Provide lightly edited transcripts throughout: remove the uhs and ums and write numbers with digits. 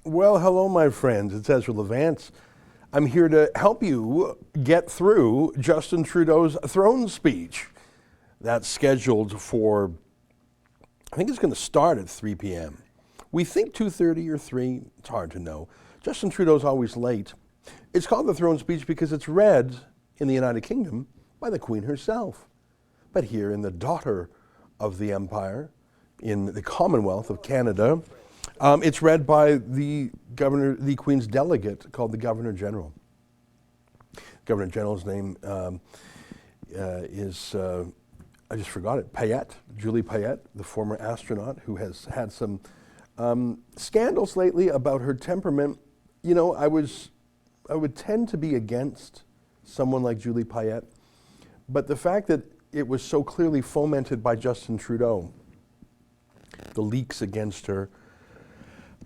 Well, hello, my friends. It's Ezra Levance. I'm here to help you get through Justin Trudeau's throne speech. That's scheduled for, I think it's going to start at 3 p.m. We think 2:30 or 3. It's hard to know. Justin Trudeau's always late. It's called the throne speech because it's read in the United Kingdom by the Queen herself. But here in the daughter of the Empire, in the Commonwealth of Canada, it's read by the Queen's delegate called the Governor General. Governor General's name is, I just forgot it, Payette, Julie Payette, the former astronaut who has had some scandals lately about her temperament. You know, I would tend to be against someone like Julie Payette, but the fact that it was so clearly fomented by Justin Trudeau, the leaks against her,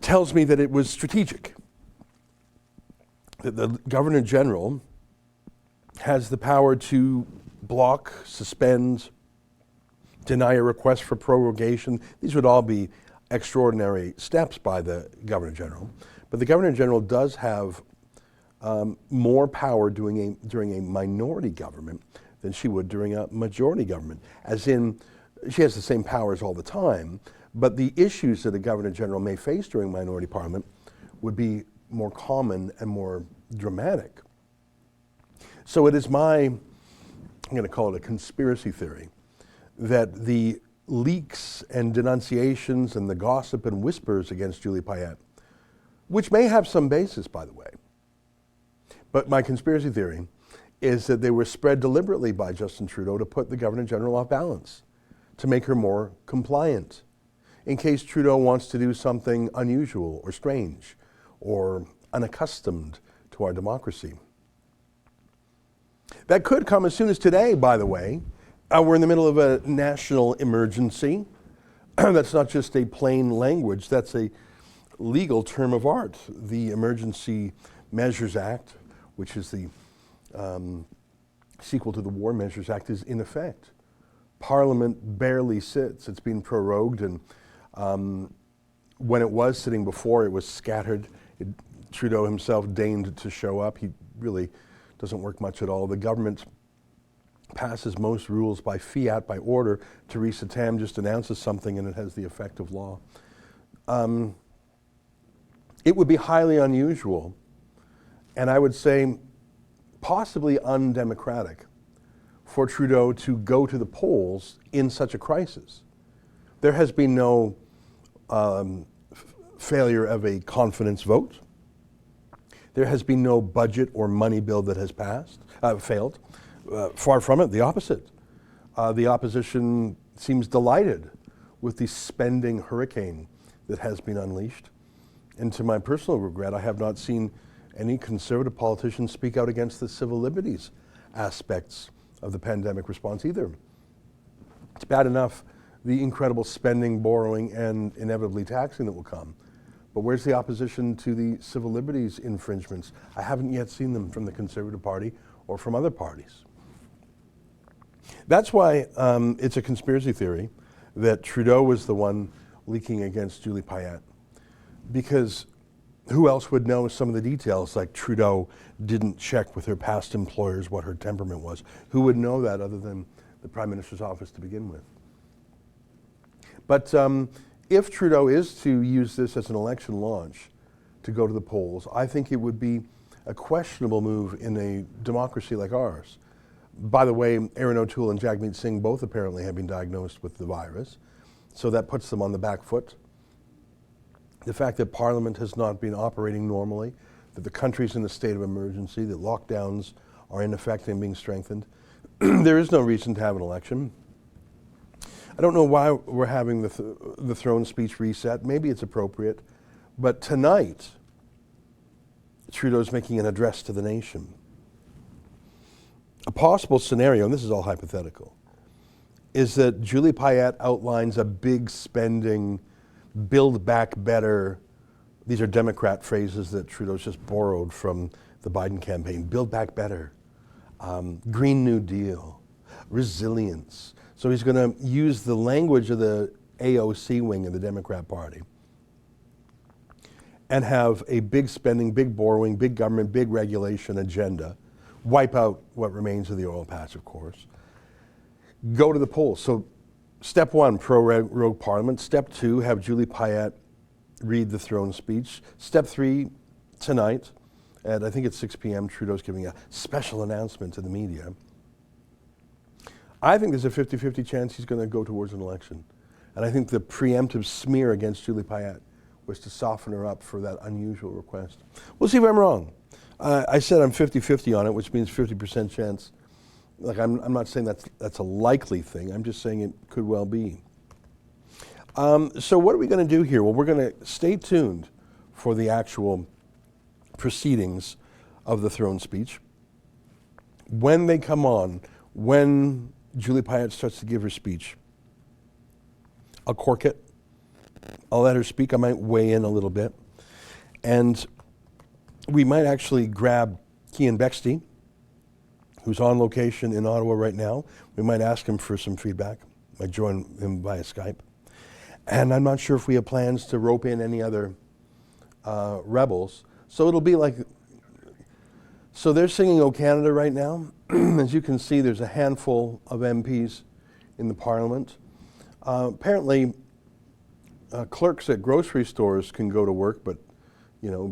tells me that it was strategic, that the Governor General has the power to block, suspend, deny a request for prorogation. These would all be extraordinary steps by the Governor General. But the Governor General does have more power during a minority government than she would during a majority government. As in, she has the same powers all the time, but the issues that a Governor General may face during minority parliament would be more common and more dramatic. So it is I'm going to call it a conspiracy theory, that the leaks and denunciations and the gossip and whispers against Julie Payette, which may have some basis, by the way, but my conspiracy theory is that they were spread deliberately by Justin Trudeau to put the Governor General off balance, to make her more compliant, in case Trudeau wants to do something unusual or strange or unaccustomed to our democracy. That could come as soon as today, by the way. We're in the middle of a national emergency. That's not just a plain language, that's a legal term of art. The Emergency Measures Act, which is the sequel to the War Measures Act, is in effect. Parliament barely sits. It's been prorogued, and when it was sitting before, it was scattered. Trudeau himself deigned to show up. He really doesn't work much at all. The government passes most rules by fiat, by order. Theresa Tam just announces something and it has the effect of law. It would be highly unusual, and I would say possibly undemocratic, for Trudeau to go to the polls in such a crisis. There has been no failure of a confidence vote. There has been no budget or money bill that has failed. Far from it, the opposite. The opposition seems delighted with the spending hurricane that has been unleashed. And to my personal regret, I have not seen any Conservative politicians speak out against the civil liberties aspects of the pandemic response either. It's bad enough the incredible spending, borrowing, and inevitably taxing that will come. But where's the opposition to the civil liberties infringements? I haven't yet seen them from the Conservative Party or from other parties. That's why it's a conspiracy theory that Trudeau was the one leaking against Julie Payette. Because who else would know some of the details, like Trudeau didn't check with her past employers what her temperament was? Who would know that other than the Prime Minister's office to begin with? But if Trudeau is to use this as an election launch to go to the polls, I think it would be a questionable move in a democracy like ours. By the way, Aaron O'Toole and Jagmeet Singh both apparently have been diagnosed with the virus, so that puts them on the back foot. The fact that Parliament has not been operating normally, that the country's in a state of emergency, that lockdowns are in effect and being strengthened, there is no reason to have an election. I don't know why we're having the throne speech reset. Maybe it's appropriate. But tonight, Trudeau's making an address to the nation. A possible scenario, and this is all hypothetical, is that Julie Payette outlines a big spending, build back better. These are Democrat phrases that Trudeau's just borrowed from the Biden campaign. Build back better, Green New Deal, resilience. So he's going to use the language of the AOC wing of the Democrat Party. and have a big spending, big borrowing, big government, big regulation agenda, wipe out what remains of the oil patch, of course, go to the polls. So step one, pro-rogue parliament. Step two, have Julie Payette read the throne speech. Step three, tonight, at I think it's 6 p.m., Trudeau's giving a special announcement to the media. I think there's a 50-50 chance he's going to go towards an election. And I think the preemptive smear against Julie Payette was to soften her up for that unusual request. We'll see if I'm wrong. I said I'm 50-50 on it, which means 50% chance. Like I'm not saying that's a likely thing. I'm just saying it could well be. So what are we going to do here? Well, we're going to stay tuned for the actual proceedings of the throne speech. When they come on, when Julie Payette starts to give her speech, I'll cork it. I'll let her speak. I might weigh in a little bit. And we might actually grab Cian Bexty, who's on location in Ottawa right now. We might ask him for some feedback. Might join him via Skype. And I'm not sure if we have plans to rope in any other rebels. So it'll be like, so they're singing O Canada right now. As you can see, there's a handful of MPs in the Parliament. Apparently, clerks at grocery stores can go to work, but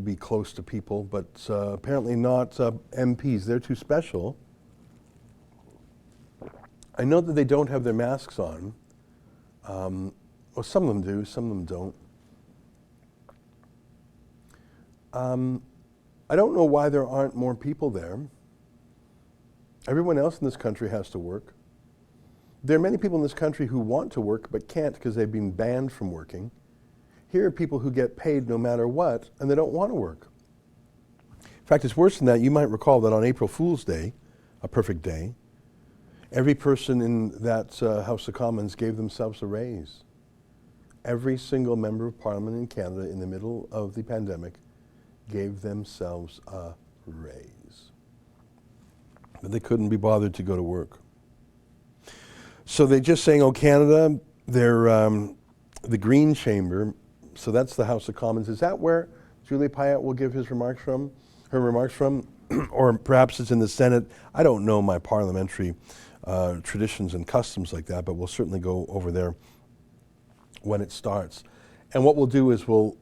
be close to people. But apparently not MPs. They're too special. I know that they don't have their masks on. Well, some of them do, some of them don't. I don't know why there aren't more people there. Everyone else in this country has to work. There are many people in this country who want to work but can't because they've been banned from working. Here are people who get paid no matter what, and they don't want to work. In fact, it's worse than that. You might recall that on April Fool's Day, a perfect day, every person in that House of Commons gave themselves a raise. Every single member of Parliament in Canada in the middle of the pandemic gave themselves a raise. But they couldn't be bothered to go to work. So they're just saying, oh, Canada, they're the Green Chamber, so that's the House of Commons. Is that where Julie Payette will give her remarks from? Or perhaps it's in the Senate. I don't know my parliamentary traditions and customs like that, but we'll certainly go over there when it starts. And what we'll do is we'll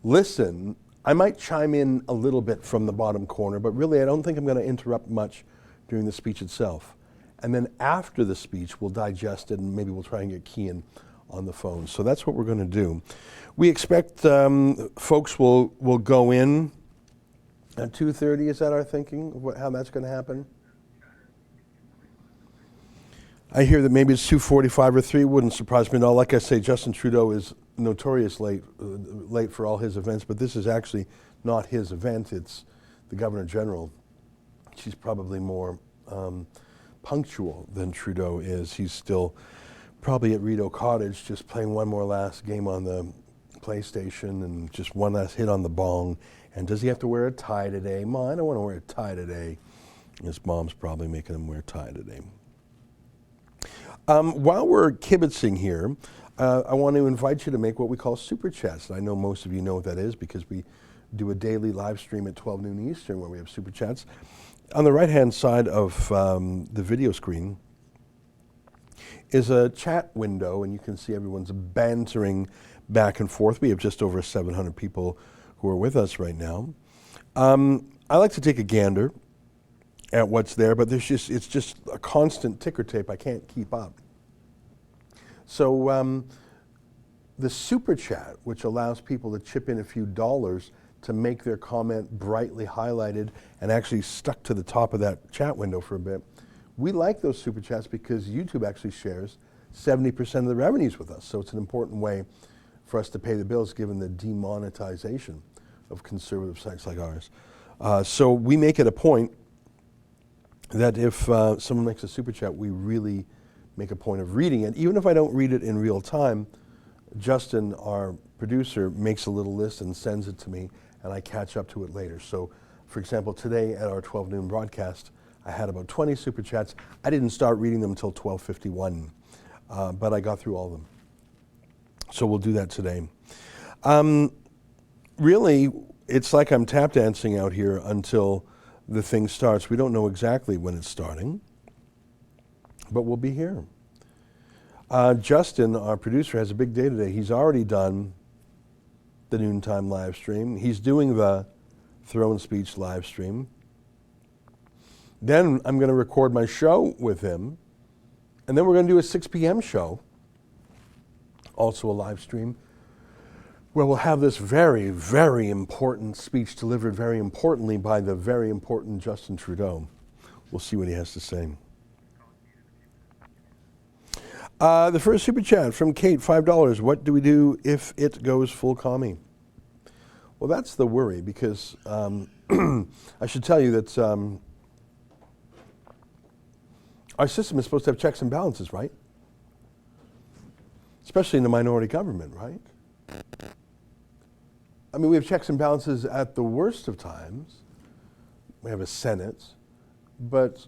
listen. I might chime in a little bit from the bottom corner, but really I don't think I'm going to interrupt much during the speech itself. And then after the speech, we'll digest it and maybe we'll try and get Cian on the phone. So that's what we're going to do. We expect folks will go in at 2:30. Is that our thinking, how that's going to happen? I hear that maybe it's 2:45 or 3. Wouldn't surprise me at all. Like I say, Justin Trudeau is notorious late for all his events, but this is actually not his event. It's the Governor General. She's probably more punctual than Trudeau is. He's still probably at Rideau Cottage just playing one more last game on the PlayStation and just one last hit on the bong. And does he have to wear a tie today? Mom, I don't want to wear a tie today. His mom's probably making him wear a tie today. While we're kibitzing here, I want to invite you to make what we call Super Chats. I know most of you know what that is because we do a daily live stream at 12 noon Eastern where we have Super Chats. On the right-hand side of the video screen is a chat window, and you can see everyone's bantering back and forth. We have just over 700 people who are with us right now. I like to take a gander at what's there, but it's just a constant ticker tape. I can't keep up. So the Super Chat, which allows people to chip in a few dollars to make their comment brightly highlighted and actually stuck to the top of that chat window for a bit. We like those Super Chats because YouTube actually shares 70% of the revenues with us. So it's an important way for us to pay the bills given the demonetization of conservative sites like ours. So we make it a point that if someone makes a Super Chat, we really make a point of reading it. Even if I don't read it in real time, Justin, our producer, makes a little list and sends it to me, and I catch up to it later. So, for example, today at our 12 noon broadcast, I had about 20 Super Chats. I didn't start reading them until 12:51, but I got through all of them. So we'll do that today. really, it's like I'm tap dancing out here until the thing starts. We don't know exactly when it's starting, but we'll be here. Justin, our producer, has a big day today. He's already done the noontime live stream. He's doing the throne speech live stream. Then I'm going to record my show with him. And then we're going to do a 6 p.m. show, also a live stream, where we'll have this very, very important speech delivered very importantly by the very important Justin Trudeau. We'll see what he has to say. The first super chat from Kate, $5. What do we do if it goes full commie? Well, that's the worry, because I should tell you that our system is supposed to have checks and balances, right? Especially in the minority government, right? I mean, we have checks and balances at the worst of times. We have a Senate, but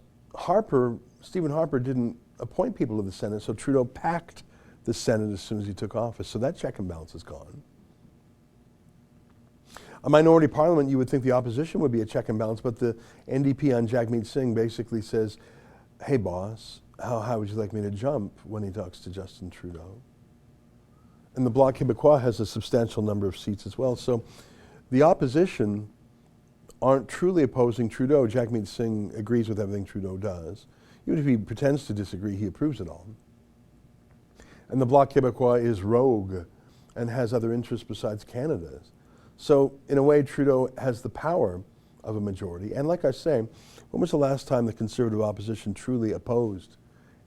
Stephen Harper didn't appoint people to the Senate, so Trudeau packed the Senate as soon as he took office. So that check and balance is gone. A minority parliament, you would think the opposition would be a check and balance, but the NDP on Jagmeet Singh basically says, hey boss, how high would you like me to jump, when he talks to Justin Trudeau? And the Bloc Québécois has a substantial number of seats as well. So the opposition aren't truly opposing Trudeau. Jagmeet Singh agrees with everything Trudeau does. Even if he pretends to disagree, he approves it all. And the Bloc Québécois is rogue and has other interests besides Canada's. So in a way, Trudeau has the power of a majority. And like I say, when was the last time the Conservative opposition truly opposed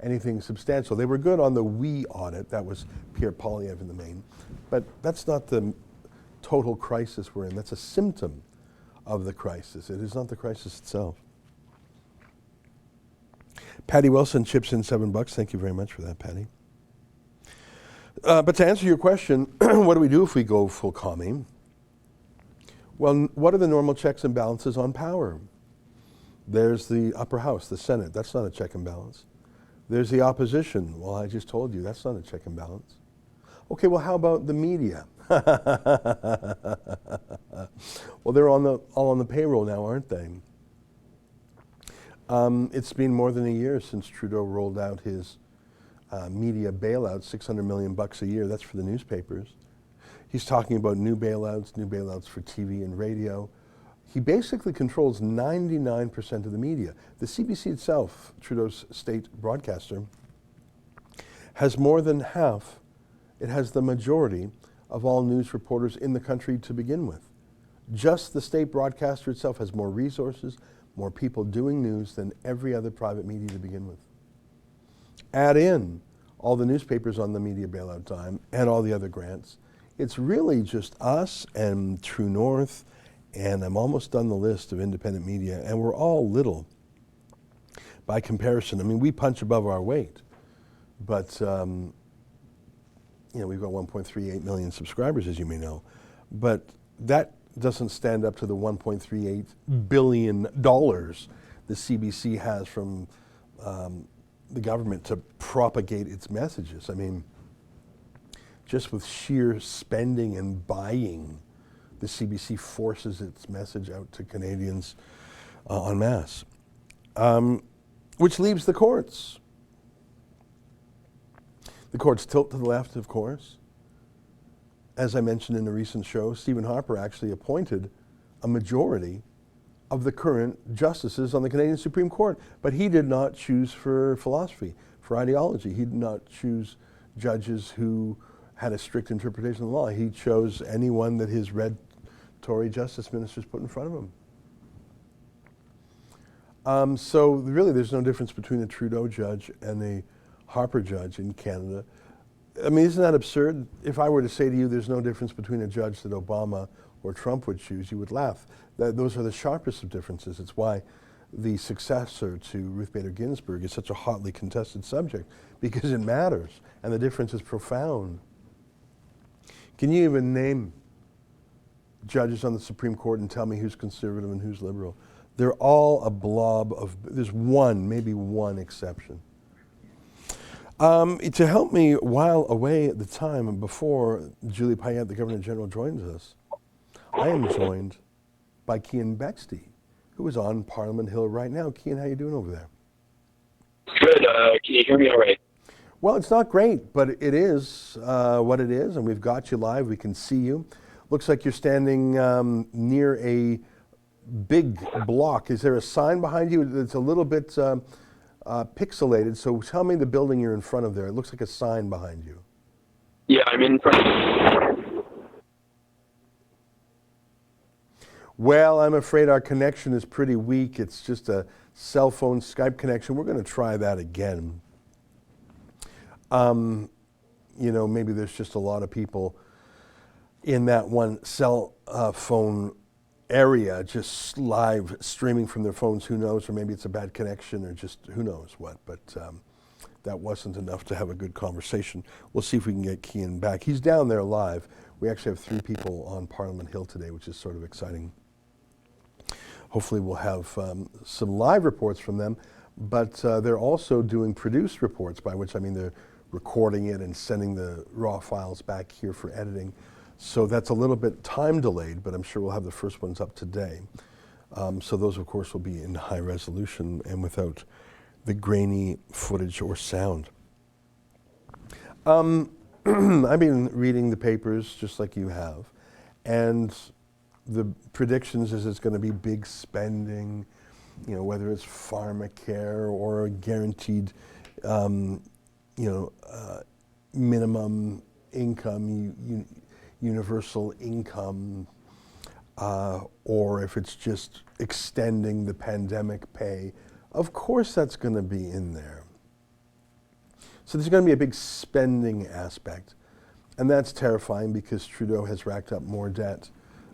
anything substantial? They were good on the WE audit. That was Pierre Poilievre in the main. But that's not the total crisis we're in. That's a symptom of the crisis. It is not the crisis itself. Patty Wilson chips in $7. Thank you very much for that, Patty. But to answer your question, what do we do if we go full commie? Well, what are the normal checks and balances on power? There's the upper house, the Senate. That's not a check and balance. There's the opposition. Well, I just told you, that's not a check and balance. Okay, well, how about the media? Well, they're all on the payroll now, aren't they? It's been more than a year since Trudeau rolled out his media bailout, $600 million a year. That's for the newspapers. He's talking about new bailouts for TV and radio. He basically controls 99% of the media. The CBC itself, Trudeau's state broadcaster, has more than half, it has the majority of all news reporters in the country to begin with. Just the state broadcaster itself has more resources, more people doing news than every other private media to begin with. Add in all the newspapers on the media bailout dime and all the other grants. It's really just us and True North, and I'm almost done the list of independent media, and we're all little by comparison. I mean, we punch above our weight, but we've got 1.38 million subscribers, as you may know, but that doesn't stand up to the $1.38 billion the CBC has from the government to propagate its messages. I mean, just with sheer spending and buying, the CBC forces its message out to Canadians en masse, which leaves the courts. The courts tilt to the left, of course. As I mentioned in a recent show, Stephen Harper actually appointed a majority of the current justices on the Canadian Supreme Court, but he did not choose for philosophy, for ideology. He did not choose judges who had a strict interpretation of the law. He chose anyone that his red Tory justice ministers put in front of him. So really there's no difference between a Trudeau judge and a Harper judge in Canada. I mean, isn't that absurd? If I were to say to you there's no difference between a judge that Obama or Trump would choose, you would laugh. Those are the sharpest of differences. It's why the successor to Ruth Bader Ginsburg is such a hotly contested subject, because it matters and the difference is profound. Can you even name judges on the Supreme Court and tell me who's conservative and who's liberal? They're all a blob of, there's one, maybe one exception. To help me while away at the time and before Julie Payette, the Governor General, joins us, I am joined by Cian Bexty, who is on Parliament Hill right now. Cian, how you doing over there? Good. Can you hear me all right? Well, it's not great, but it is what it is, and we've got you live. We can see you. Looks like you're standing near a big block. Is there a sign behind you that's a little bit pixelated? So tell me the building you're in front of there. It looks like a sign behind you. Yeah, I'm in front. Well, I'm afraid our connection is pretty weak. It's just a cell phone Skype connection. We're going to try that again. Maybe there's just a lot of people in that one cell phone area just live streaming from their phones. Who knows? Or maybe it's a bad connection or just who knows what. But that wasn't enough to have a good conversation. We'll see if we can get Cian back. He's down there live. We actually have 3 people on Parliament Hill today, which is sort of exciting. Hopefully we'll have some live reports from them, but they're also doing produced reports, by which I mean they're recording it and sending the raw files back here for editing. So that's a little bit time delayed, but I'm sure we'll have the first ones up today. So those, of course, will be in high resolution and without the grainy footage or sound. I've been reading the papers just like you have, and the predictions is it's going to be big spending, whether it's pharmacare or a guaranteed, minimum income, universal income, or if it's just extending the pandemic pay. Of course that's going to be in there. So there's going to be a big spending aspect, and that's terrifying because Trudeau has racked up more debt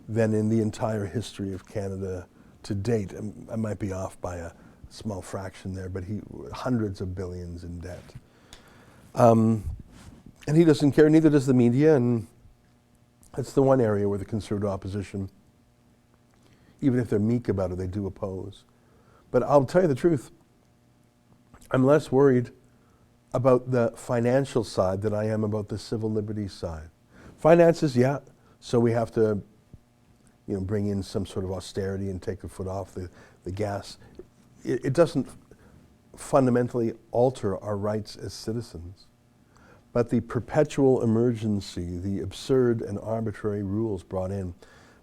than in the entire history of Canada to date. I might be off by a small fraction there, but hundreds of billions in debt. And he doesn't care, neither does the media, and that's the one area where the Conservative opposition, even if they're meek about it, they do oppose. But I'll tell you the truth, I'm less worried about the financial side than I am about the civil liberties side. Finances, yeah, so we have to bring in some sort of austerity and take the foot off the gas. It doesn't fundamentally alter our rights as citizens. But the perpetual emergency, the absurd and arbitrary rules brought in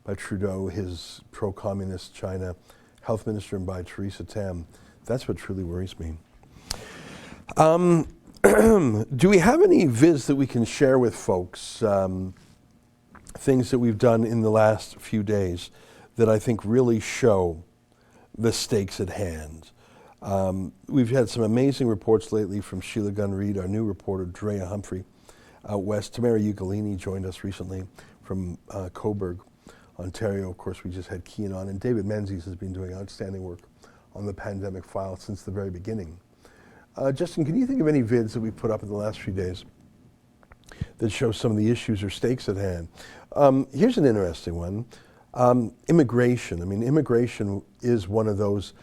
by Trudeau, his pro-communist China health minister, and by Theresa Tam, that's what truly worries me. Do we have any vids that we can share with folks? Things that we've done in the last few days that I think really show the stakes at hand. We've had some amazing reports lately from Sheila Gunn-Reid, our new reporter, Drea Humphrey, out west. Tamara Ugolini joined us recently from Coburg, Ontario. Of course, we just had Cian on, and David Menzies has been doing outstanding work on the pandemic file since the very beginning. Justin, can you think of any vids that we put up in the last few days that show some of the issues or stakes at hand? Here's an interesting one. Immigration. I mean, immigration is one of those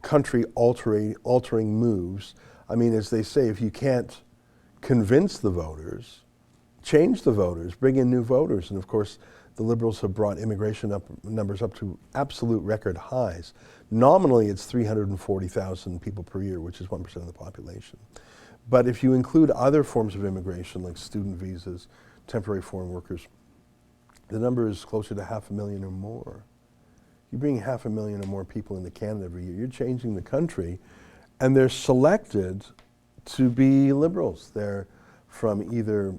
country-altering moves. I mean, as they say, if you can't convince the voters, change the voters, bring in new voters. And of course, the Liberals have brought immigration numbers up to absolute record highs. Nominally, it's 340,000 people per year, which is 1% of the population. But if you include other forms of immigration, like student visas, temporary foreign workers, the number is closer to 500,000 or more. You bring 500,000 or more people into Canada every year, you're changing the country, and they're selected to be Liberals. They're from either,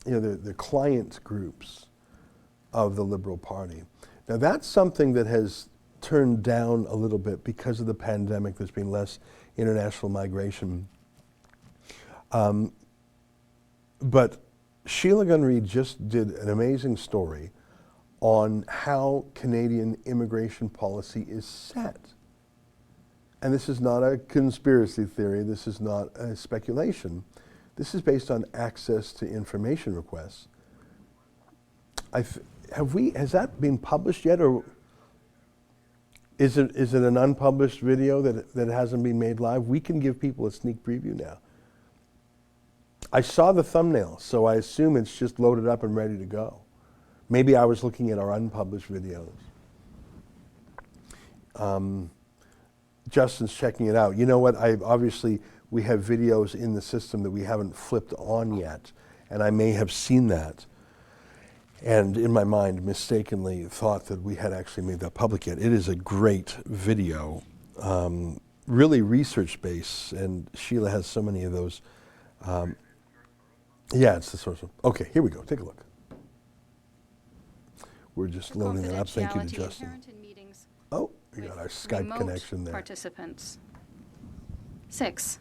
the client groups of the Liberal Party. Now that's something that has turned down a little bit because of the pandemic. There's been less international migration. But Sheila Gunn-Reid just did an amazing story on how Canadian immigration policy is set. And this is not a conspiracy theory, this is not a speculation. This is based on access to information requests. Has that been published yet, or is it an unpublished video that hasn't been made live? We can give people a sneak preview now. I saw the thumbnail, so I assume it's just loaded up and ready to go. Maybe I was looking at our unpublished videos. Justin's checking it out. You know what? Obviously we have videos in the system that we haven't flipped on yet, and I may have seen that, and in my mind mistakenly thought that we had actually made that public yet. It is a great video, really research-based, and Sheila has so many of those. Yeah, it's the source of. Okay, here we go. Take a look. We're just loading that up. Thank you to Justin. Oh, we got our Skype connection there. Participants. 6.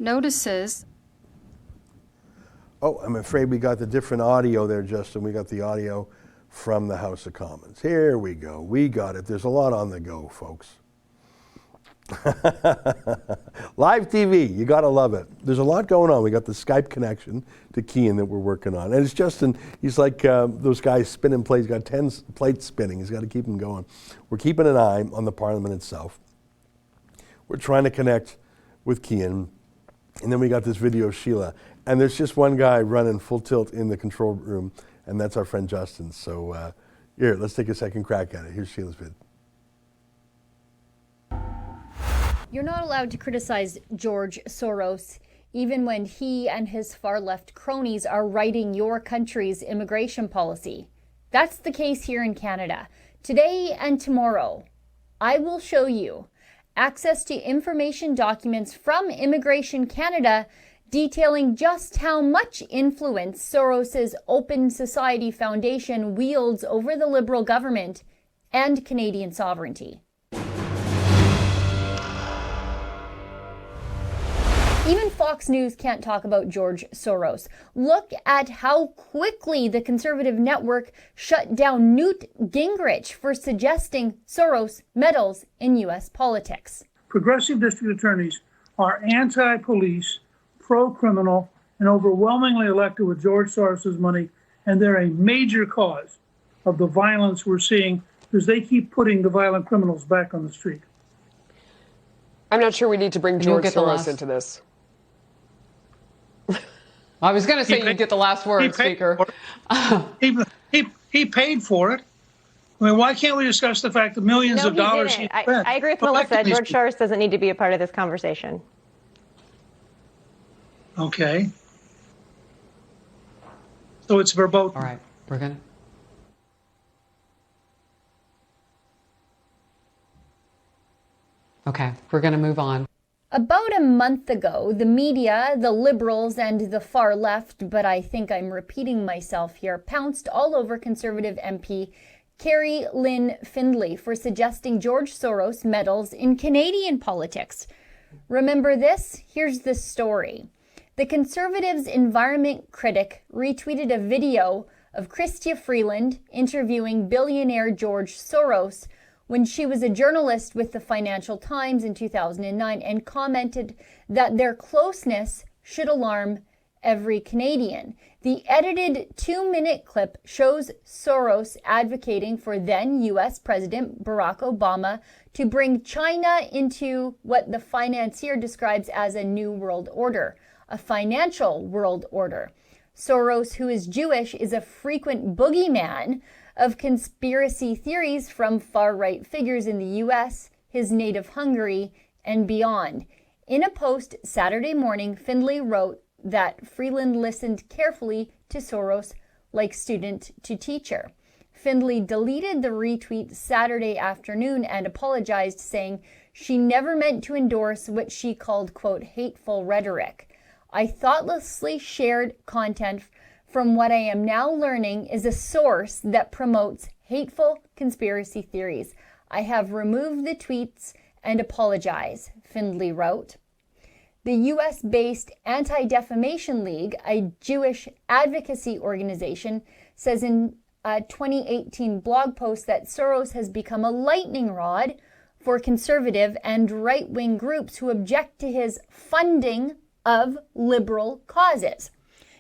Notices. Oh, I'm afraid we got the different audio there, Justin. We got the audio from the House of Commons. Here we go. We got it. There's a lot on the go, folks. Live TV, you gotta love it. There's a lot going on. We got the Skype connection to Kean that we're working on. And it's Justin, he's like those guys spinning plates. He's got 10 plates spinning. He's got to keep them going. We're keeping an eye on the Parliament itself. We're trying to connect with Kean. And then we got this video of Sheila. And there's just one guy running full tilt in the control room, and that's our friend Justin. So here, let's take a second crack at it. Here's Sheila's vid. You're not allowed to criticize George Soros, even when he and his far-left cronies are writing your country's immigration policy. That's the case here in Canada. Today and tomorrow, I will show you access to information documents from Immigration Canada detailing just how much influence Soros's Open Society Foundation wields over the Liberal government and Canadian sovereignty. Even Fox News can't talk about George Soros. Look at how quickly the Conservative network shut down Newt Gingrich for suggesting Soros meddles in U.S. politics. Progressive district attorneys are anti-police, pro-criminal, and overwhelmingly elected with George Soros's money, and they're a major cause of the violence we're seeing because they keep putting the violent criminals back on the street. I'm not sure we need to bring George Soros into this. I was going to say you get the last word, Speaker. He paid for it. I mean, why can't we discuss the fact that millions of dollars he spent? I agree with Melissa. George Soros doesn't need to be a part of this conversation. Okay. So it's verboten. All right, we're going to. Okay, we're going to move on. About a month ago, the media, the Liberals, and the far left, but I think I'm repeating myself here, pounced all over Conservative MP Carrie Lynn Findlay for suggesting George Soros meddles in Canadian politics. Remember this? Here's the story. The Conservatives' environment critic retweeted a video of Chrystia Freeland interviewing billionaire George Soros when she was a journalist with the Financial Times in 2009 and commented that their closeness should alarm every Canadian. The edited 2-minute clip shows Soros advocating for then U.S. President Barack Obama to bring China into what the financier describes as a new world order, a financial world order. Soros, who is Jewish, is a frequent boogeyman of conspiracy theories from far-right figures in the U.S., his native Hungary, and beyond. In a post Saturday morning, Findlay wrote that Freeland listened carefully to Soros like student to teacher. Findlay deleted the retweet Saturday afternoon and apologized, saying she never meant to endorse what she called, quote, hateful rhetoric. I thoughtlessly shared content from what I am now learning is a source that promotes hateful conspiracy theories. I have removed the tweets and apologize, Findlay wrote. The US-based Anti-Defamation League, a Jewish advocacy organization, says in a 2018 blog post that Soros has become a lightning rod for conservative and right-wing groups who object to his funding of liberal causes.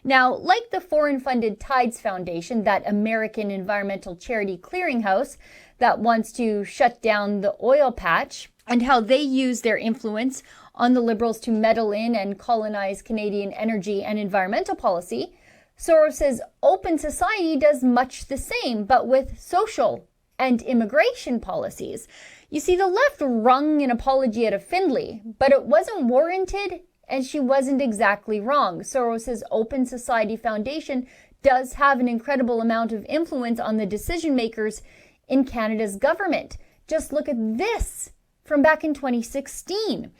Now, like the foreign-funded Tides Foundation, that American environmental charity clearinghouse that wants to shut down the oil patch, and how they use their influence on the Liberals to meddle in and colonize Canadian energy and environmental policy, Soros's Open Society does much the same, but with social and immigration policies. You see, the left wrung an apology out of Findlay, but it wasn't warranted, and she wasn't exactly wrong. Soros's Open Society Foundation does have an incredible amount of influence on the decision makers in Canada's government. Just look at this from back in 2016.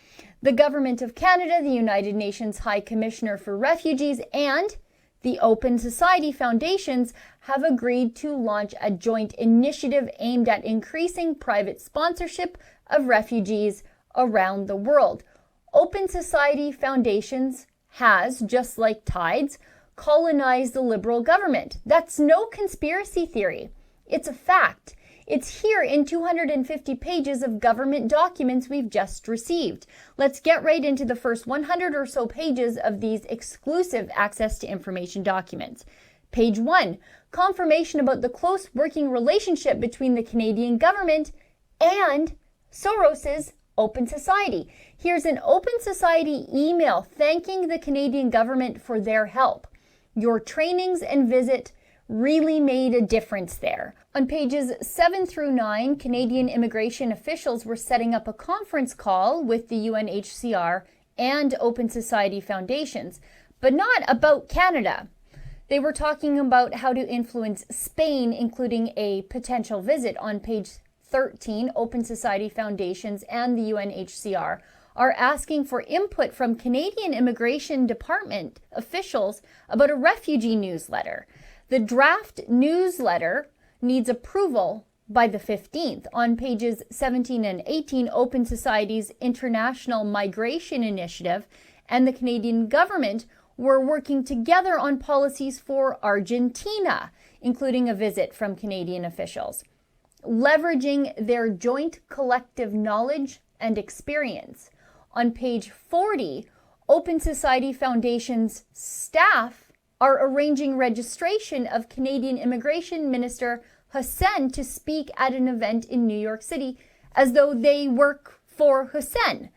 The Government of Canada, the United Nations High Commissioner for Refugees, and the Open Society Foundations have agreed to launch a joint initiative aimed at increasing private sponsorship of refugees around the world. Open Society Foundations has, just like Tides, colonized the Liberal government. That's no conspiracy theory. It's a fact. It's here in 250 pages of government documents we've just received. Let's get right into the first 100 or so pages of these exclusive access to information documents. Page 1, confirmation about the close working relationship between the Canadian government and Soros's Open Society. Here's an Open Society email thanking the Canadian government for their help. Your trainings and visit really made a difference there. On pages 7 through 9, Canadian immigration officials were setting up a conference call with the UNHCR and Open Society Foundations, but not about Canada. They were talking about how to influence Spain, including a potential visit. On page 13, Open Society Foundations and the UNHCR are asking for input from Canadian Immigration Department officials about a refugee newsletter. The draft newsletter needs approval by the 15th. On pages 17 and 18, Open Society's International Migration Initiative and the Canadian government were working together on policies for Argentina, including a visit from Canadian officials, leveraging their joint collective knowledge and experience. On page 40, Open Society Foundation's staff are arranging registration of Canadian Immigration Minister Hussen to speak at an event in New York City as though they work for Hussen.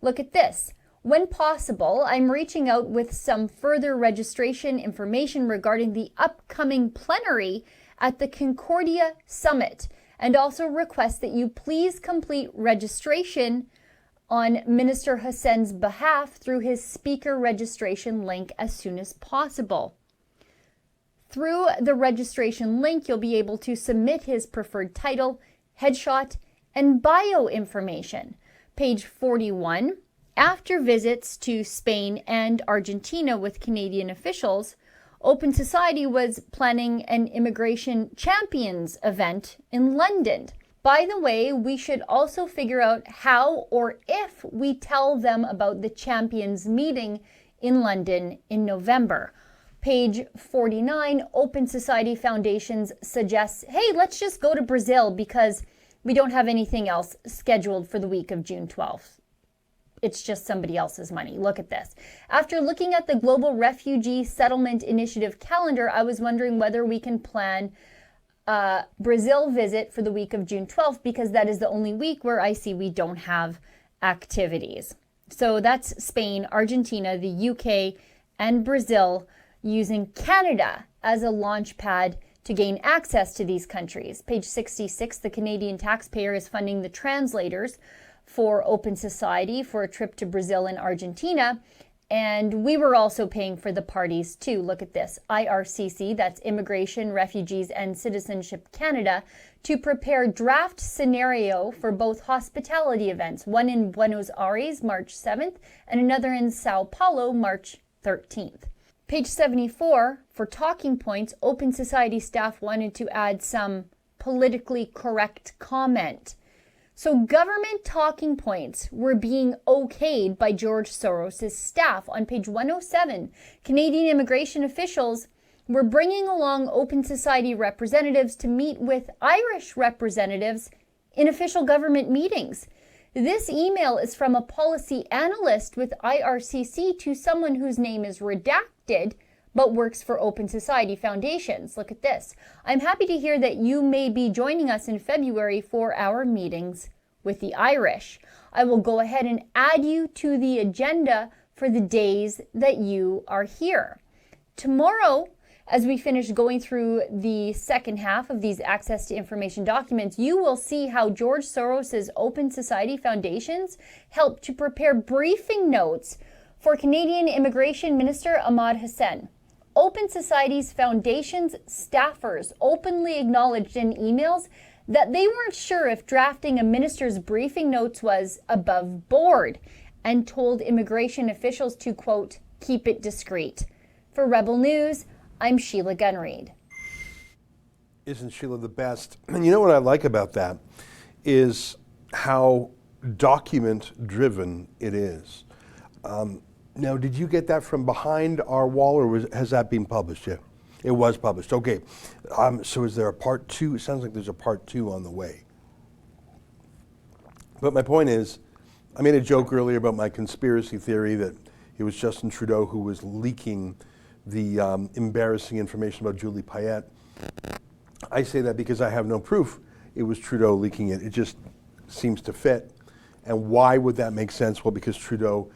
Look at this. When possible, I'm reaching out with some further registration information regarding the upcoming plenary at the Concordia Summit, and also request that you please complete registration on Minister Hussen's behalf through his speaker registration link as soon as possible. Through the registration link, you'll be able to submit his preferred title, headshot, and bio information. Page 41. After visits to Spain and Argentina with Canadian officials, Open Society was planning an immigration champions event in London. By the way, we should also figure out how or if we tell them about the champions meeting in London in November. Page 49, Open Society Foundations suggests, hey, let's just go to Brazil because we don't have anything else scheduled for the week of June 12th. It's just somebody else's money. Look at this. After looking at the Global Refugee Settlement Initiative calendar, I was wondering whether we can plan a Brazil visit for the week of June 12th, because that is the only week where I see we don't have activities. So that's Spain, Argentina, the UK, and Brazil, using Canada as a launch pad to gain access to these countries. Page 66, the Canadian taxpayer is funding the translators for Open Society for a trip to Brazil and Argentina. And we were also paying for the parties too. Look at this. IRCC, that's Immigration, Refugees and Citizenship Canada, to prepare draft scenario for both hospitality events, one in Buenos Aires, March 7th, and another in Sao Paulo, March 13th. Page 74, for talking points, Open Society staff wanted to add some politically correct comment. So government talking points were being okayed by George Soros' staff. On page 107, Canadian immigration officials were bringing along Open Society representatives to meet with Irish representatives in official government meetings. This email is from a policy analyst with IRCC to someone whose name is redacted but works for Open Society Foundations. Look at this. I'm happy to hear that you may be joining us in February for our meetings with the Irish. I will go ahead and add you to the agenda for the days that you are here. Tomorrow, as we finish going through the second half of these access to information documents, you will see how George Soros's Open Society Foundations helped to prepare briefing notes for Canadian Immigration Minister Ahmad Hussein. Open Society's foundation's staffers openly acknowledged in emails that they weren't sure if drafting a minister's briefing notes was above board and told immigration officials to, quote, keep it discreet. For Rebel News, I'm Sheila Gunreid. Isn't Sheila the best? And you know what I like about that is how document-driven it is. Now, did you get that from behind our wall, or has that been published yet? It was published. Okay. So is there a part 2? It sounds like there's a part 2 on the way. But my point is, I made a joke earlier about my conspiracy theory that it was Justin Trudeau who was leaking the embarrassing information about Julie Payette. I say that because I have no proof it was Trudeau leaking it. It just seems to fit. And why would that make sense? Well, because Trudeau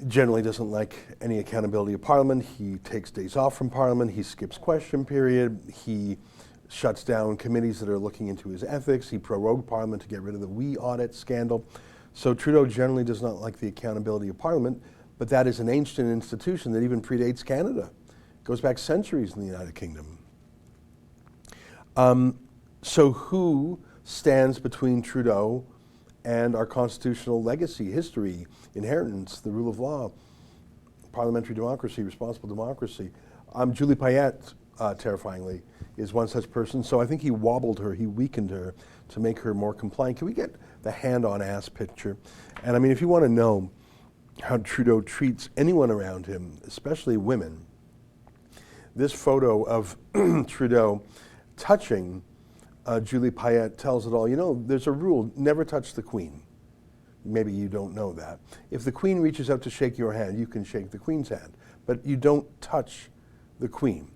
generally doesn't like any accountability of Parliament. He takes days off from Parliament. He skips question period. He shuts down committees that are looking into his ethics. He prorogued Parliament to get rid of the WE audit scandal. So Trudeau generally does not like the accountability of Parliament, but that is an ancient institution that even predates Canada. It goes back centuries in the United Kingdom. So who stands between Trudeau and our constitutional legacy, history, inheritance, the rule of law, parliamentary democracy, responsible democracy? Julie Payette, terrifyingly, is one such person. So I think he wobbled her, he weakened her to make her more compliant. Can we get the hand-on-ass picture? And I mean, if you want to know how Trudeau treats anyone around him, especially women, this photo of Trudeau touching Julie Payette tells it all. You know, there's a rule, never touch the Queen. Maybe you don't know that. If the Queen reaches out to shake your hand, you can shake the Queen's hand, but you don't touch the Queen.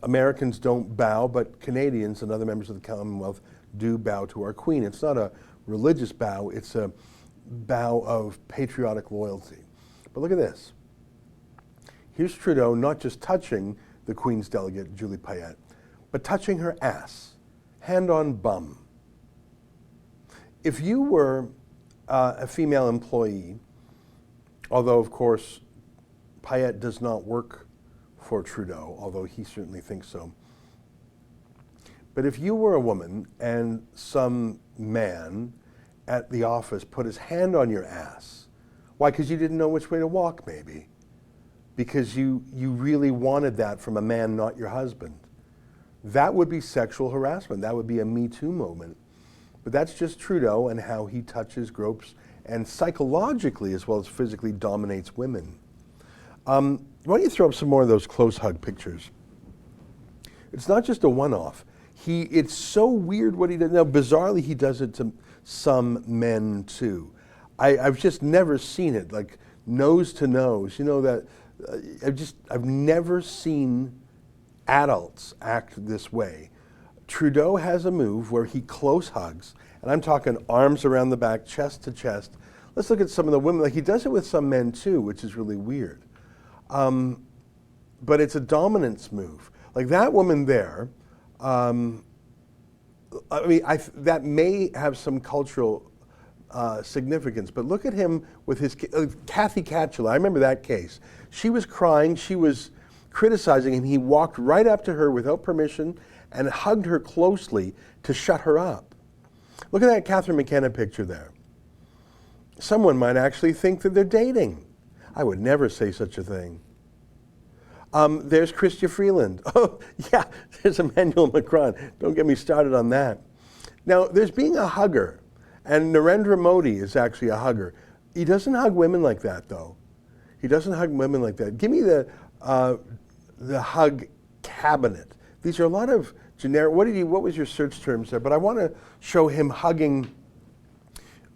Americans don't bow, but Canadians and other members of the Commonwealth do bow to our Queen. It's not a religious bow, it's a bow of patriotic loyalty. But look at this. Here's Trudeau not just touching the Queen's delegate, Julie Payette, but touching her ass, hand on bum. If you were a female employee, although of course Payette does not work for Trudeau, although he certainly thinks so, but if you were a woman and some man at the office put his hand on your ass, why? Because you didn't know which way to walk, maybe. Because you really wanted that from a man, not your husband. That would be sexual harassment. That would be a Me Too moment. But that's just Trudeau and how he touches, gropes, and psychologically as well as physically dominates women. Why don't you throw up some more of those close hug pictures? It's not just a one-off. It's so weird what he does. Now, bizarrely, he does it to some men too. I've just never seen it, like nose to nose. You know that I've never seen adults act this way. Trudeau has a move where he close hugs, and I'm talking arms around the back, chest to chest. Let's look at some of the women. Like, he does it with some men too, which is really weird. But it's a dominance move. Like that woman there, I mean, that may have some cultural significance, but look at him with his, Kathy Catchula, I remember that case. She was crying, she was criticizing him. He walked right up to her without permission and hugged her closely to shut her up. Look at that Catherine McKenna picture there. Someone might actually think that they're dating. I would never say such a thing. There's Chrystia Freeland. Oh, yeah, there's Emmanuel Macron. Don't get me started on that. Now, there's being a hugger, and Narendra Modi is actually a hugger. He doesn't hug women like that, though. He doesn't hug women like that. Give me the hug cabinet. These are a lot of generic. What was your search terms there? But I want to show him hugging.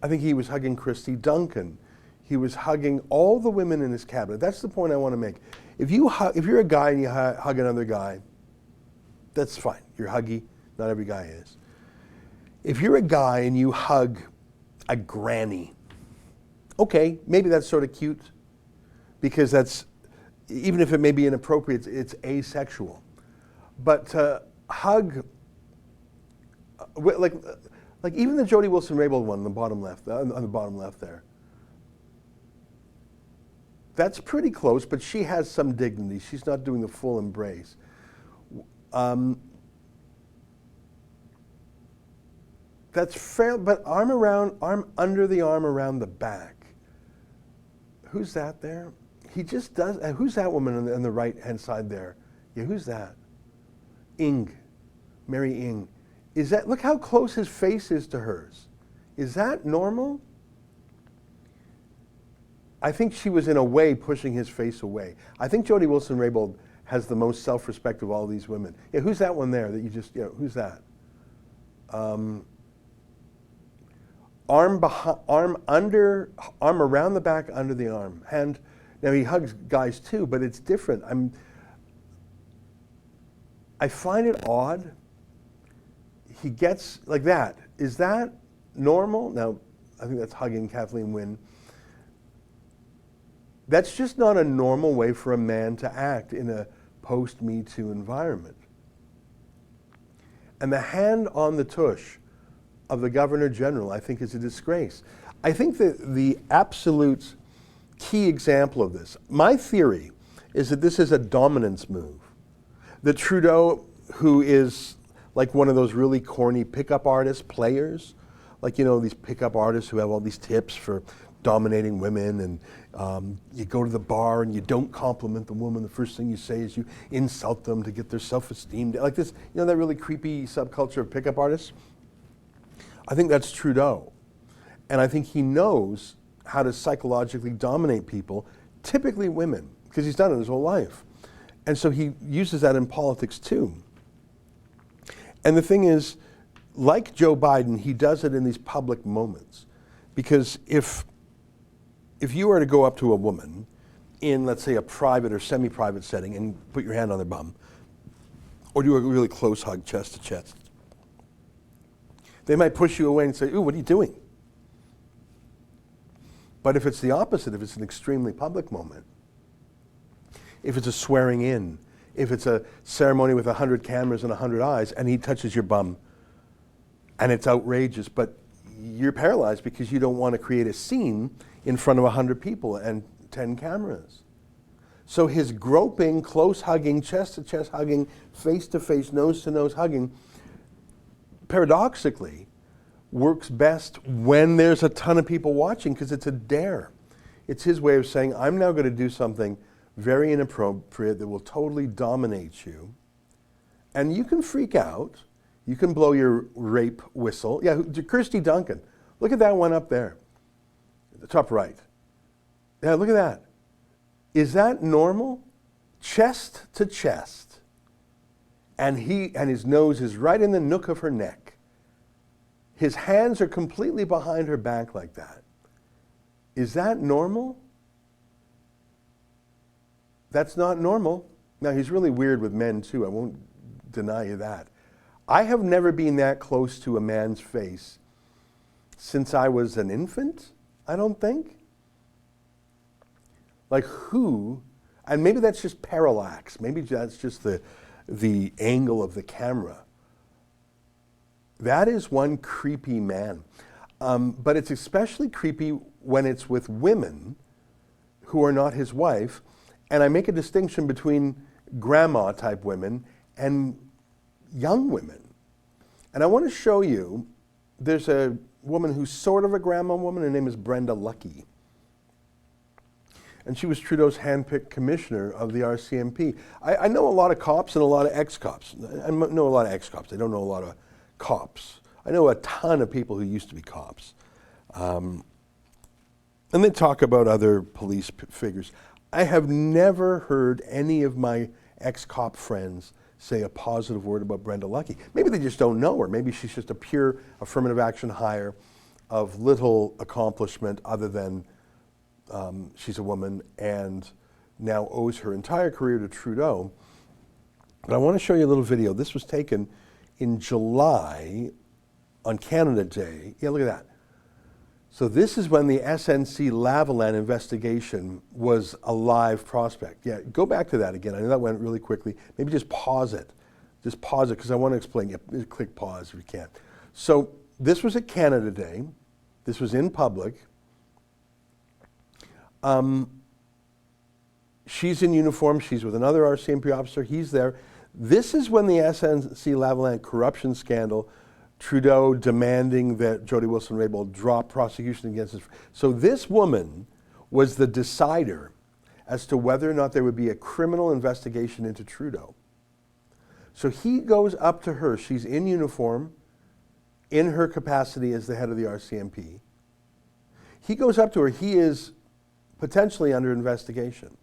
I think he was hugging Christy Duncan. He was hugging all the women in his cabinet. That's the point I want to make. If you're a guy and you hug another guy, that's fine. You're huggy. Not every guy is. If you're a guy and you hug a granny, okay, maybe that's sort of cute because that's even if it may be inappropriate, it's asexual. But to hug, like even the Jody Wilson-Raybould one on the bottom left, on the bottom left there, that's pretty close, but she has some dignity. She's not doing the full embrace. That's fair, but arm under the arm around the back. Who's that there? He just does. Who's that woman on the right-hand side there? Yeah, who's that? Mary Ng. Is that, look how close his face is to hers. Is that normal? I think she was in a way pushing his face away. I think Jody Wilson-Raybould has the most self-respect of all these women. Yeah, who's that one there that you just, who's that? Arm around the back, under the arm. Hand, now he hugs guys too, but it's different. I find it odd. He gets like that. Is that normal? Now, I think that's hugging Kathleen Wynne. That's just not a normal way for a man to act in a post-Me Too environment. And the hand on the tush of the Governor General, I think, is a disgrace. I think that the absolute key example of this, my theory, is that this is a dominance move. That Trudeau, who is like one of those really corny pickup artist players, like, these pickup artists who have all these tips for dominating women, and you go to the bar and you don't compliment the woman. The first thing you say is you insult them to get their self-esteem. Like this, that really creepy subculture of pickup artists. I think that's Trudeau. And I think he knows how to psychologically dominate people, typically women, because he's done it his whole life. And so he uses that in politics too. And the thing is, like Joe Biden, he does it in these public moments. Because if you were to go up to a woman in, let's say, a private or semi-private setting and put your hand on their bum, or do a really close hug, chest to chest, they might push you away and say, ooh, what are you doing? But if it's the opposite, if it's an extremely public moment, if it's a swearing in, if it's a ceremony with 100 cameras and 100 eyes, and he touches your bum, and it's outrageous, but you're paralyzed because you don't want to create a scene in front of 100 people and 10 cameras. So his groping, close hugging, chest to chest hugging, face to face, nose to nose hugging, paradoxically, works best when there's a ton of people watching because it's a dare. It's his way of saying, I'm now going to do something very inappropriate that will totally dominate you. And you can freak out. You can blow your rape whistle. Yeah, Kirsty Duncan. Look at that one up there, the top right. Yeah, look at that. Is that normal? Chest to chest. And his nose is right in the nook of her neck. His hands are completely behind her back like that. Is that normal? That's not normal. Now, he's really weird with men too. I won't deny you that. I have never been that close to a man's face since I was an infant, I don't think. Like who, and maybe that's just parallax, maybe that's just the angle of the camera. That is one creepy man. But it's especially creepy when it's with women who are not his wife. And I make a distinction between grandma type women and young women. And I want to show you, there's a woman who's sort of a grandma woman. Her name is Brenda Lucki. And she was Trudeau's handpicked commissioner of the RCMP. I know a lot of cops and a lot of ex-cops. I know a lot of ex-cops. I don't know a lot of cops. I know a ton of people who used to be cops. And they talk about other police figures. I have never heard any of my ex-cop friends say a positive word about Brenda Lucki. Maybe they just don't know her. Maybe she's just a pure affirmative action hire of little accomplishment other than she's a woman and now owes her entire career to Trudeau. But I want to show you a little video. This was taken in July on Canada Day. Yeah, look at that. So this is when the SNC Lavalin investigation was a live prospect. Yeah, go back to that again. I know that went really quickly. Maybe just pause it. Just pause it because I want to explain. Yeah, click pause if you can. So this was at Canada Day. This was in public. She's in uniform. She's with another RCMP officer. He's there. This is when the SNC Lavalin corruption scandal, Trudeau demanding that Jody Wilson-Raybould drop prosecution against us. So this woman was the decider as to whether or not there would be a criminal investigation into Trudeau. So he goes up to her. She's in uniform, in her capacity as the head of the RCMP. He goes up to her. He is potentially under investigation.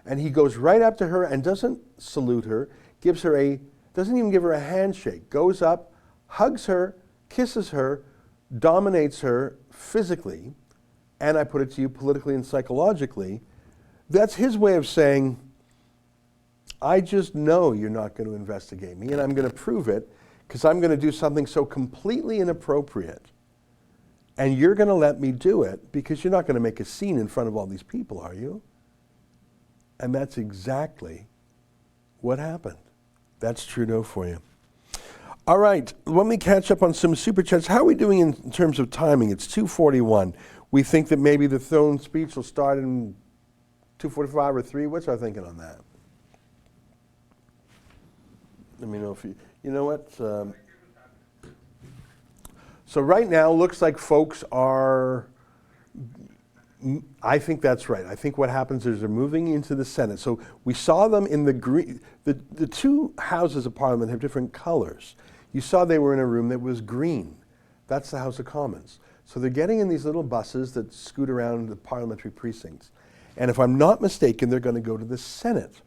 And he goes right up to her and doesn't salute her, doesn't even give her a handshake, goes up, hugs her, kisses her, dominates her physically, and I put it to you politically and psychologically. That's his way of saying, I just know you're not going to investigate me, and I'm going to prove it because I'm going to do something so completely inappropriate. And you're going to let me do it because you're not going to make a scene in front of all these people, are you? And that's exactly what happened. That's Trudeau for you. All right, let me catch up on some super chats. How are we doing in terms of timing? It's 2:41. We think that maybe the throne speech will start in 2:45 or 3. What's our thinking on that? Let me know if you know what? So right now, looks like folks are, I think that's right. I think what happens is they're moving into the Senate. So we saw them in the green. The two houses of Parliament have different colors. You saw they were in a room that was green. That's the House of Commons. So they're getting in these little buses that scoot around the parliamentary precincts. And if I'm not mistaken, they're going to go to the Senate.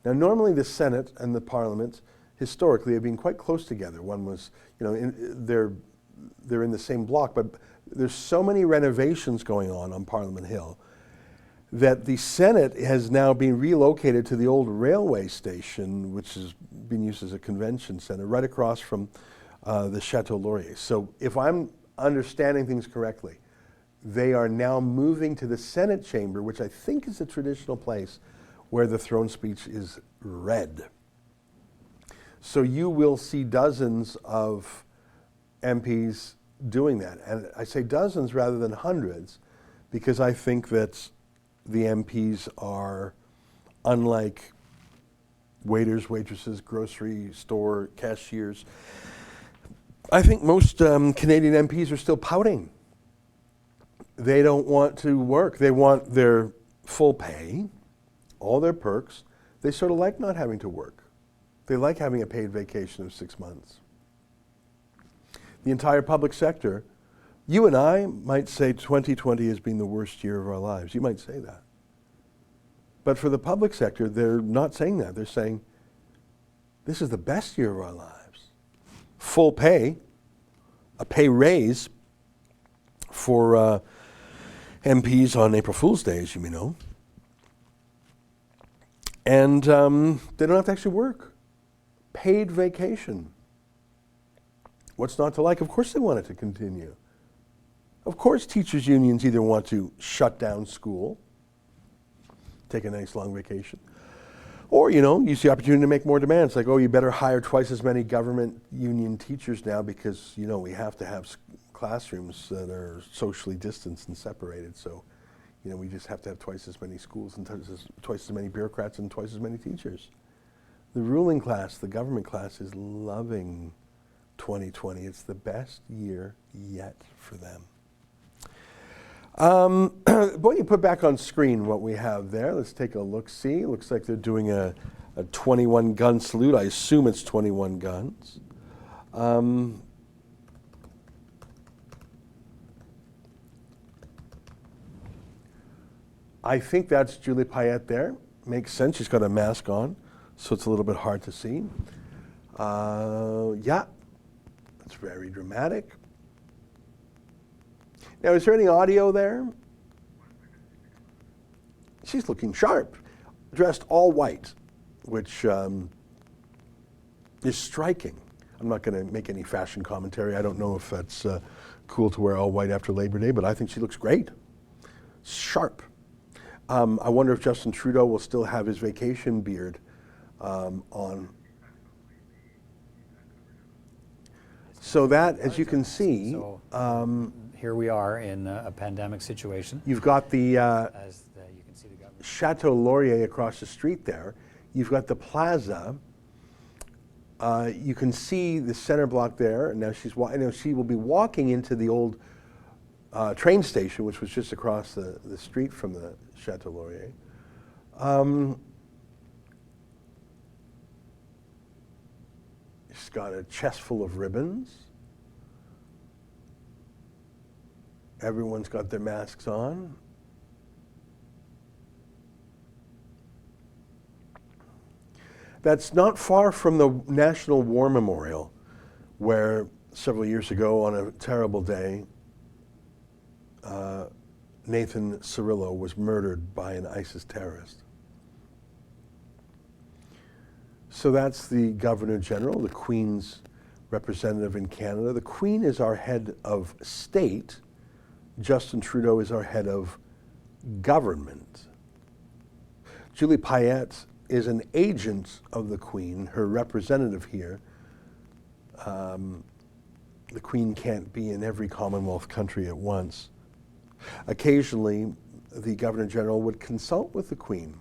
Now, normally the Senate and the Parliament historically have been quite close together. One was, they're in the same block, but there's so many renovations going on Parliament Hill that the Senate has now been relocated to the old railway station, which has been used as a convention center, right across from the Chateau Laurier. So if I'm understanding things correctly, they are now moving to the Senate chamber, which I think is the traditional place where the throne speech is read. So you will see dozens of MPs doing that. And I say dozens rather than hundreds because I think that the MPs are unlike waiters, waitresses, grocery store cashiers. I think most Canadian MPs are still pouting. They don't want to work. They want their full pay, all their perks. They sort of like not having to work. They like having a paid vacation of 6 months. The entire public sector, you and I might say 2020 has been the worst year of our lives. You might say that. But for the public sector, they're not saying that. They're saying, this is the best year of our lives. Full pay, a pay raise for MPs on April Fool's Day, as you may know. And they don't have to actually work. Paid vacation. What's not to like? Of course they want it to continue. Of course teachers' unions either want to shut down school, take a nice long vacation, or, use the opportunity to make more demands, like, oh, you better hire twice as many government union teachers now because, we have to have classrooms that are socially distanced and separated. So, we just have to have twice as many schools and twice as many bureaucrats and twice as many teachers. The ruling class, the government class, is loving 2020. It's the best year yet for them. Boy, you put back on screen what we have there. Let's take a look-see. Looks like they're doing a 21-gun salute. I assume it's 21 guns. I think that's Julie Payette there. Makes sense. She's got a mask on, so it's a little bit hard to see. Yeah, that's very dramatic. Now, is there any audio there? She's looking sharp, dressed all white, which is striking. I'm not going to make any fashion commentary. I don't know if that's cool to wear all white after Labor Day, but I think she looks great. Sharp. I wonder if Justin Trudeau will still have his vacation beard on. So that, as you can see, here we are in a pandemic situation. You've got the You can see the government. Chateau Laurier across the street there. You've got the plaza. You can see the center block there. And now she will be walking into the old train station, which was just across the street from the Chateau Laurier. She's got a chest full of ribbons. Everyone's got their masks on. That's not far from the National War Memorial, where several years ago on a terrible day, Nathan Cirillo was murdered by an ISIS terrorist. So that's the Governor General, the Queen's representative in Canada. The Queen is our head of state. Justin Trudeau is our head of government. Julie Payette is an agent of the Queen, her representative here. The Queen can't be in every Commonwealth country at once. Occasionally, the Governor General would consult with the Queen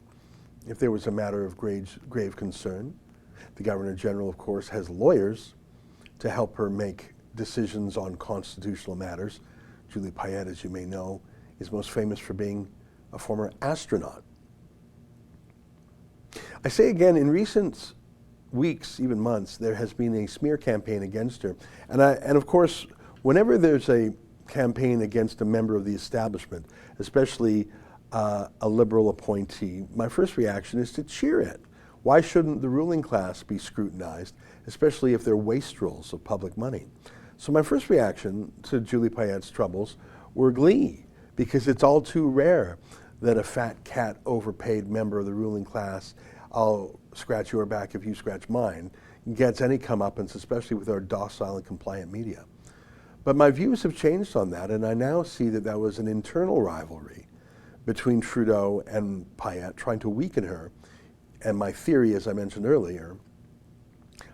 if there was a matter of grave concern. The Governor General, of course, has lawyers to help her make decisions on constitutional matters. Julie Payette, as you may know, is most famous for being a former astronaut. I say again, in recent weeks, even months, there has been a smear campaign against her. And of course, whenever there's a campaign against a member of the establishment, especially a Liberal appointee, my first reaction is to cheer it. Why shouldn't the ruling class be scrutinized, especially if they're wastrels of public money? So my first reaction to Julie Payette's troubles were glee, because it's all too rare that a fat cat overpaid member of the ruling class, I'll scratch your back if you scratch mine, gets any comeuppance, especially with our docile and compliant media. But my views have changed on that, and I now see that that was an internal rivalry between Trudeau and Payette, trying to weaken her. And my theory, as I mentioned earlier,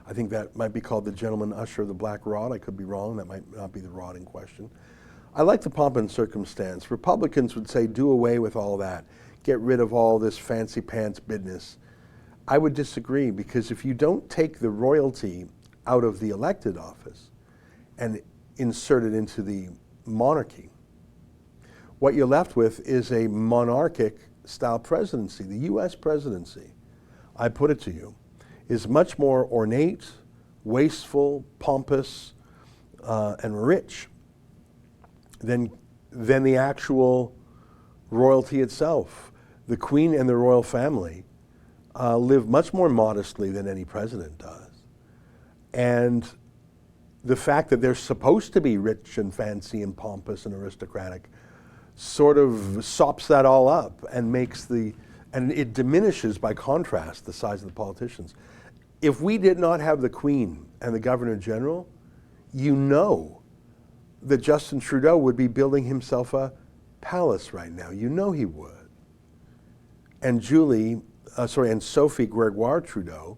I think that might be called the gentleman usher of the black rod. I could be wrong. That might not be the rod in question. I like the pomp and circumstance. Republicans would say, do away with all that. Get rid of all this fancy pants business. I would disagree, because if you don't take the royalty out of the elected office and insert it into the monarchy, what you're left with is a monarchic style presidency. The US presidency, I put it to you, is much more ornate, wasteful, pompous, and rich than the actual royalty itself. The Queen and the royal family live much more modestly than any president does. And the fact that they're supposed to be rich and fancy and pompous and aristocratic sort of sops that all up and and it diminishes by contrast the size of the politicians. If we did not have the Queen and the Governor General, you know that Justin Trudeau would be building himself a palace right now. You know he would. And Sophie Gregoire Trudeau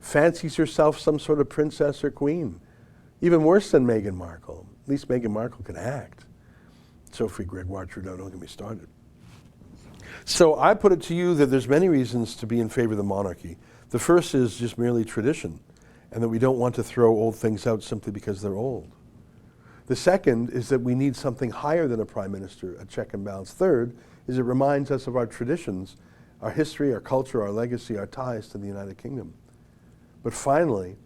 fancies herself some sort of princess or queen. Even worse than Meghan Markle. At least Meghan Markle can act. Sophie Gregoire Trudeau, don't get me started. So I put it to you that there's many reasons to be in favor of the monarchy. The first is just merely tradition, and that we don't want to throw old things out simply because they're old. The second is that we need something higher than a prime minister, a check and balance. Third is it reminds us of our traditions, our history, our culture, our legacy, our ties to the United Kingdom. But finally,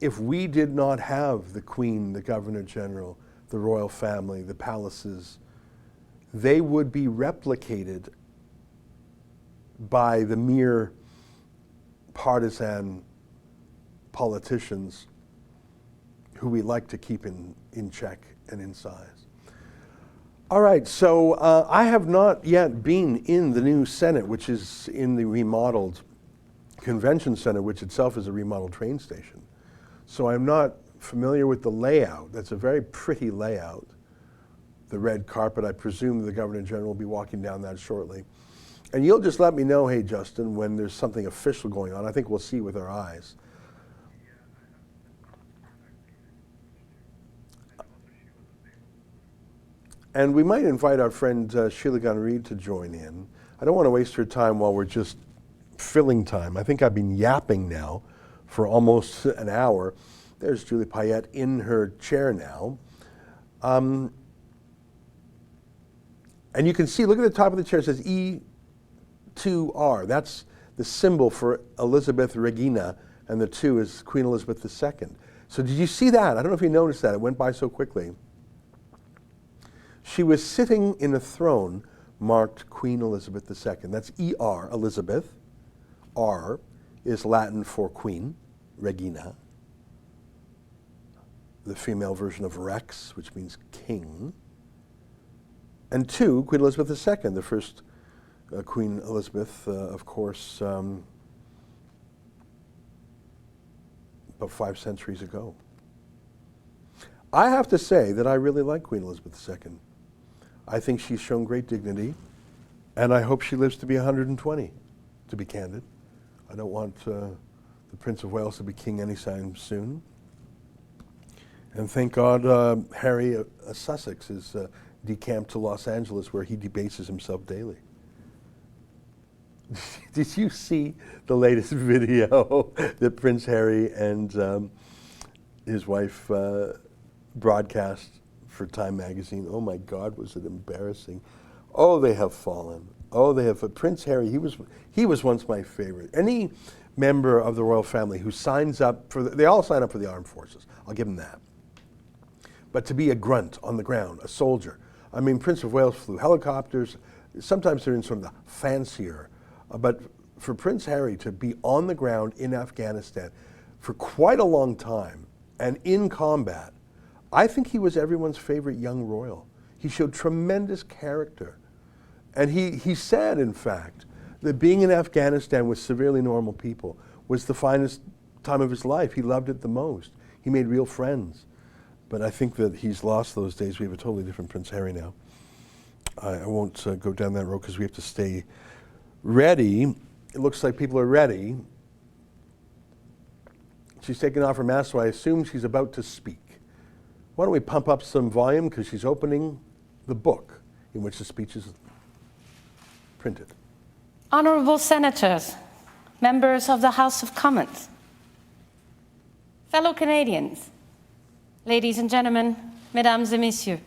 if we did not have the Queen, the Governor General, the royal family, the palaces, they would be replicated by the mere partisan politicians who we like to keep in check and in size. All right, so I have not yet been in the new Senate, which is in the remodeled Convention Center, which itself is a remodeled train station. So I'm not familiar with the layout. That's a very pretty layout. The red carpet, I presume the Governor General will be walking down that shortly. And you'll just let me know, hey, Justin, when there's something official going on. I think we'll see with our eyes. And we might invite our friend Sheila Gunn-Reid to join in. I don't want to waste her time while we're just filling time. I think I've been yapping now for almost an hour. There's Julie Payette in her chair now. And you can see, look at the top of the chair, it says E2R. That's the symbol for Elizabeth Regina, and the 2 is Queen Elizabeth II. So did you see that? I don't know if you noticed that. It went by so quickly. She was sitting in a throne marked Queen Elizabeth II. That's ER, Elizabeth. R is Latin for Queen, Regina. The female version of Rex, which means king. And 2, Queen Elizabeth II, the first Queen Elizabeth, of course, about 5 centuries ago. I have to say that I really like Queen Elizabeth II. I think she's shown great dignity, and I hope she lives to be 120, to be candid. I don't want the Prince of Wales to be king anytime soon. And thank God Harry Sussex is decamped to Los Angeles, where he debases himself daily. Did you see the latest video that Prince Harry and his wife broadcast for Time magazine? Oh my God, was it embarrassing. Oh, they have fallen. Oh, they have. Prince Harry, he was once my favorite. Any member of the royal family who signs up for, they all sign up for the armed forces. I'll give them that. But to be a grunt on the ground, a soldier. I mean, Prince of Wales flew helicopters. Sometimes they're in sort of the fancier. But for Prince Harry to be on the ground in Afghanistan for quite a long time and in combat, I think he was everyone's favorite young royal. He showed tremendous character. And he said, in fact, that being in Afghanistan with severely normal people was the finest time of his life. He loved it the most. He made real friends. But I think that he's lost those days. We have a totally different Prince Harry now. I won't go down that road because we have to stay ready. It looks like people are ready. She's taken off her mask, so I assume she's about to speak. Why don't we pump up some volume, because she's opening the book in which the speech is printed. Honourable Senators, members of the House of Commons, fellow Canadians, ladies and gentlemen, mesdames et messieurs.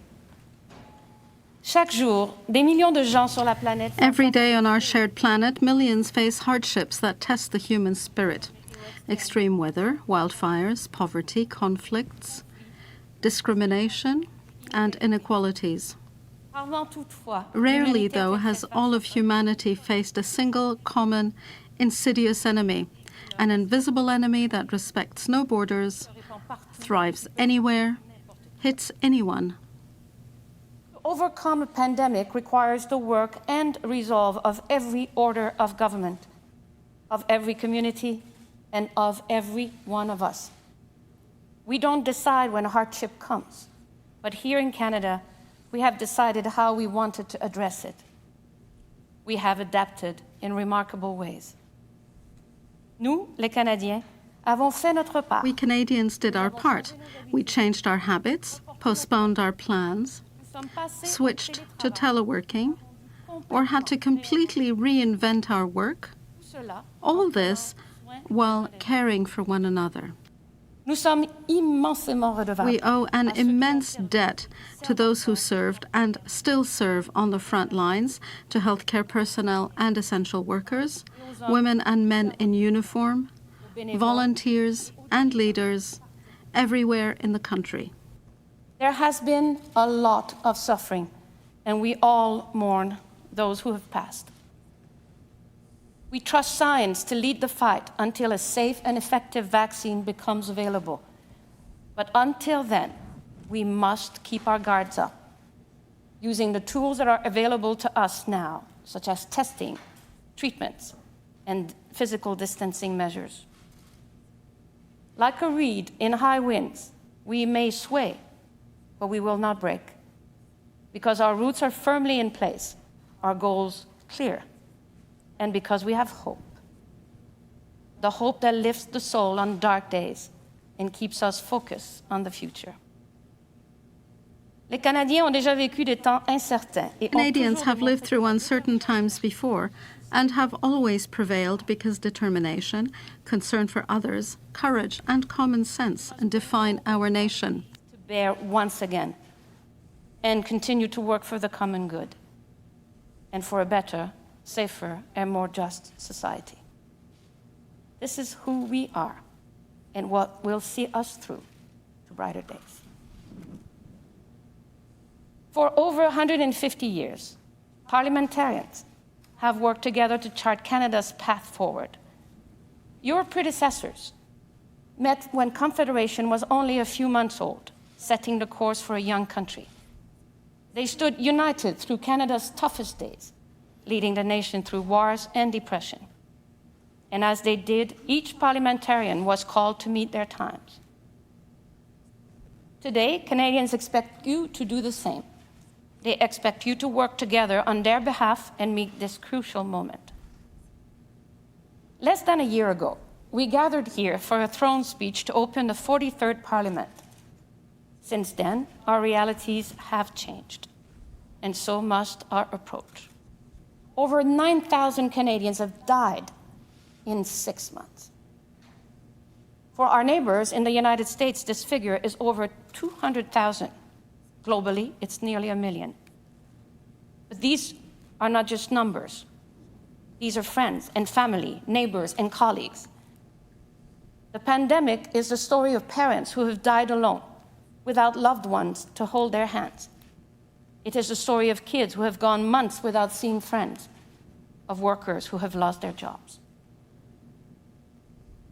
Chaque jour, des millions de gens sur la planète. Every day on our shared planet, millions face hardships that test the human spirit. Extreme weather, wildfires, poverty, conflicts, discrimination, and inequalities. Rarely, though, has all of humanity faced a single, common, insidious enemy, an invisible enemy that respects no borders, thrives anywhere, hits anyone. To overcome a pandemic requires the work and resolve of every order of government, of every community, and of every one of us. We don't decide when hardship comes, but here in Canada, we have decided how we wanted to address it. We have adapted in remarkable ways. Nous, les Canadiens, avons fait notre part. We Canadians did our part. We changed our habits, postponed our plans, switched to teleworking, or had to completely reinvent our work. All this while caring for one another. Nous sommes immensément redevables. We owe an immense debt to those who served and still serve on the front lines, to healthcare personnel and essential workers, women and men in uniform, volunteers and leaders everywhere in the country. There has been a lot of suffering, and we all mourn those who have passed. We trust science to lead the fight until a safe and effective vaccine becomes available. But until then, we must keep our guards up, using the tools that are available to us now, such as testing, treatments, and physical distancing measures. Like a reed in high winds, we may sway, but we will not break. Because our roots are firmly in place, our goals clear, and because we have hope. The hope that lifts the soul on dark days and keeps us focused on the future. Les Canadiens ont déjà vécu des temps incertains et ont Canadians toujours have lived démontré through uncertain times before and have always prevailed because determination, concern for others, courage, and common sense define our nation. to bear once again and continue to work for the common good and for a better, safer, and more just society. This is who we are and what will see us through to brighter days. For over 150 years, parliamentarians have worked together to chart Canada's path forward. Your predecessors met when Confederation was only a few months old, setting the course for a young country. They stood united through Canada's toughest days, leading the nation through wars and depression. And as they did, each parliamentarian was called to meet their times. Today, Canadians expect you to do the same. They expect you to work together on their behalf and meet this crucial moment. Less than a year ago, we gathered here for a throne speech to open the 43rd Parliament. Since then, our realities have changed, and so must our approach. Over 9,000 Canadians have died in 6 months. For our neighbors in the United States, this figure is over 200,000. Globally, it's nearly 1 million. But these are not just numbers. These are friends and family, neighbors and colleagues. The pandemic is the story of parents who have died alone, without loved ones to hold their hands. It is the story of kids who have gone months without seeing friends, of workers who have lost their jobs.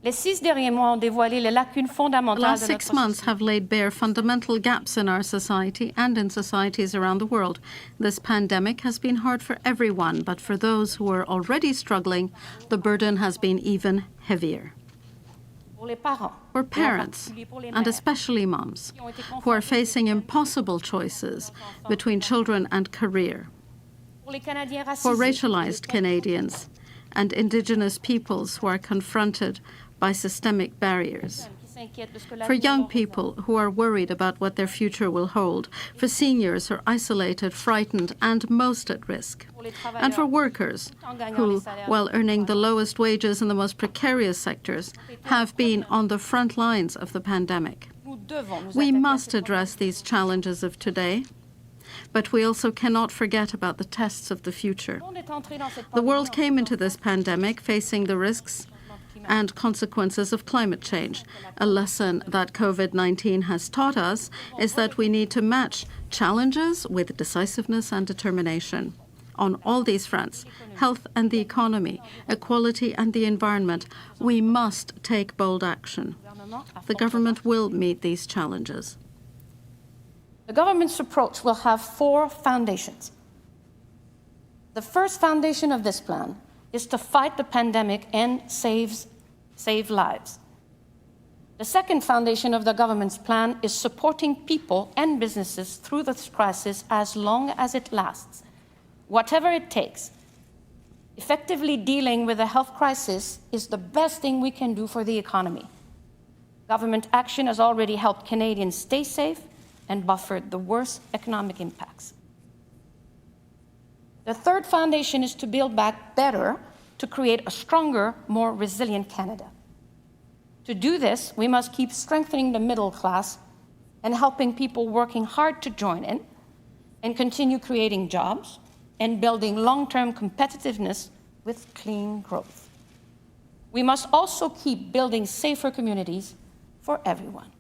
Les 6 derniers mois ont dévoilé les lacunes The fondamentales last de 6 notre months société. have laid bare fundamental gaps in our society and in societies around the world. This pandemic has been hard for everyone, but for those who are already struggling, the burden has been even heavier. Pour les parents, For et en parents, particulier pour les and mères, especially moms, who are facing impossible choices between children and career. pour les Canadiens For racisés, racialized Canadians and Indigenous peoples who are confronted by systemic barriers. qui s'inquiètent de ce que For l'avenir young leur people who are worried about what their future will hold. For seniors who are isolated, frightened, and most at risk. And for workers who, while earning the lowest wages in the most precarious sectors, have been on the front lines of the pandemic. Nous devons nous We attaquer à must ces address these challenges of today, but we also cannot forget about the tests of the future. problèmes. Le monde est entré dans cette The world pandémie came into this pandemic facing the risks and consequences of climate change. A lesson that COVID-19 has taught us is that we need to match challenges with decisiveness and determination. On all these fronts, health and the economy, equality and the environment, we must take bold action. The government will meet these challenges. The government's approach will have 4 foundations. The first foundation of this plan is to fight the pandemic and save lives. The second foundation of the government's plan is supporting people and businesses through this crisis as long as it lasts, whatever it takes. Effectively dealing with the health crisis is the best thing we can do for the economy. Government action has already helped Canadians stay safe and buffered the worst economic impacts. The third foundation is to build back better to create a stronger, more resilient Canada. To do this, we must keep strengthening the middle class and helping people working hard to join in, and continue creating jobs and building long-term competitiveness with clean growth. We must also keep building safer communities for everyone.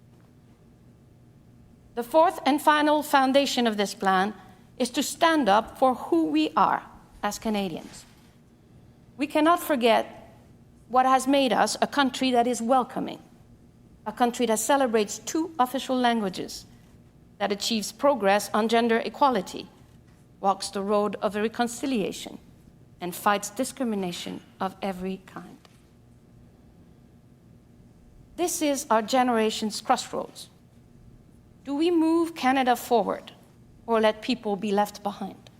The fourth and final foundation of this plan is to stand up for who we are as Canadians. We cannot forget what has made us a country that is welcoming, a country that celebrates 2 official languages, that achieves progress on gender equality, walks the road of reconciliation, and fights discrimination of every kind. This is our generation's crossroads. Do we move Canada forward or let people be left behind?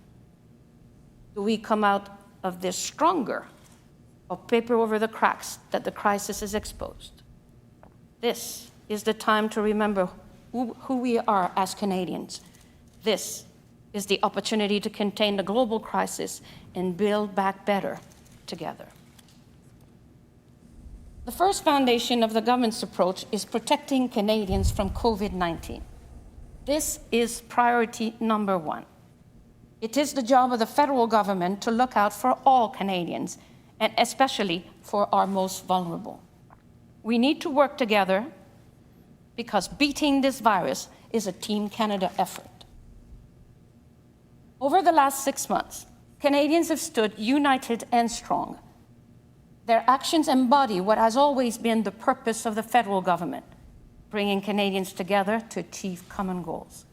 Do we come out of this stronger or paper over the cracks that the crisis has exposed? This is the time to remember who we are as Canadians. This is the opportunity to contain the global crisis and build back better together. The first foundation of the government's approach is protecting Canadians from COVID-19. This is priority number one. It is the job of the federal government to look out for all Canadians, and especially for our most vulnerable. We need to work together because beating this virus is a Team Canada effort. Over the last 6 months, Canadians have stood united and strong. Their actions embody what has always been the purpose of the federal government, bringing Canadians together to achieve common goals.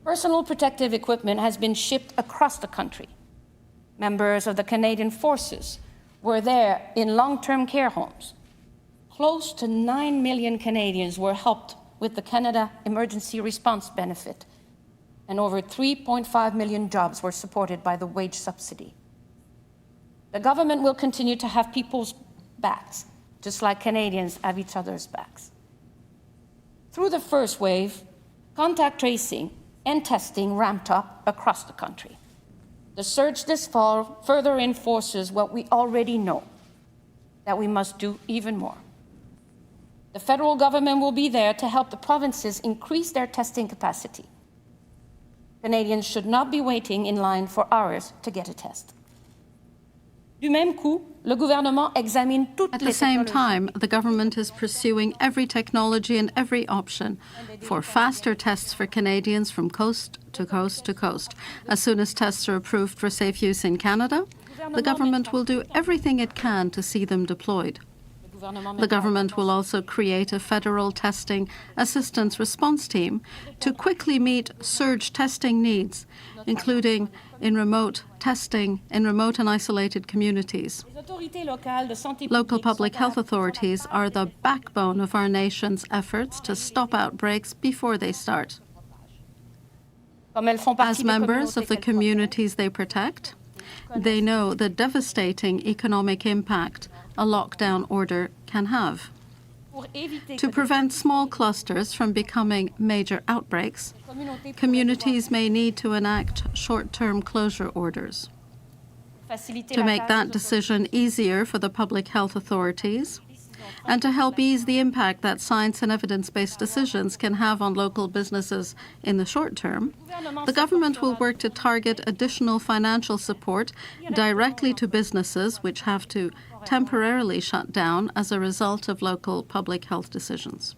Personal protective equipment has been shipped across the country. Members of the Canadian Forces were there in long-term care homes. Close to 9 million Canadians were helped with the Canada Emergency Response Benefit, and over 3.5 million jobs were supported by the wage subsidy. The government will continue to have people's backs, just like Canadians have each other's backs. Through the first wave, contact tracing and testing ramped up across the country. The surge this fall further reinforces what we already know, that we must do even more. The federal government will be there to help the provinces increase their testing capacity. Canadians should not be waiting in line for hours to get a test. Du même coup, le gouvernement examine toutes At les the same technologies. time, the government is pursuing every technology and every option for faster tests for Canadians from coast to coast to coast. As soon as tests are approved for safe use in Canada, the government will do everything it can to see them deployed. The government will also create a federal testing assistance response team to quickly meet surge testing needs, including in remote testing in remote and isolated communities. Local public health authorities are the backbone of our nation's efforts to stop outbreaks before they start. As members of the communities they protect, they know the devastating economic impact a lockdown order can have. To prevent small clusters from becoming major outbreaks, communities may need to enact short-term closure orders. To make that decision easier for the public health authorities, and to help ease the impact that science and evidence-based decisions can have on local businesses in the short term, the government will work to target additional financial support directly to businesses which have to temporarily shut down as a result of local public health decisions.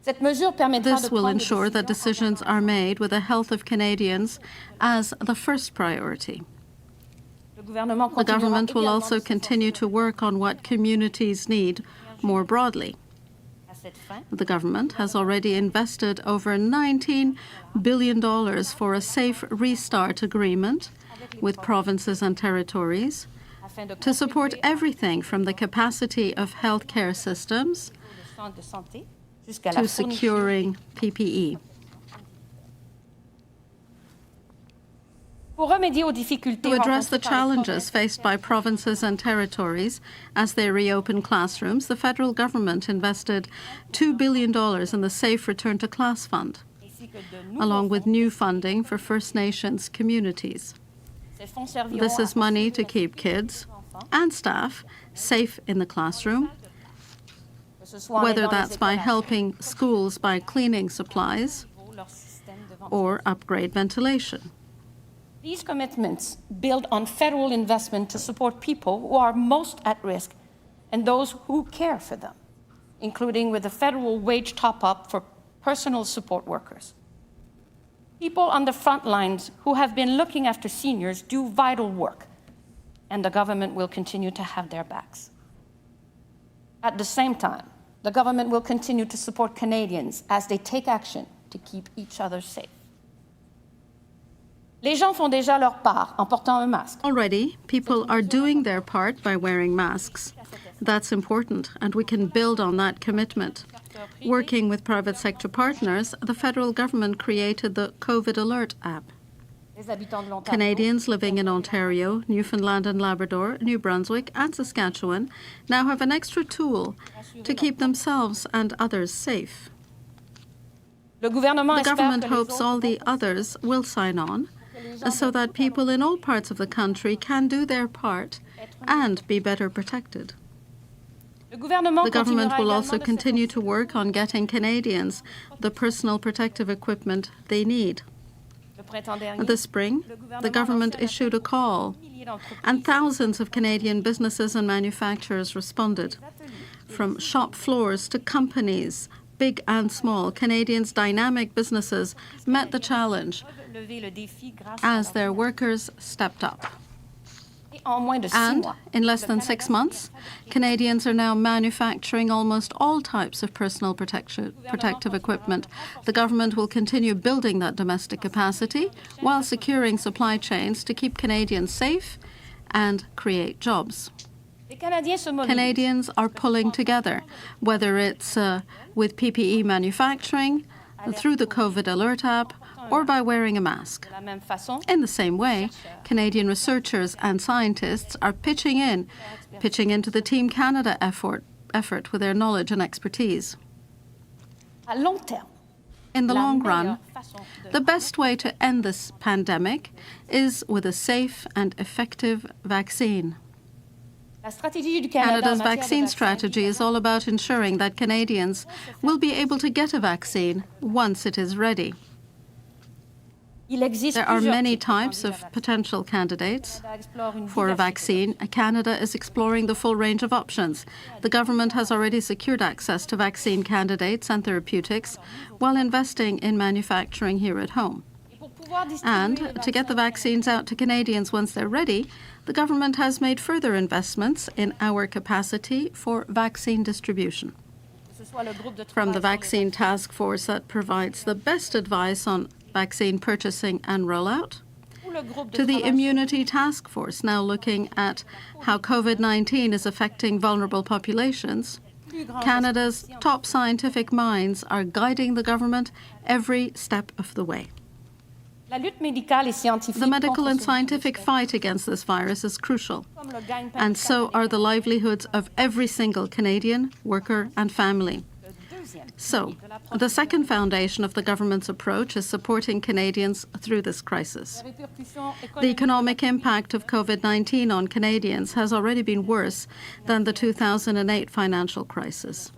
This will ensure that decisions are made with the health of Canadians as the first priority. The government will also continue to work on what communities need more broadly. The government has already invested over $19 billion for a safe restart agreement with provinces and territories to support everything from the capacity of healthcare systems to securing PPE. To address the challenges faced by provinces and territories as they reopen classrooms, the federal government invested $2 billion in the Safe Return to Class Fund, along with new funding for First Nations communities. This is money to keep kids and staff safe in the classroom, whether that's by helping schools by cleaning supplies or upgrade ventilation. These commitments build on federal investment to support people who are most at risk and those who care for them, including with the federal wage top-up for personal support workers. People on the front lines who have been looking after seniors do vital work, and the government will continue to have their backs. At the same time, the government will continue to support Canadians as they take action to keep each other safe. Les gens font déjà leur part en portant un masque. Already, people are doing their part by wearing masks. That's important, and we can build on that commitment. Working with private sector partners, the federal government created the COVID Alert app. Canadians living in Ontario, Newfoundland and Labrador, New Brunswick and Saskatchewan now have an extra tool to keep themselves and others safe. The government hopes all the others will sign on so that people in all parts of the country can do their part and be better protected. The government will also continue to work on getting Canadians the personal protective equipment they need. This spring, the government issued a call, and thousands of Canadian businesses and manufacturers responded. From shop floors to companies, big and small, Canadians' dynamic businesses met the challenge as their workers stepped up. And in less than 6 months, Canadians are now manufacturing almost all types of personal protective equipment. The government will continue building that domestic capacity while securing supply chains to keep Canadians safe and create jobs. Canadians are pulling together, whether it's with PPE manufacturing, through the COVID Alert app, or by wearing a mask. In the same way, Canadian researchers and scientists are pitching into the Team Canada effort with their knowledge and expertise. In the long run, the best way to end this pandemic is with a safe and effective vaccine. Canada's vaccine strategy is all about ensuring that Canadians will be able to get a vaccine once it is ready. There are many types of potential candidates for a vaccine. Canada is exploring the full range of options. The government has already secured access to vaccine candidates and therapeutics while investing in manufacturing here at home. And to get the vaccines out to Canadians once they're ready, the government has made further investments in our capacity for vaccine distribution. From the vaccine task force that provides the best advice on vaccine purchasing and rollout, to the immunity task force now looking at how COVID-19 is affecting vulnerable populations, Canada's top scientific minds are guiding the government every step of the way. The medical and scientific fight against this virus is crucial, and so are the livelihoods of every single Canadian, worker and family. So, the second foundation of the government's approach is supporting Canadians through this crisis. The economic impact of COVID-19 on Canadians has already been worse than the 2008 financial crisis.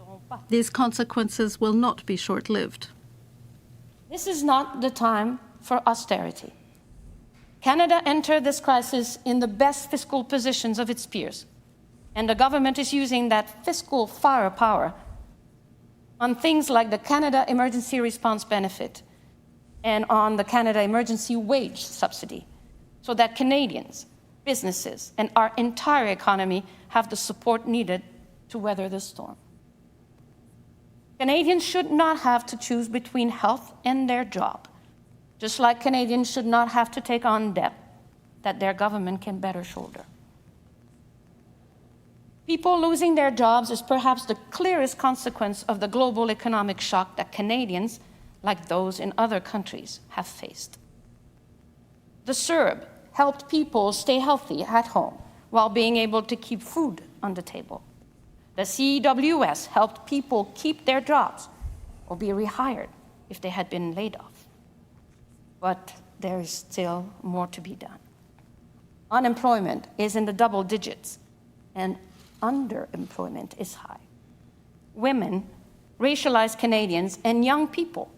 These consequences will not be short-lived. This is not the time for austerity. Canada entered this crisis in the best fiscal positions of its peers, and the government is using that fiscal firepower on things like the Canada Emergency Response Benefit and on the Canada Emergency Wage Subsidy, so that Canadians, businesses, and our entire economy have the support needed to weather the storm. Canadians should not have to choose between health and their job, just like Canadians should not have to take on debt that their government can better shoulder. People losing their jobs is perhaps the clearest consequence of the global economic shock that Canadians, like those in other countries, have faced. The CERB helped people stay healthy at home while being able to keep food on the table. The CEWS helped people keep their jobs or be rehired if they had been laid off. But there is still more to be done. Unemployment is in the double digits, and underemployment is high. Women, racialized Canadians, and young people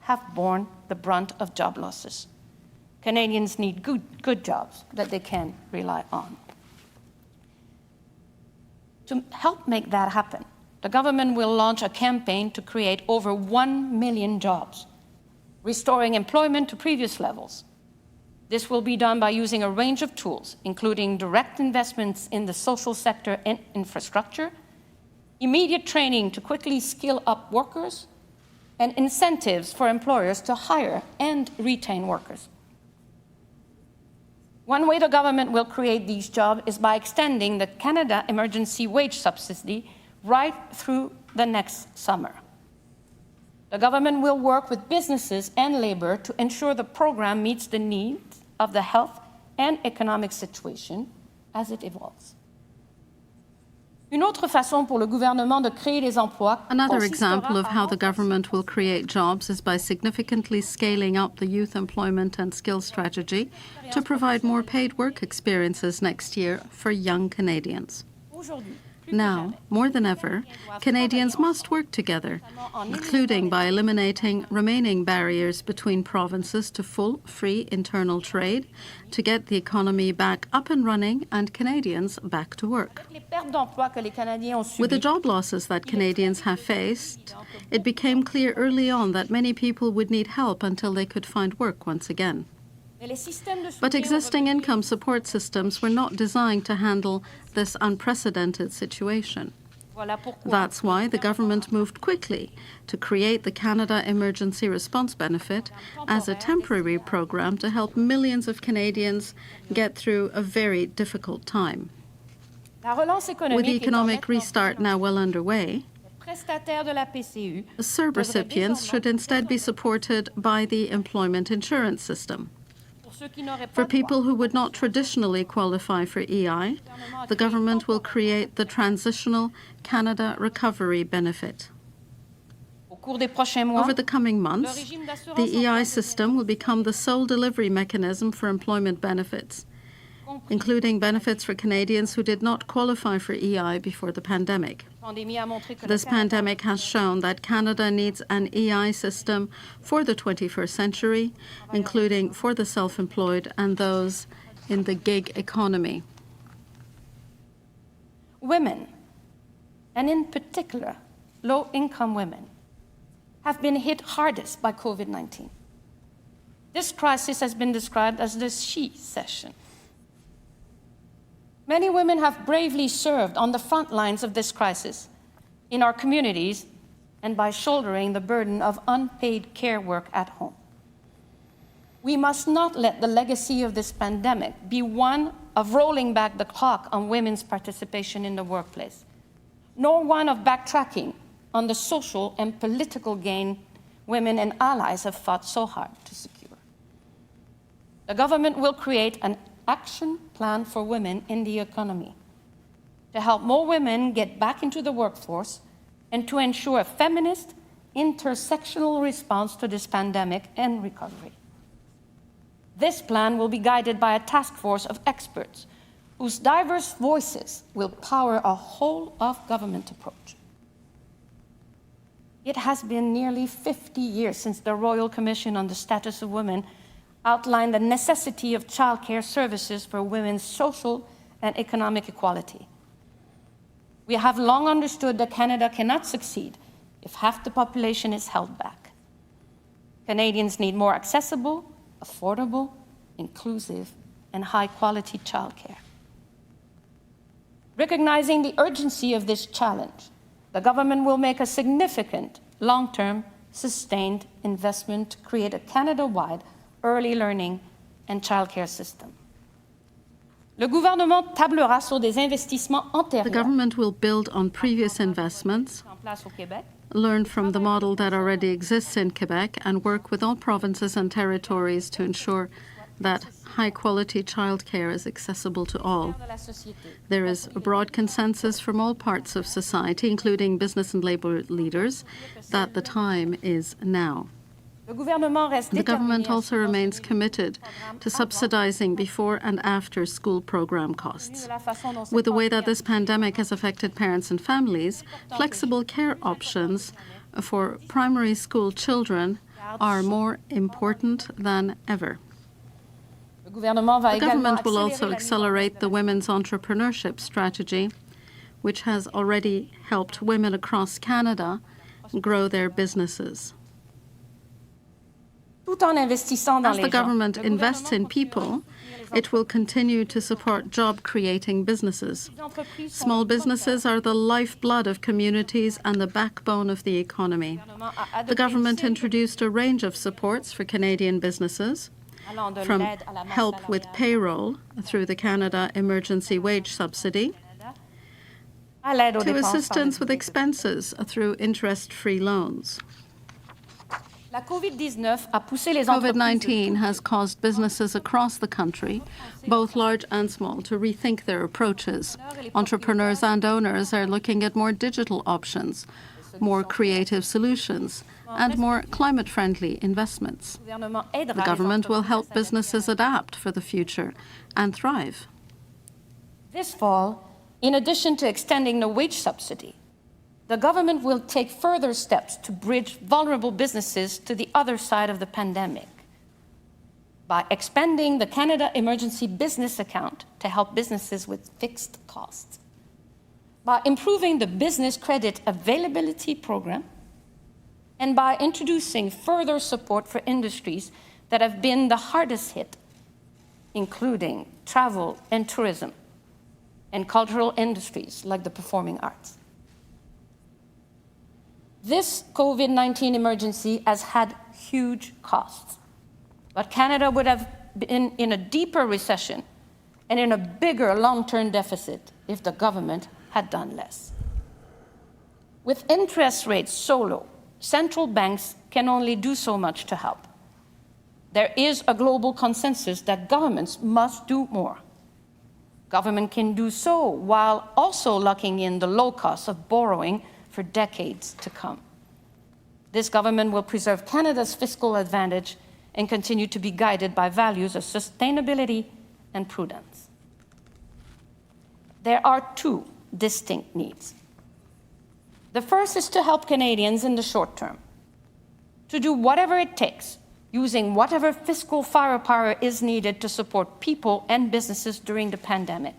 have borne the brunt of job losses. Canadians need good jobs that they can rely on. To help make that happen, the government will launch a campaign to create over 1 million jobs, restoring employment to previous levels. This will be done by using a range of tools, including direct investments in the social sector and infrastructure, immediate training to quickly skill up workers, and incentives for employers to hire and retain workers. One way the government will create these jobs is by extending the Canada Emergency Wage Subsidy right through the next summer. The government will work with businesses and labor to ensure the program meets the needs of the health and economic situation as it evolves. Une autre façon pour le gouvernement de créer des emplois. Another example of how the government will create jobs is by significantly scaling up the youth employment and skills strategy to provide more paid work experiences next year for young Canadians. Now, more than ever, Canadians must work together, including by eliminating remaining barriers between provinces to full, free internal trade, to get the economy back up and running and Canadians back to work. With the job losses that Canadians have faced, it became clear early on that many people would need help until they could find work once again. But existing income support systems were not designed to handle this unprecedented situation. That's why the government moved quickly to create the Canada Emergency Response Benefit as a temporary program to help millions of Canadians get through a very difficult time. With the economic restart now well underway, CERB recipients should instead be supported by the employment insurance system. For people who would not traditionally qualify for EI, the government will create the Transitional Canada Recovery Benefit. Over the coming months, the EI system will become the sole delivery mechanism for employment benefits, including benefits for Canadians who did not qualify for EI before the pandemic. This pandemic has shown that Canada needs an EI system for the 21st century, including for the self-employed and those in the gig economy. Women, and in particular low-income women, have been hit hardest by COVID-19. This crisis has been described as the she session. Many women have bravely served on the front lines of this crisis in our communities and by shouldering the burden of unpaid care work at home. We must not let the legacy of this pandemic be one of rolling back the clock on women's participation in the workplace, nor one of backtracking on the social and political gain women and allies have fought so hard to secure. The government will create an action plan for women in the economy to help more women get back into the workforce and to ensure a feminist, intersectional response to this pandemic and recovery. This plan will be guided by a task force of experts whose diverse voices will power a whole-of-government approach. It has been nearly 50 years since the Royal Commission on the Status of Women outlined the necessity of childcare services for women's social and economic equality. We have long understood that Canada cannot succeed if half the population is held back. Canadians need more accessible, affordable, inclusive, and high-quality childcare. Recognizing the urgency of this challenge, the government will make a significant, long-term, sustained investment to create a Canada-wide early learning and childcare system. Le gouvernement tablera sur des investissements antérieurs. The government will build on previous investments, learn from the model that already exists in Quebec, and work with all provinces and territories to ensure that high-quality childcare is accessible to all. There is a broad consensus from all parts of society, including business and labor leaders, that the time is now. The government also remains committed to subsidizing before and after school program costs. With the way that this pandemic has affected parents and families, flexible care options for primary school children are more important than ever. The government will also accelerate the women's entrepreneurship strategy, which has already helped women across Canada grow their businesses. As the government invests in people, it will continue to support job-creating businesses. Small businesses are the lifeblood of communities and the backbone of the economy. The government introduced a range of supports for Canadian businesses, from help with payroll through the Canada Emergency Wage Subsidy to assistance with expenses through interest-free loans. COVID-19 has caused businesses across the country, both large and small, to rethink their approaches. Entrepreneurs and owners are looking at more digital options, more creative solutions, and more climate-friendly investments. The government will help businesses adapt for the future and thrive. This fall, in addition to extending the wage subsidy, the government will take further steps to bridge vulnerable businesses to the other side of the pandemic by expanding the Canada Emergency Business Account to help businesses with fixed costs, by improving the Business Credit Availability Program, and by introducing further support for industries that have been the hardest hit, including travel and tourism, and cultural industries like the performing arts. This COVID-19 emergency has had huge costs, but Canada would have been in a deeper recession and in a bigger long-term deficit if the government had done less. With interest rates so low, central banks can only do so much to help. There is a global consensus that governments must do more. Government can do so while also locking in the low cost of borrowing for decades to come. This government will preserve Canada's fiscal advantage and continue to be guided by values of sustainability and prudence. There are two distinct needs. The first is to help Canadians in the short term, to do whatever it takes, using whatever fiscal firepower is needed to support people and businesses during the pandemic.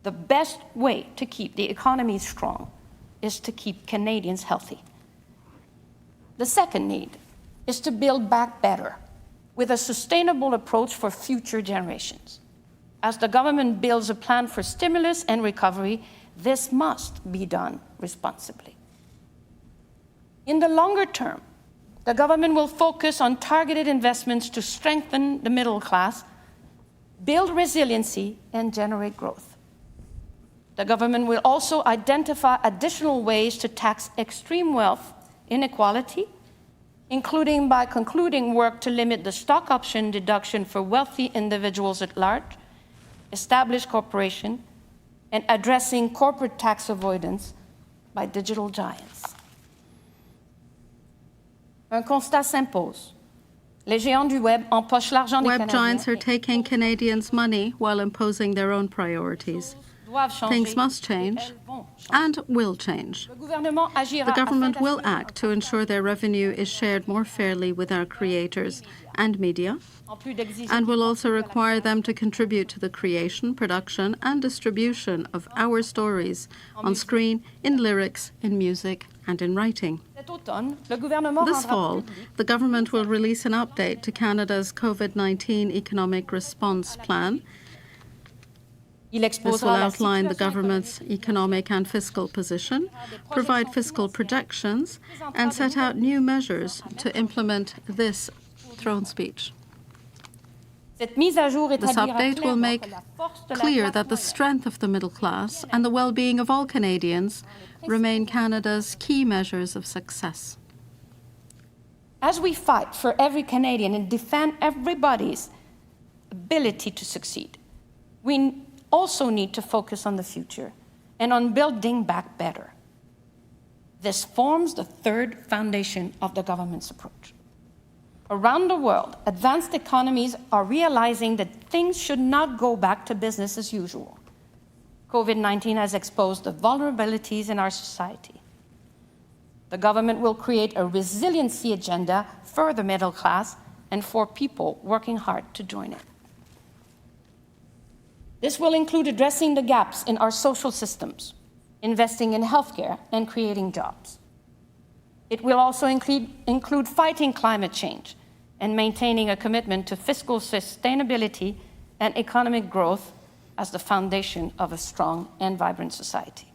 The best way to keep the economy strong is to keep Canadians healthy. The second need is to build back better with a sustainable approach for future generations. As the government builds a plan for stimulus and recovery, this must be done responsibly. In the longer term, the government will focus on targeted investments to strengthen the middle class, build resiliency, and generate growth. The government will also identify additional ways to tax extreme wealth inequality, including by concluding work to limit the stock option deduction for wealthy individuals at large, established corporations, and addressing corporate tax avoidance by digital giants. Un constat s'impose. Les géants du web empochent l'argent des Web giants are Canadiens. taking Canadians' money while imposing their own priorities. Things must change and will change. The government will act to ensure their revenue is shared more fairly with our creators and media, and will also require them to contribute to the creation, production, and distribution of our stories on screen, in lyrics, in music, and in writing. This fall, the government will release an update to Canada's COVID-19 economic response plan. This will outline the government's economic and fiscal position, provide fiscal projections, and set out new measures to implement this throne speech. This update will make clear that the strength of the middle class and the well-being of all Canadians remain Canada's key measures of success. As we fight for every Canadian and defend everybody's ability to succeed, we also need to focus on the future and on building back better. This forms the third foundation of the government's approach. Around the world, advanced economies are realizing that things should not go back to business as usual. COVID-19 has exposed the vulnerabilities in our society. The government will create a resiliency agenda for the middle class and for people working hard to join it. This will include addressing the gaps in our social systems, investing in healthcare, and creating jobs. It will also include fighting climate change and maintaining a commitment to fiscal sustainability and economic growth as the foundation of a strong and vibrant society.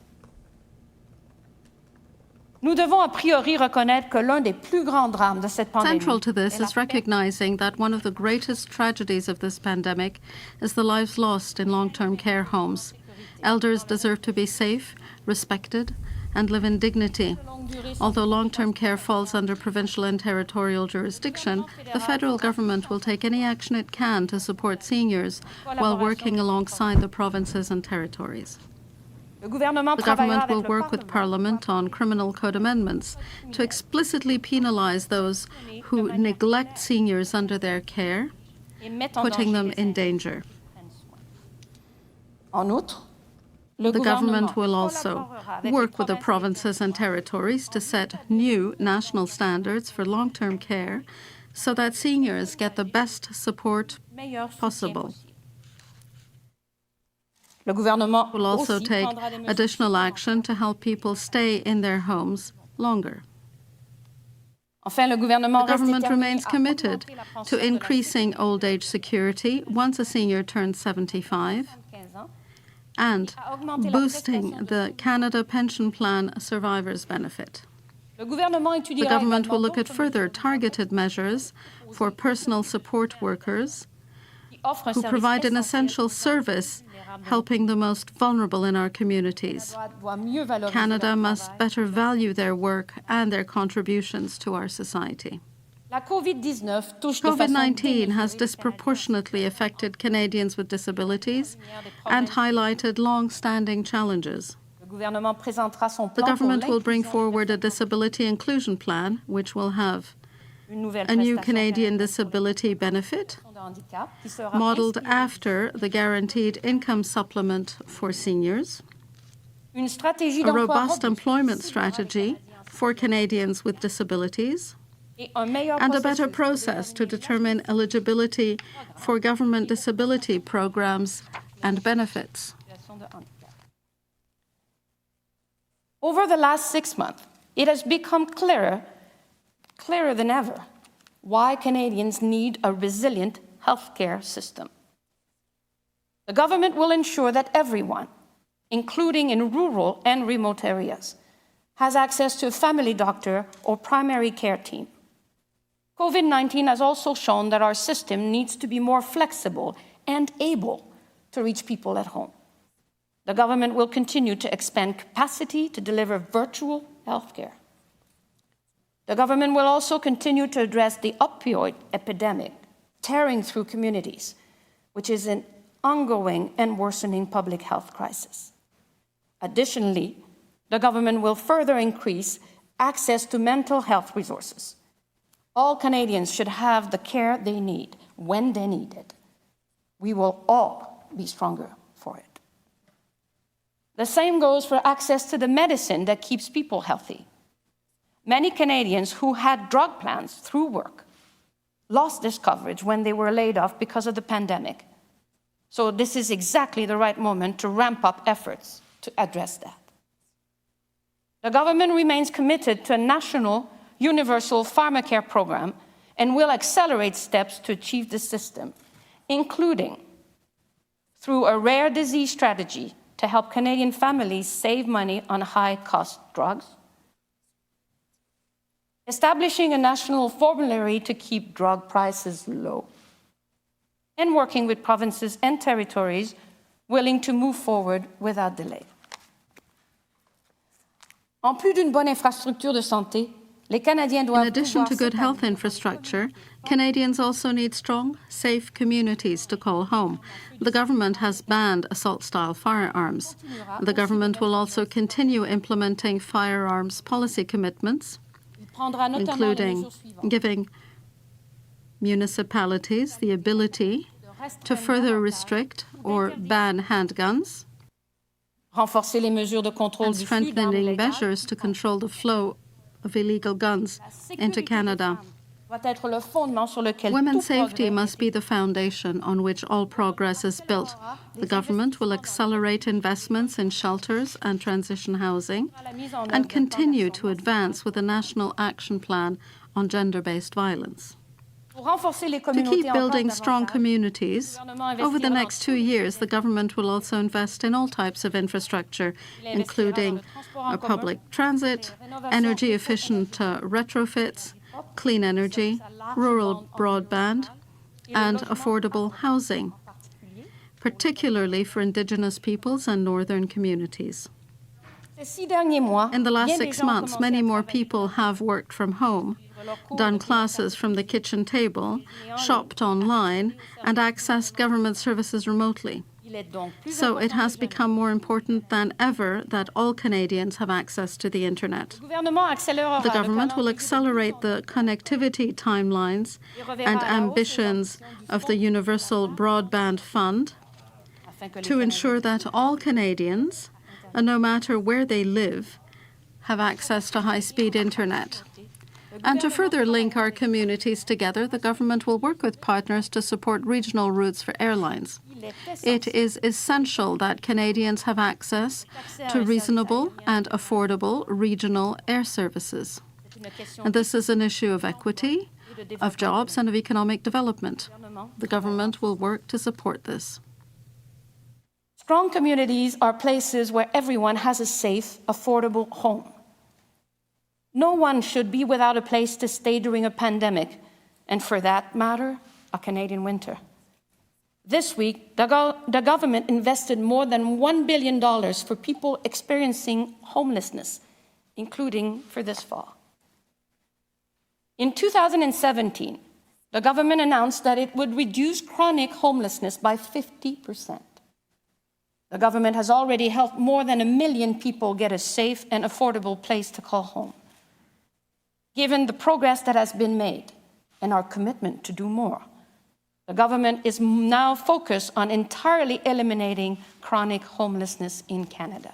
Nous devons a priori reconnaître que l'un des plus grands drames de cette pandémie Central to this is recognizing that one of the greatest tragedies of this pandemic is the lives lost in long-term care homes. Elders deserve to be safe, respected, and live in dignity. Although long-term care falls under provincial and territorial jurisdiction, the federal government will take any action it can to support seniors while working alongside the provinces and territories. The government will work with Parliament on criminal code amendments to explicitly penalize those who neglect seniors under their care, putting them in danger. The government will also work with the provinces and territories to set new national standards for long-term care so that seniors get the best support possible. Le gouvernement will also take additional action to help people stay in their homes longer. The government remains committed to increasing old age security once a senior turns 75 and boosting the Canada Pension Plan survivors benefit. The government will look at further targeted measures for personal support workers who provide an essential service helping the most vulnerable in our communities. Canada must better value their work and their contributions to our society. COVID-19 has disproportionately affected Canadians with disabilities and highlighted long-standing challenges. The government will bring forward a disability inclusion plan, which will have a new Canadian disability benefit modeled after the guaranteed income supplement for seniors, a robust employment strategy for Canadians with disabilities, and a better process to determine eligibility for government disability programs and benefits. Over the last 6 months, it has become clearer than ever why Canadians need a resilient healthcare system. The government will ensure that everyone, including in rural and remote areas, has access to a family doctor or primary care team. COVID-19 has also shown that our system needs to be more flexible and able to reach people at home. The government will continue to expand capacity to deliver virtual healthcare. The government will also continue to address the opioid epidemic tearing through communities, which is an ongoing and worsening public health crisis. Additionally, the government will further increase access to mental health resources. All Canadians should have the care they need when they need it. We will all be stronger for it. The same goes for access to the medicine that keeps people healthy. Many Canadians who had drug plans through work lost this coverage when they were laid off because of the pandemic. So this is exactly the right moment to ramp up efforts to address that. The government remains committed to a national universal pharmacare program and will accelerate steps to achieve this system, including through a rare disease strategy to help Canadian families save money on high-cost drugs, establishing a national formulary to keep drug prices low, and working with provinces and territories willing to move forward without delay. En plus d'une bonne infrastructure de santé, les Canadiens doivent. In addition to good health infrastructure, Canadians also need strong, safe communities to call home. The government has banned assault-style firearms. The government will also continue implementing firearms policy commitments, including giving municipalities the ability to further restrict or ban handguns, and strengthening measures to control the flow of illegal guns into Canada. Women's safety must be the foundation on which all progress is built. The government will accelerate investments in shelters and transition housing and continue to advance with a national action plan on gender-based violence. To keep building strong communities, over the next 2 years, the government will also invest in all types of infrastructure, including public transit, energy-efficient retrofits, clean energy, rural broadband, and affordable housing, particularly for Indigenous peoples and northern communities. In the last 6 months, many more people have worked from home, done classes from the kitchen table, shopped online, and accessed government services remotely. So it has become more important than ever that all Canadians have access to the internet. The government will accelerate the connectivity timelines and ambitions of the Universal Broadband Fund to ensure that all Canadians, no matter where they live, have access to high-speed internet. And to further link our communities together, the government will work with partners to support regional routes for airlines. It is essential that Canadians have access to reasonable and affordable regional air services. And this is an issue of equity, of jobs, and of economic development. The government will work to support this. Strong communities are places where everyone has a safe, affordable home. No one should be without a place to stay during a pandemic, and for that matter, a Canadian winter. This week, the government invested more than $1 billion for people experiencing homelessness, including for this fall. In 2017, the government announced that it would reduce chronic homelessness by 50%. The government has already helped more than 1 million people get a safe and affordable place to call home. Given the progress that has been made and our commitment to do more, the government is now focused on entirely eliminating chronic homelessness in Canada.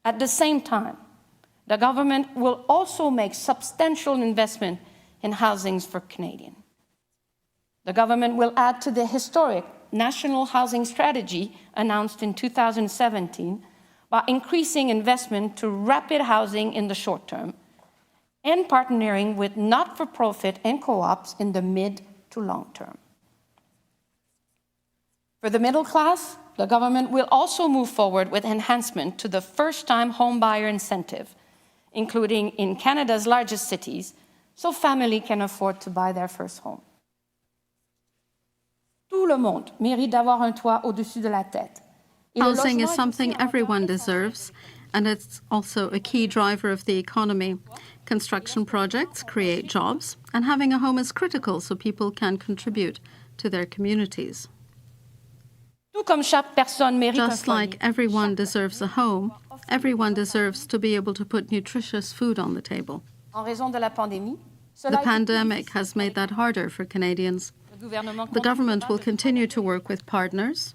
At the same time, the government will also make substantial investment in housings for Canadians. The government will add to the historic National Housing Strategy announced in 2017 by increasing investment to rapid housing in the short term and partnering with not-for-profit and co-ops in the mid to long term. For the middle class, the government will also move forward with enhancement to the first-time home buyer incentive, including in Canada's largest cities, so family can afford to buy their first home. Tout le monde mérite d'avoir un toit au-dessus de la tête. Housing is something everyone deserves, and it's also a key driver of the economy. Construction projects create jobs, and having a home is critical so people can contribute to their communities. Just like everyone deserves a home, everyone deserves to be able to put nutritious food on the table. The pandemic has made that harder for Canadians. The government will continue to work with partners,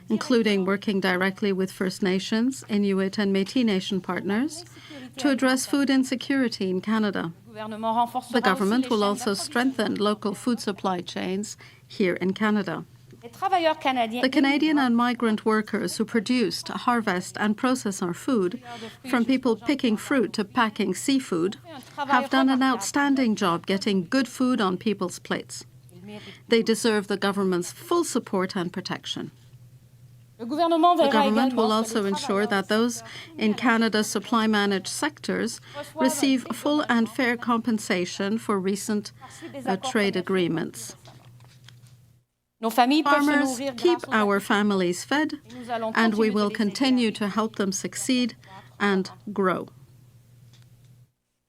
including working directly with First Nations, Inuit and Métis Nation partners, to address food insecurity in Canada. The government will also strengthen local food supply chains here in Canada. The Canadian and migrant workers who produce, harvest and process our food, from people picking fruit to packing seafood, have done an outstanding job getting good food on people's plates. They deserve the government's full support and protection. The government will also ensure that those in Canada's supply-managed sectors receive full and fair compensation for recent trade agreements. Farmers keep our families fed, and we will continue to help them succeed and grow.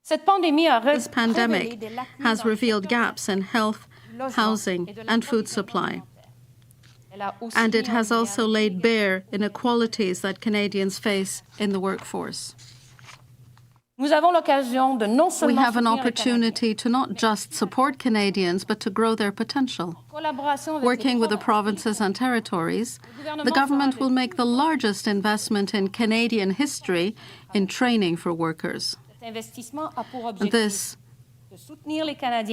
This pandemic has revealed gaps in health, housing, and food supply. And it has also laid bare inequalities that Canadians face in the workforce. We have an opportunity to not just support Canadians, but to grow their potential. Working with the provinces and territories, the government will make the largest investment in Canadian history in training for workers. This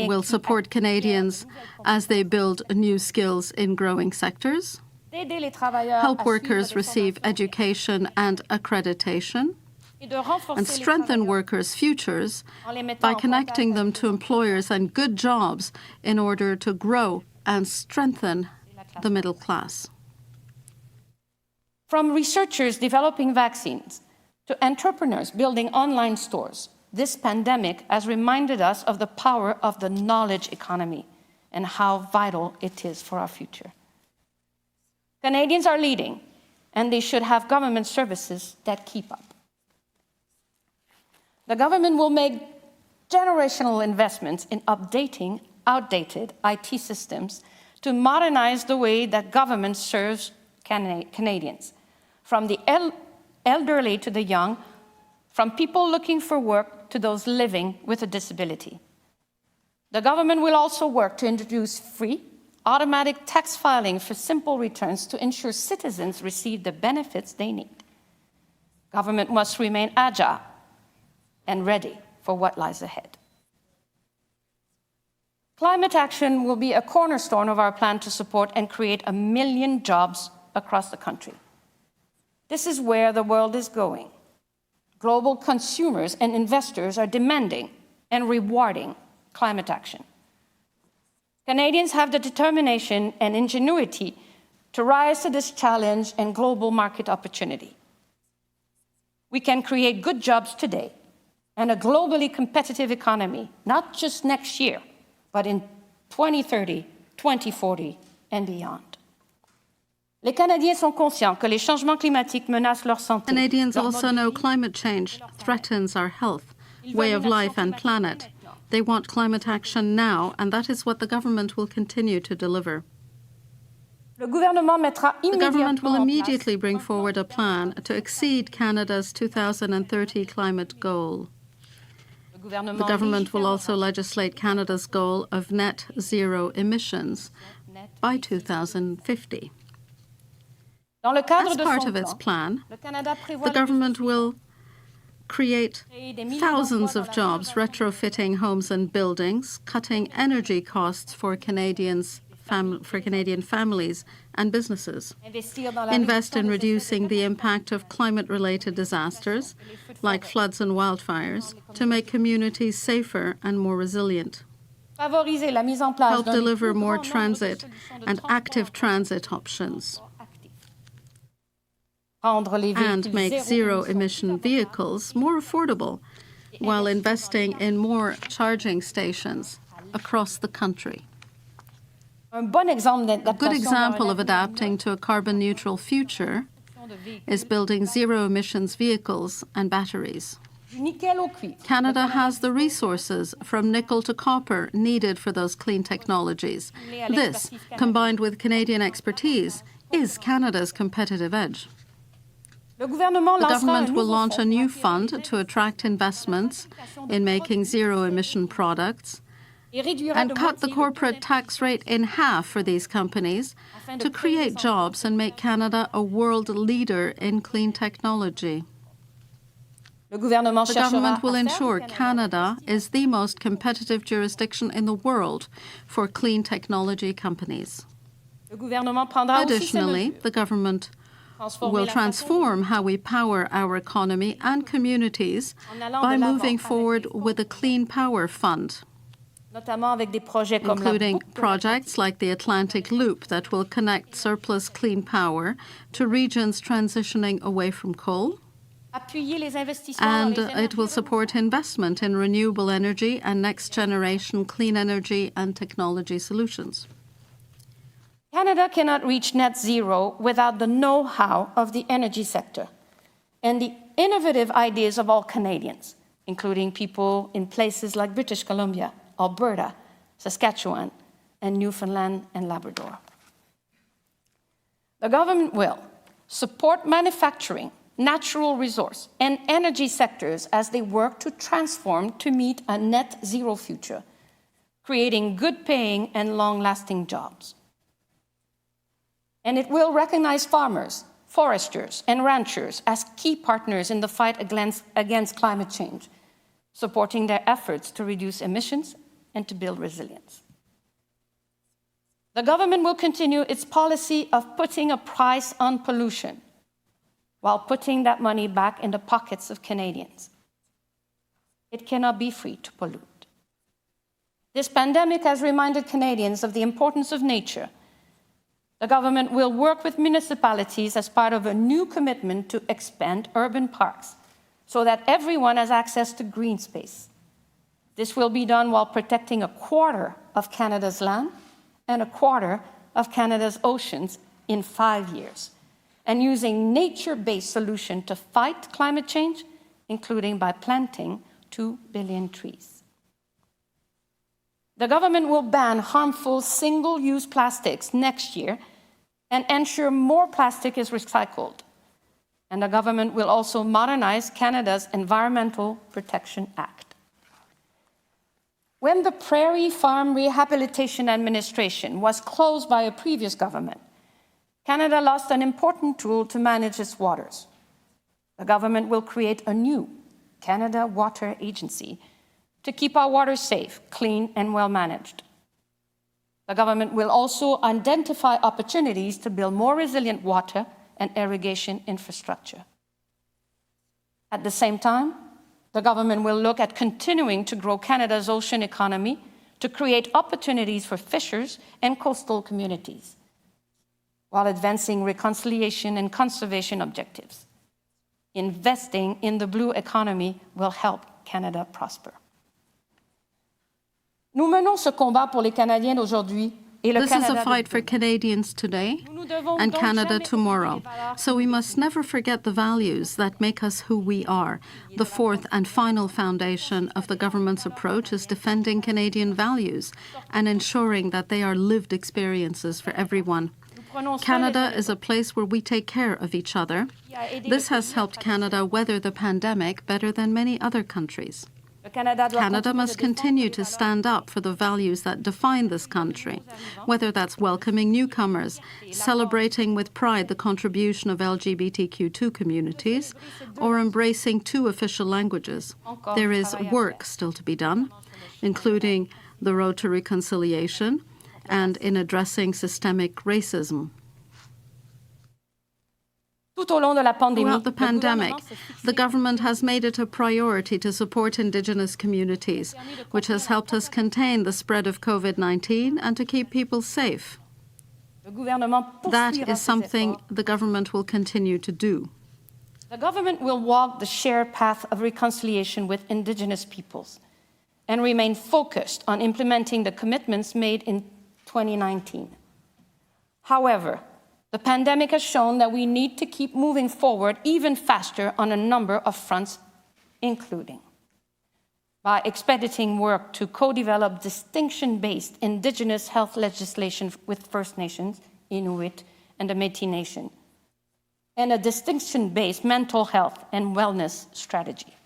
will support Canadians as they build new skills in growing sectors, help workers receive education and accreditation, and strengthen workers' futures by connecting them to employers and good jobs in order to grow and strengthen the middle class. From researchers developing vaccines to entrepreneurs building online stores, this pandemic has reminded us of the power of the knowledge economy and how vital it is for our future. Canadians are leading, and they should have government services that keep up. The government will make generational investments in updating outdated IT systems to modernize the way that government serves Canadians, from the elderly to the young, from people looking for work to those living with a disability. The government will also work to introduce free, automatic tax filing for simple returns to ensure citizens receive the benefits they need. Government must remain agile and ready for what lies ahead. Climate action will be a cornerstone of our plan to support and create 1 million jobs across the country. This is where the world is going. Global consumers and investors are demanding and rewarding climate action. Canadians have the determination and ingenuity to rise to this challenge and global market opportunity. We can create good jobs today and a globally competitive economy, not just next year, but in 2030, 2040, and beyond. Les Canadiens sont conscients que les changements climatiques menacent leur santé. Canadians also know climate change threatens our health, way of life, and planet. They want climate action now, and that is what the government will continue to deliver. The government will immediately bring forward a plan to exceed Canada's 2030 climate goal. The government will also legislate Canada's goal of net zero emissions by 2050. As part of its plan, the government will create thousands of jobs retrofitting homes and buildings, cutting energy costs for Canadian families and businesses, invest in reducing the impact of climate-related disasters like floods and wildfires to make communities safer and more resilient, help deliver more transit and active transit options, and make zero-emission vehicles more affordable while investing in more charging stations across the country. A good example of adapting to a carbon-neutral future is building zero-emissions vehicles and batteries. Canada has the resources from nickel to copper needed for those clean technologies. This, combined with Canadian expertise, is Canada's competitive edge. The government will launch a new fund to attract investments in making zero-emission products and cut the corporate tax rate in half for these companies to create jobs and make Canada a world leader in clean technology. The government will ensure Canada is the most competitive jurisdiction in the world for clean technology companies. Additionally, the government will transform how we power our economy and communities by moving forward with a Clean Power Fund, including projects like the Atlantic Loop that will connect surplus clean power to regions transitioning away from coal, and it will support investment in renewable energy and next-generation clean energy and technology solutions. Canada cannot reach net zero without the know-how of the energy sector and the innovative ideas of all Canadians, including people in places like British Columbia, Alberta, Saskatchewan, and Newfoundland and Labrador. The government will support manufacturing, natural resource, and energy sectors as they work to transform to meet a net zero future, creating good-paying and long-lasting jobs. And it will recognize farmers, foresters, and ranchers as key partners in the fight against climate change, supporting their efforts to reduce emissions and to build resilience. The government will continue its policy of putting a price on pollution, while putting that money back in the pockets of Canadians. It cannot be free to pollute. This pandemic has reminded Canadians of the importance of nature. The government will work with municipalities as part of a new commitment to expand urban parks so that everyone has access to green space. This will be done while protecting a quarter of Canada's land and a quarter of Canada's oceans in 5 years, and using nature-based solutions to fight climate change, including by planting 2 billion trees. The government will ban harmful single-use plastics next year and ensure more plastic is recycled. And the government will also modernize Canada's Environmental Protection Act. When the Prairie Farm Rehabilitation Administration was closed by a previous government, Canada lost an important tool to manage its waters. The government will create a new Canada Water Agency to keep our water safe, clean, and well managed. The government will also identify opportunities to build more resilient water and irrigation infrastructure. At the same time, the government will look at continuing to grow Canada's ocean economy to create opportunities for fishers and coastal communities, while advancing reconciliation and conservation objectives. Investing in the blue economy will help Canada prosper. Nous menons ce combat pour les Canadiens d'aujourd'hui et le This is Canada a fight de for demain. Canadians today and Canada tomorrow. So we must never forget the values that make us who we are. The fourth and final foundation of the government's approach is defending Canadian values and ensuring that they are lived experiences for everyone. Canada is a place where we take care of each other. This has helped Canada weather the pandemic better than many other countries. Canada must continue to stand up for the values that define this country, whether that's welcoming newcomers, celebrating with pride the contribution of LGBTQ2 communities, or embracing 2 official languages. There is work still to be done, including the road to reconciliation and in addressing systemic racism. Throughout the pandemic, the government has made it a priority to support Indigenous communities, which has helped us contain the spread of COVID-19 and to keep people safe. That is something the government will continue to do. The government will walk the shared path of reconciliation with Indigenous peoples and remain focused on implementing the commitments made in 2019. However, the pandemic has shown that we need to keep moving forward even faster on a number of fronts, including by expediting work to co-develop distinction-based Indigenous health legislation with First Nations, Inuit, and the Métis Nation, and a distinction-based mental health and wellness strategy.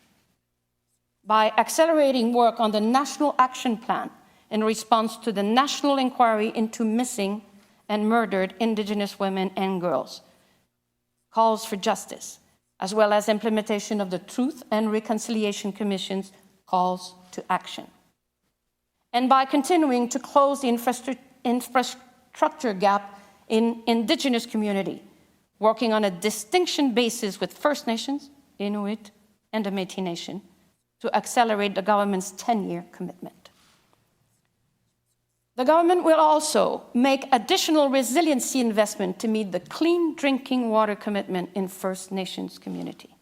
By accelerating work on the National Action Plan in response to the national inquiry into missing and murdered Indigenous women and girls, calls for justice, as well as implementation of the Truth and Reconciliation Commission's calls to action. And by continuing to close the infrastructure gap in Indigenous community, working on a distinction basis with First Nations, Inuit, and the Métis Nation to accelerate the government's 10-year commitment. The government will also make additional resiliency investment to meet the clean drinking water commitment in First Nations community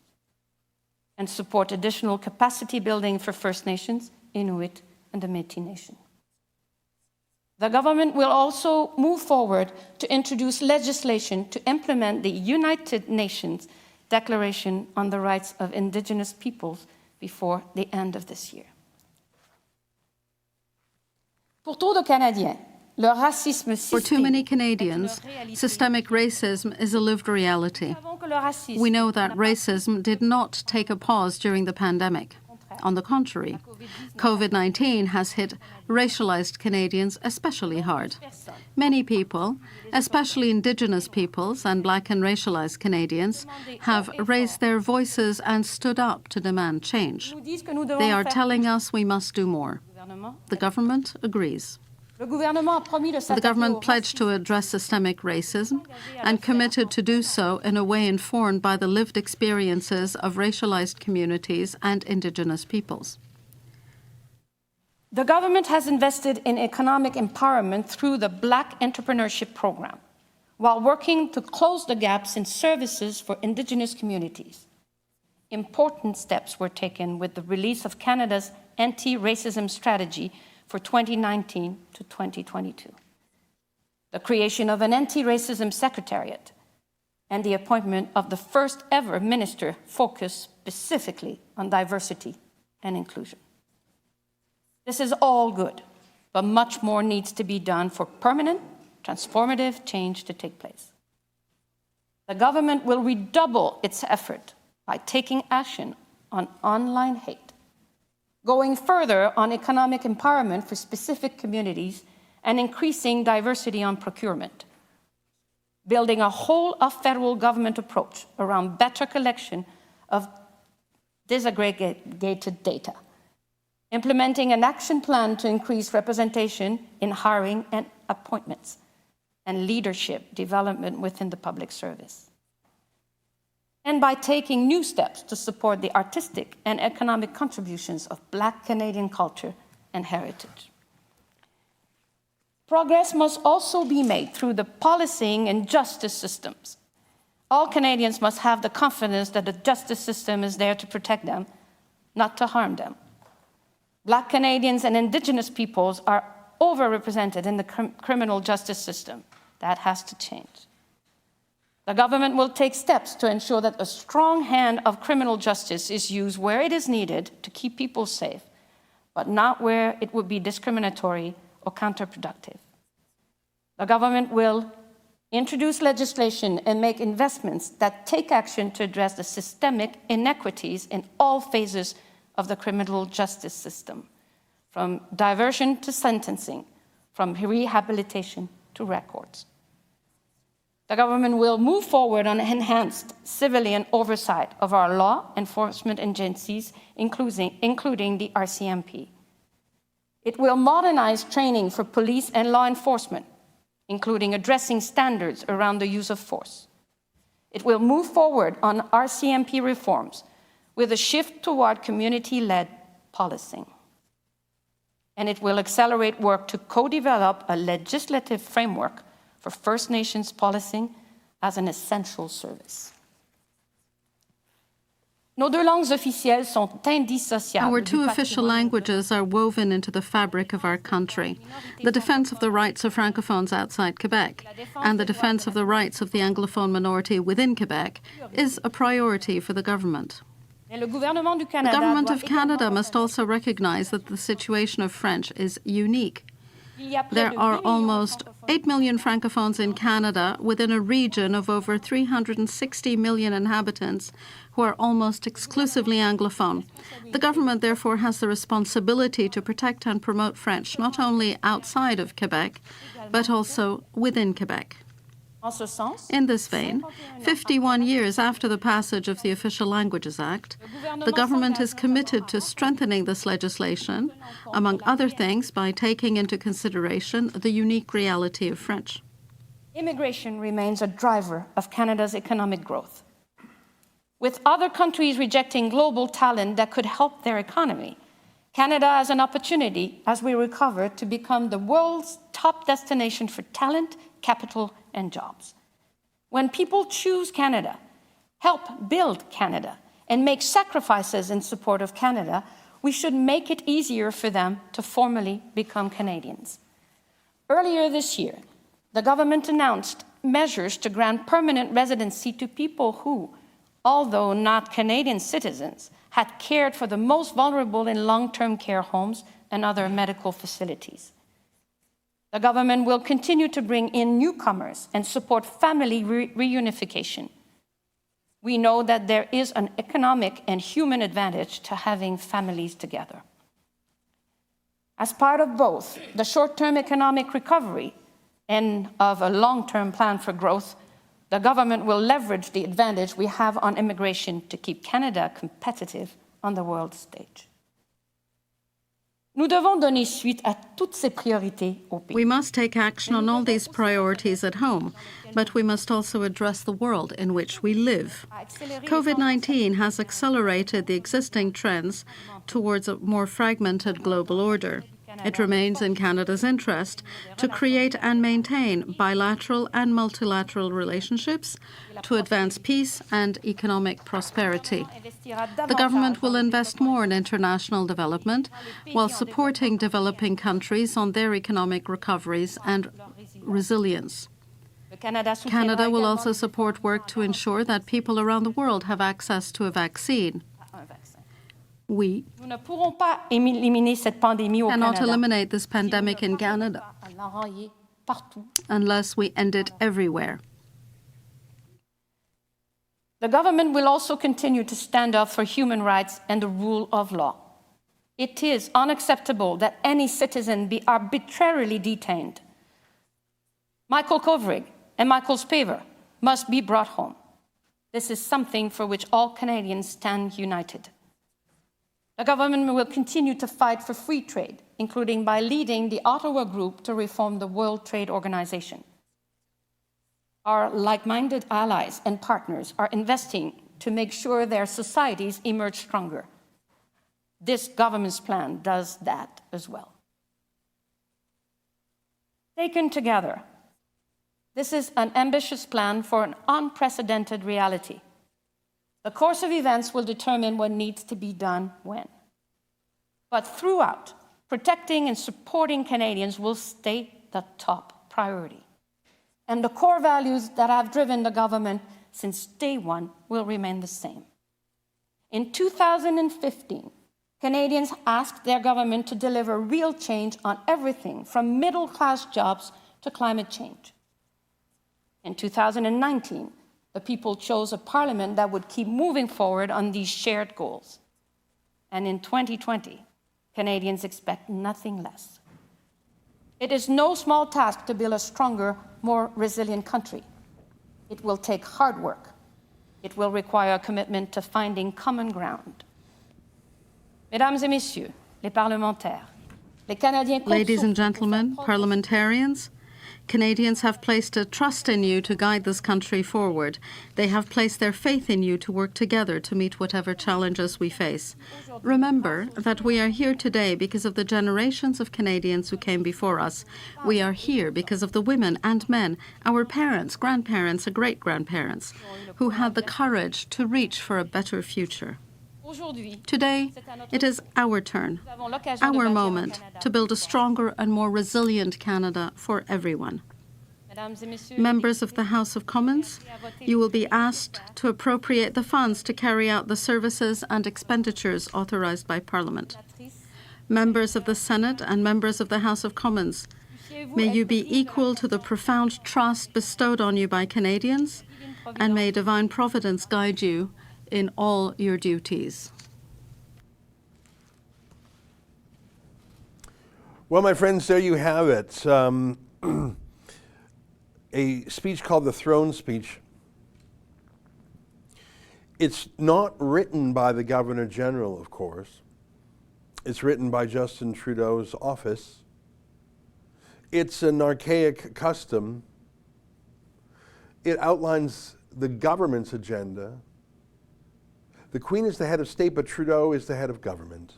and support additional capacity building for First Nations, Inuit, and the Métis Nation. The government will also move forward to introduce legislation to implement the United Nations Declaration on the Rights of Indigenous Peoples before the end of this year. For too many Canadians, systemic racism is a lived reality. We know that racism did not take a pause during the pandemic. On the contrary, COVID-19 has hit racialized Canadians especially hard. Many people, especially Indigenous peoples and Black and racialized Canadians, have raised their voices and stood up to demand change. They are telling us we must do more. The government agrees. The government pledged to address systemic racism and committed to do so in a way informed by the lived experiences of racialized communities and indigenous peoples. The government has invested in economic empowerment through the Black Entrepreneurship Program, while working to close the gaps in services for Indigenous communities. Important steps were taken with the release of Canada's anti-racism strategy for 2019 to 2022, the creation of an anti-racism secretariat, and the appointment of the first ever minister focused specifically on diversity and inclusion. This is all good, but much more needs to be done for permanent, transformative change to take place. The government will redouble its effort by taking action on online hate, going further on economic empowerment for specific communities, and increasing diversity on procurement, building a whole of federal government approach around better collection of disaggregated data, implementing an action plan to increase representation in hiring and appointments, and leadership development within the public service, and by taking new steps to support the artistic and economic contributions of Black Canadian culture and heritage. Progress must also be made through the policing and justice systems. All Canadians must have the confidence that the justice system is there to protect them, not to harm them. Black Canadians and Indigenous peoples are overrepresented in the criminal justice system. That has to change. The government will take steps to ensure that a strong hand of criminal justice is used where it is needed to keep people safe, but not where it would be discriminatory or counterproductive. The government will introduce legislation and make investments that take action to address the systemic inequities in all phases of the criminal justice system, from diversion to sentencing, from rehabilitation to records. The government will move forward on enhanced civilian oversight of our law enforcement agencies, including the RCMP. It will modernize training for police and law enforcement, including addressing standards around the use of force. It will move forward on RCMP reforms with a shift toward community-led policing. And it will accelerate work to co-develop a legislative framework for First Nations policing as an essential service. Nos deux langues officielles sont indissociables. Our two official languages are woven into the fabric of our country. The defense of the rights of francophones outside Quebec and the defense of the rights of the Anglophone minority within Quebec is a priority for the government. The government of Canada must also recognize that the situation of French is unique. There are almost 8 million francophones in Canada within a region of over 360 million inhabitants who are almost exclusively Anglophone. The government therefore has the responsibility to protect and promote French not only outside of Quebec, but also within Quebec. In this vein, 51 years after the passage of the Official Languages Act, the government is committed to strengthening this legislation, among other things by taking into consideration the unique reality of French. Immigration remains a driver of Canada's economic growth. With other countries rejecting global talent that could help their economy, Canada has an opportunity, as we recover, to become the world's top destination for talent, capital, and jobs. When people choose Canada, help build Canada, and make sacrifices in support of Canada, we should make it easier for them to formally become Canadians. Earlier this year, the government announced measures to grant permanent residency to people who, although not Canadian citizens, had cared for the most vulnerable in long-term care homes and other medical facilities. The government will continue to bring in newcomers and support family reunification. We know that there is an economic and human advantage to having families together. As part of both the short-term economic recovery and of a long-term plan for growth, the government will leverage the advantage we have on immigration to keep Canada competitive on the world stage. Nous devons donner suite à toutes ces priorités au pays. We must take action on all these priorities at home, but we must also address the world in which we live. COVID-19 has accelerated the existing trends towards a more fragmented global order. It remains in Canada's interest to create and maintain bilateral and multilateral relationships to advance peace and economic prosperity. The government will invest more in international development while supporting developing countries on their economic recoveries and resilience. Canada will also support work to ensure that people around the world have access to a vaccine. We cannot eliminate this pandemic in Canada unless we end it everywhere. The government will also continue to stand up for human rights and the rule of law. It is unacceptable that any citizen be arbitrarily detained. Michael Kovrig and Michael Spavor must be brought home. This is something for which all Canadians stand united. The government will continue to fight for free trade, including by leading the Ottawa Group to reform the World Trade Organization. Our like-minded allies and partners are investing to make sure their societies emerge stronger. This government's plan does that as well. Taken together, this is an ambitious plan for an unprecedented reality. The course of events will determine what needs to be done when. But throughout, protecting and supporting Canadians will stay the top priority. And the core values that have driven the government since day one will remain the same. In 2015, Canadians asked their government to deliver real change on everything from middle-class jobs to climate change. In 2019, the people chose a parliament that would keep moving forward on these shared goals. And in 2020, Canadians expect nothing less. It is no small task to build a stronger, more resilient country. It will take hard work. It will require a commitment to finding common ground. Mesdames et messieurs, les parlementaires, les Canadiens. Ladies and gentlemen, parliamentarians, Canadians have placed a trust in you to guide this country forward. They have placed their faith in you to work together to meet whatever challenges we face. Remember that we are here today because of the generations of Canadians who came before us. We are here because of the women and men, our parents, grandparents, and great-grandparents, who had the courage to reach for a better future. Today, it is our turn, our moment to build a stronger and more resilient Canada for everyone. Members of the House of Commons, you will be asked to appropriate the funds to carry out the services and expenditures authorized by Parliament. Members of the Senate and members of the House of Commons, may you be equal to the profound trust bestowed on you by Canadians, and may divine providence guide you in all your duties. Well, my friends, there you have it. A speech called the Throne Speech. It's not written by the Governor General, of course. It's written by Justin Trudeau's office. It's an archaic custom. It outlines the government's agenda. The Queen is the head of state, but Trudeau is the head of government.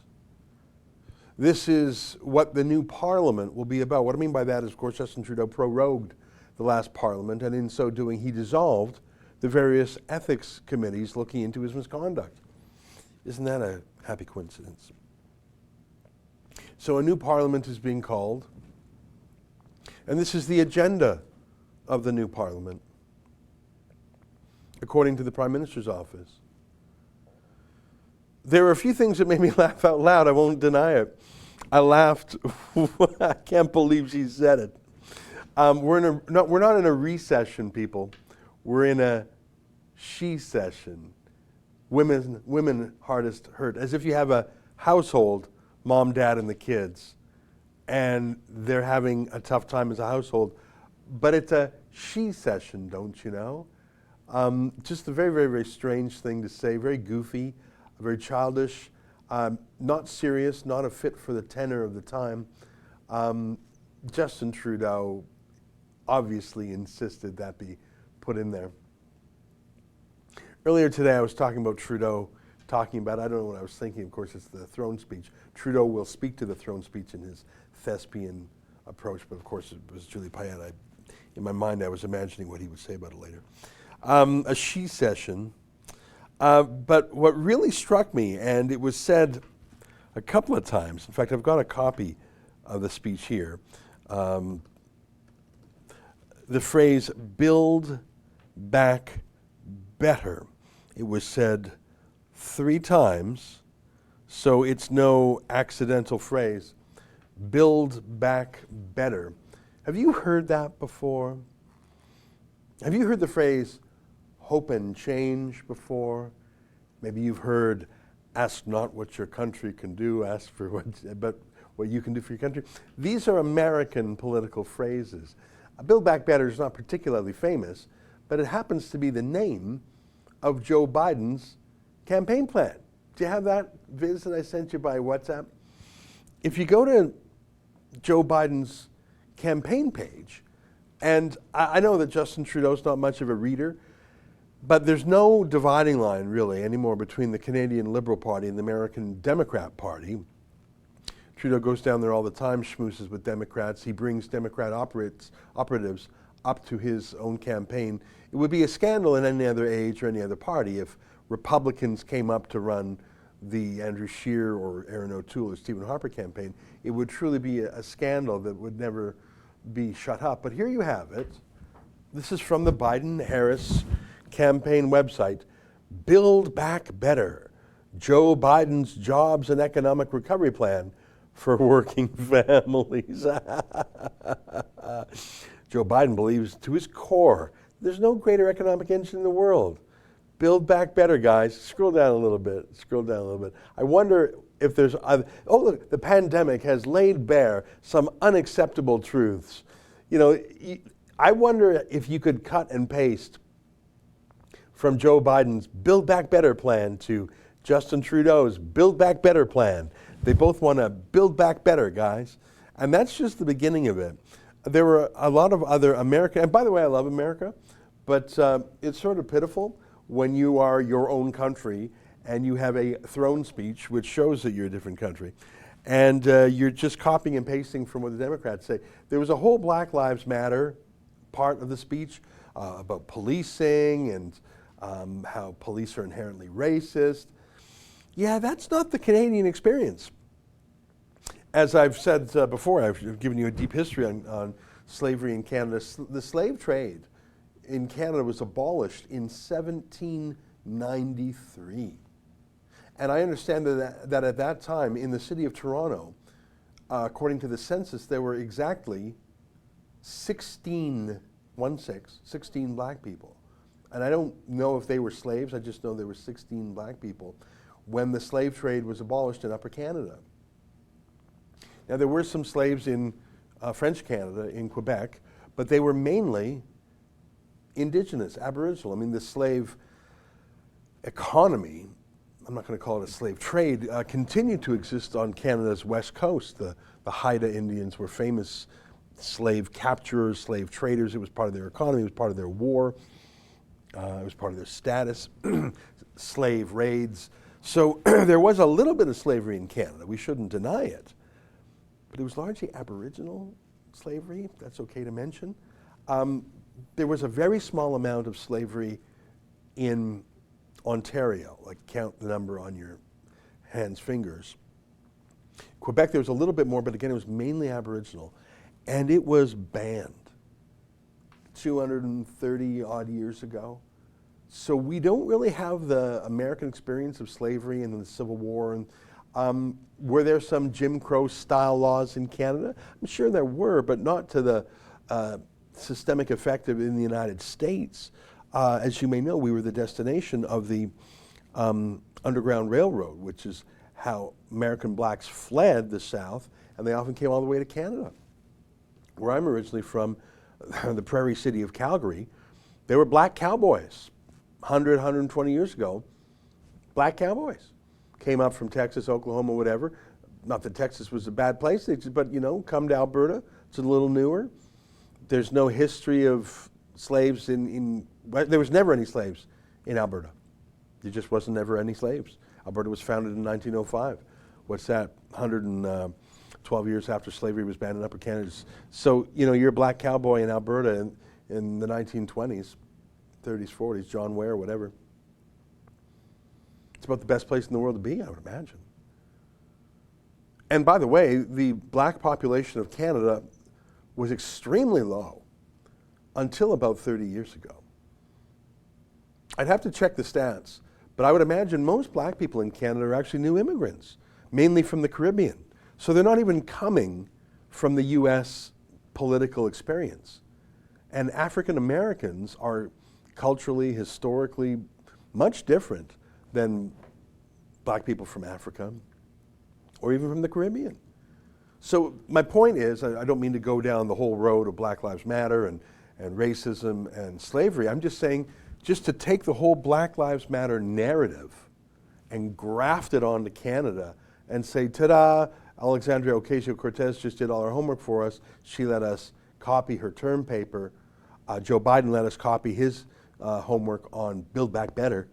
This is what the new Parliament will be about. What I mean by that is, of course, Justin Trudeau prorogued the last Parliament, and in so doing, he dissolved the various ethics committees looking into his misconduct. Isn't that a happy coincidence? So a new Parliament is being called, and this is the agenda of the new Parliament, according to the Prime Minister's office. There are a few things that made me laugh out loud. I won't deny it. I laughed. I can't believe she said it. We're not in a recession, people. We're in a she-session. Women hardest hurt. As if you have a household, mom, dad, and the kids, and they're having a tough time as a household. But it's a she-session, don't you know? Just a very, very, very strange thing to say. Very goofy. Very childish. Not serious, not a fit for the tenor of the time. Justin Trudeau obviously insisted that be put in there. Earlier today I was talking about Trudeau, I don't know what I was thinking, of course it's the throne speech. Trudeau will speak to the throne speech in his thespian approach, but of course it was Julie Payette. In my mind I was imagining what he would say about it later. A she session, but what really struck me, and it was said a couple of times, in fact I've got a copy of the speech here, the phrase build back better. It was said 3 times, so it's no accidental phrase. Build back better. Have you heard that before? Have you heard the phrase hope and change before? Maybe you've heard ask not what your country can do, ask for what you can do for your country. These are American political phrases. Build Back Better is not particularly famous, but it happens to be the name of Joe Biden's campaign plan. Do you have that, Viz, that I sent you by WhatsApp? If you go to Joe Biden's campaign page, and I know that Justin Trudeau's not much of a reader, but there's no dividing line really anymore between the Canadian Liberal Party and the American Democrat Party. Trudeau goes down there all the time, schmoozes with Democrats. He brings Democrat operatives up to his own campaign. It would be a scandal in any other age or any other party if Republicans came up to run the Andrew Scheer or Aaron O'Toole or Stephen Harper campaign. It would truly be a scandal that would never be shut up. But here you have it. This is from the Biden-Harris campaign website. Build Back Better. Joe Biden's jobs and economic recovery plan for working families. Joe Biden believes to his core there's no greater economic engine in the world. Build back better, guys. Scroll down a little bit. I wonder if there's look, the pandemic has laid bare some unacceptable truths. You know, I wonder if you could cut and paste from Joe Biden's Build Back Better plan to Justin Trudeau's Build Back Better plan. They both want to build back better, guys. And that's just the beginning of it. There were a lot of other American, and by the way, I love America, but it's sort of pitiful when you are your own country and you have a throne speech which shows that you're a different country. And you're just copying and pasting from what the Democrats say. There was a whole Black Lives Matter part of the speech about policing and how police are inherently racist. Yeah, that's not the Canadian experience. As I've said before, I've given you a deep history on slavery in Canada. The slave trade in Canada was abolished in 1793. And I understand that at that time, in the city of Toronto, according to the census, there were exactly 16 black people. And I don't know if they were slaves, I just know there were 16 black people when the slave trade was abolished in Upper Canada. Now there were some slaves in French Canada, in Quebec, but they were mainly Indigenous, Aboriginal. I mean, the slave economy, I'm not going to call it a slave trade, continued to exist on Canada's west coast. The Haida Indians were famous slave capturers, slave traders. It was part of their economy, it was part of their war, it was part of their status, slave raids. So there was a little bit of slavery in Canada. We shouldn't deny it. But it was largely Aboriginal slavery, that's okay to mention. There was a very small amount of slavery in Ontario, like count the number on your hands, fingers. Quebec, there was a little bit more, but again, it was mainly Aboriginal. And it was banned 230 odd years ago. So we don't really have the American experience of slavery and the Civil War. And were there some Jim Crow style laws in Canada? I'm sure there were, but not to the systemic effect of in the United States. As you may know, we were the destination of the Underground Railroad, which is how American blacks fled the South, and they often came all the way to Canada. Where I'm originally from, the prairie city of Calgary, there were black cowboys 100, 120 years ago, black cowboys came up from Texas, Oklahoma, whatever. Not that Texas was a bad place, but come to Alberta. It's a little newer. There's no history of slaves there was never any slaves in Alberta. There just wasn't ever any slaves. Alberta was founded in 1905. What's that? 112 years after slavery was banned in Upper Canada. So, you're a black cowboy in Alberta in the 1920s, 30s, 40s, John Ware, whatever. It's about the best place in the world to be, I would imagine. And by the way, the black population of Canada was extremely low until about 30 years ago. I'd have to check the stats, but I would imagine most black people in Canada are actually new immigrants, mainly from the Caribbean. So they're not even coming from the US political experience. And African Americans are culturally, historically, much different than black people from Africa or even from the Caribbean. So my point is, I don't mean to go down the whole road of Black Lives Matter and racism and slavery. I'm just saying, just to take the whole Black Lives Matter narrative and graft it onto Canada and say, ta-da, Alexandria Ocasio-Cortez just did all our homework for us. She let us copy her term paper. Joe Biden let us copy his homework on Build Back Better.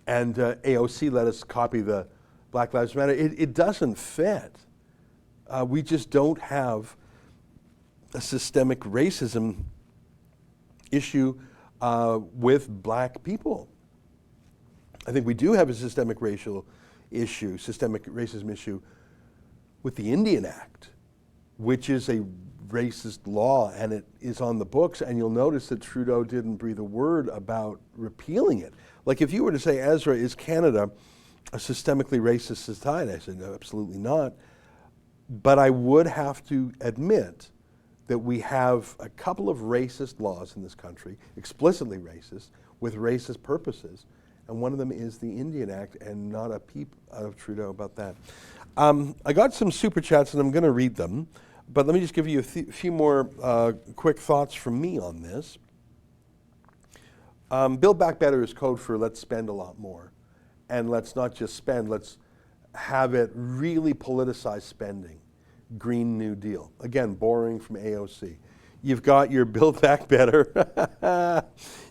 And AOC let us copy the Black Lives Matter. It doesn't fit. We just don't have a systemic racism issue with black people. I think we do have a systemic racial issue, systemic racism issue with the Indian Act, which is a racist law, and it is on the books, and you'll notice that Trudeau didn't breathe a word about repealing it. Like if you were to say, EZRA, is Canada a systemically racist society? I said, no, absolutely not. But I would have to admit that we have a couple of racist laws in this country, explicitly racist, with racist purposes, and one of them is the Indian Act, and not a peep out of Trudeau about that. I got some super chats, and I'm going to read them, but let me just give you a few more quick thoughts from me on this. Build Back Better is code for let's spend a lot more. And let's not just spend, let's have it really politicize spending. Green New Deal. Again, borrowing from AOC. You've got your Build Back Better,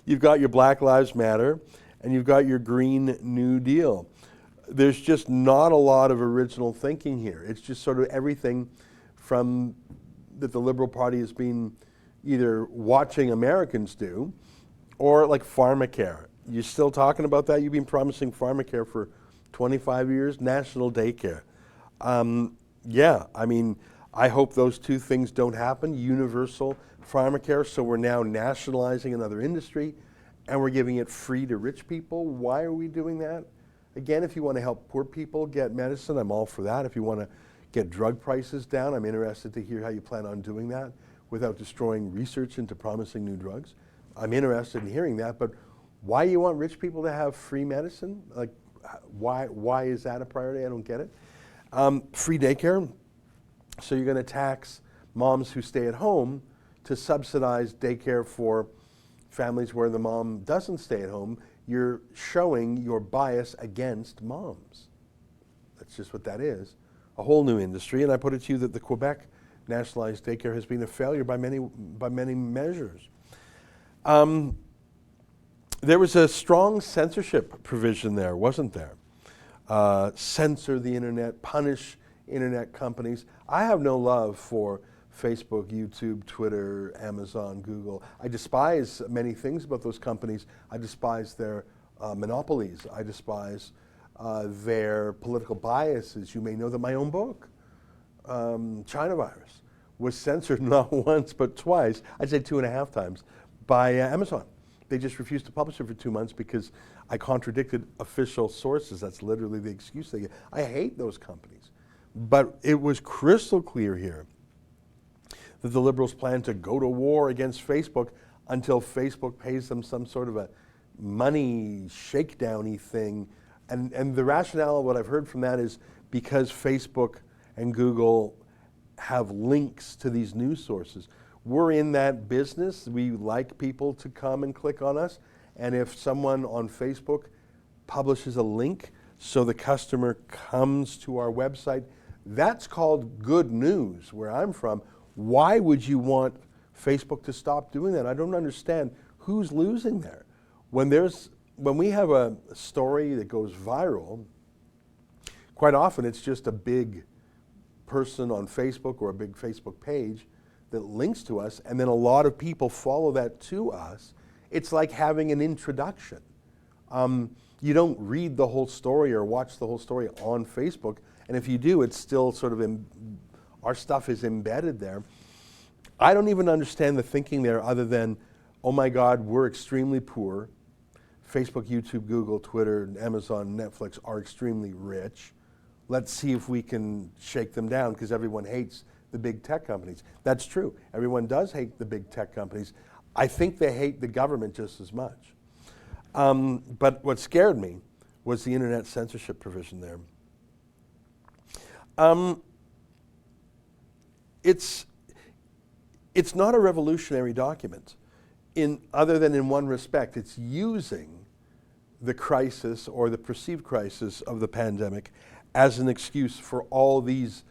you've got your Black Lives Matter, and you've got your Green New Deal. There's just not a lot of original thinking here. It's just sort of everything from that the Liberal Party has been either watching Americans do, or like pharmacare. You're still talking about that? You've been promising pharmacare for 25 years? National daycare. Yeah, I mean, I hope those two things don't happen. Universal pharmacare, so we're now nationalizing another industry, and we're giving it free to rich people. Why are we doing that? Again, if you want to help poor people get medicine, I'm all for that. If you want to get drug prices down, I'm interested to hear how you plan on doing that without destroying research into promising new drugs. I'm interested in hearing that, but why you want rich people to have free medicine? Like, why is that a priority? I don't get it. Free daycare. So you're going to tax moms who stay at home to subsidize daycare for families where the mom doesn't stay at home. You're showing your bias against moms. That's just what that is. A whole new industry. And I put it to you that the Quebec nationalized daycare has been a failure by many measures. There was a strong censorship provision there, wasn't there? Censor the internet, punish internet companies. I have no love for Facebook, YouTube, Twitter, Amazon, Google. I despise many things about those companies. I despise their monopolies. I despise their political biases. You may know that my own book, China Virus, was censored not once but twice, I'd say 2.5 times, by Amazon. They just refused to publish it for 2 months because I contradicted official sources. That's literally the excuse they get. I hate those companies. But it was crystal clear here that the Liberals plan to go to war against Facebook until Facebook pays them some sort of a money shakedown-y thing. And the rationale, what I've heard from that is because Facebook and Google have links to these news sources. We're in that business. We like people to come and click on us. And if someone on Facebook publishes a link so the customer comes to our website, that's called good news where I'm from. Why would you want Facebook to stop doing that? I don't understand who's losing there. When we have a story that goes viral, quite often it's just a big person on Facebook or a big Facebook page that links to us, and then a lot of people follow that to us. It's like having an introduction. You don't read the whole story or watch the whole story on Facebook, and if you do, it's still sort of, our stuff is embedded there. I don't even understand the thinking there other than, oh my God, we're extremely poor. Facebook, YouTube, Google, Twitter, Amazon, Netflix are extremely rich. Let's see if we can shake them down because everyone hates the big tech companies. That's true. Everyone does hate the big tech companies. I think they hate the government just as much. But what scared me was the internet censorship provision there. It's not a revolutionary document other than in one respect. It's using the crisis or the perceived crisis of the pandemic as an excuse for all these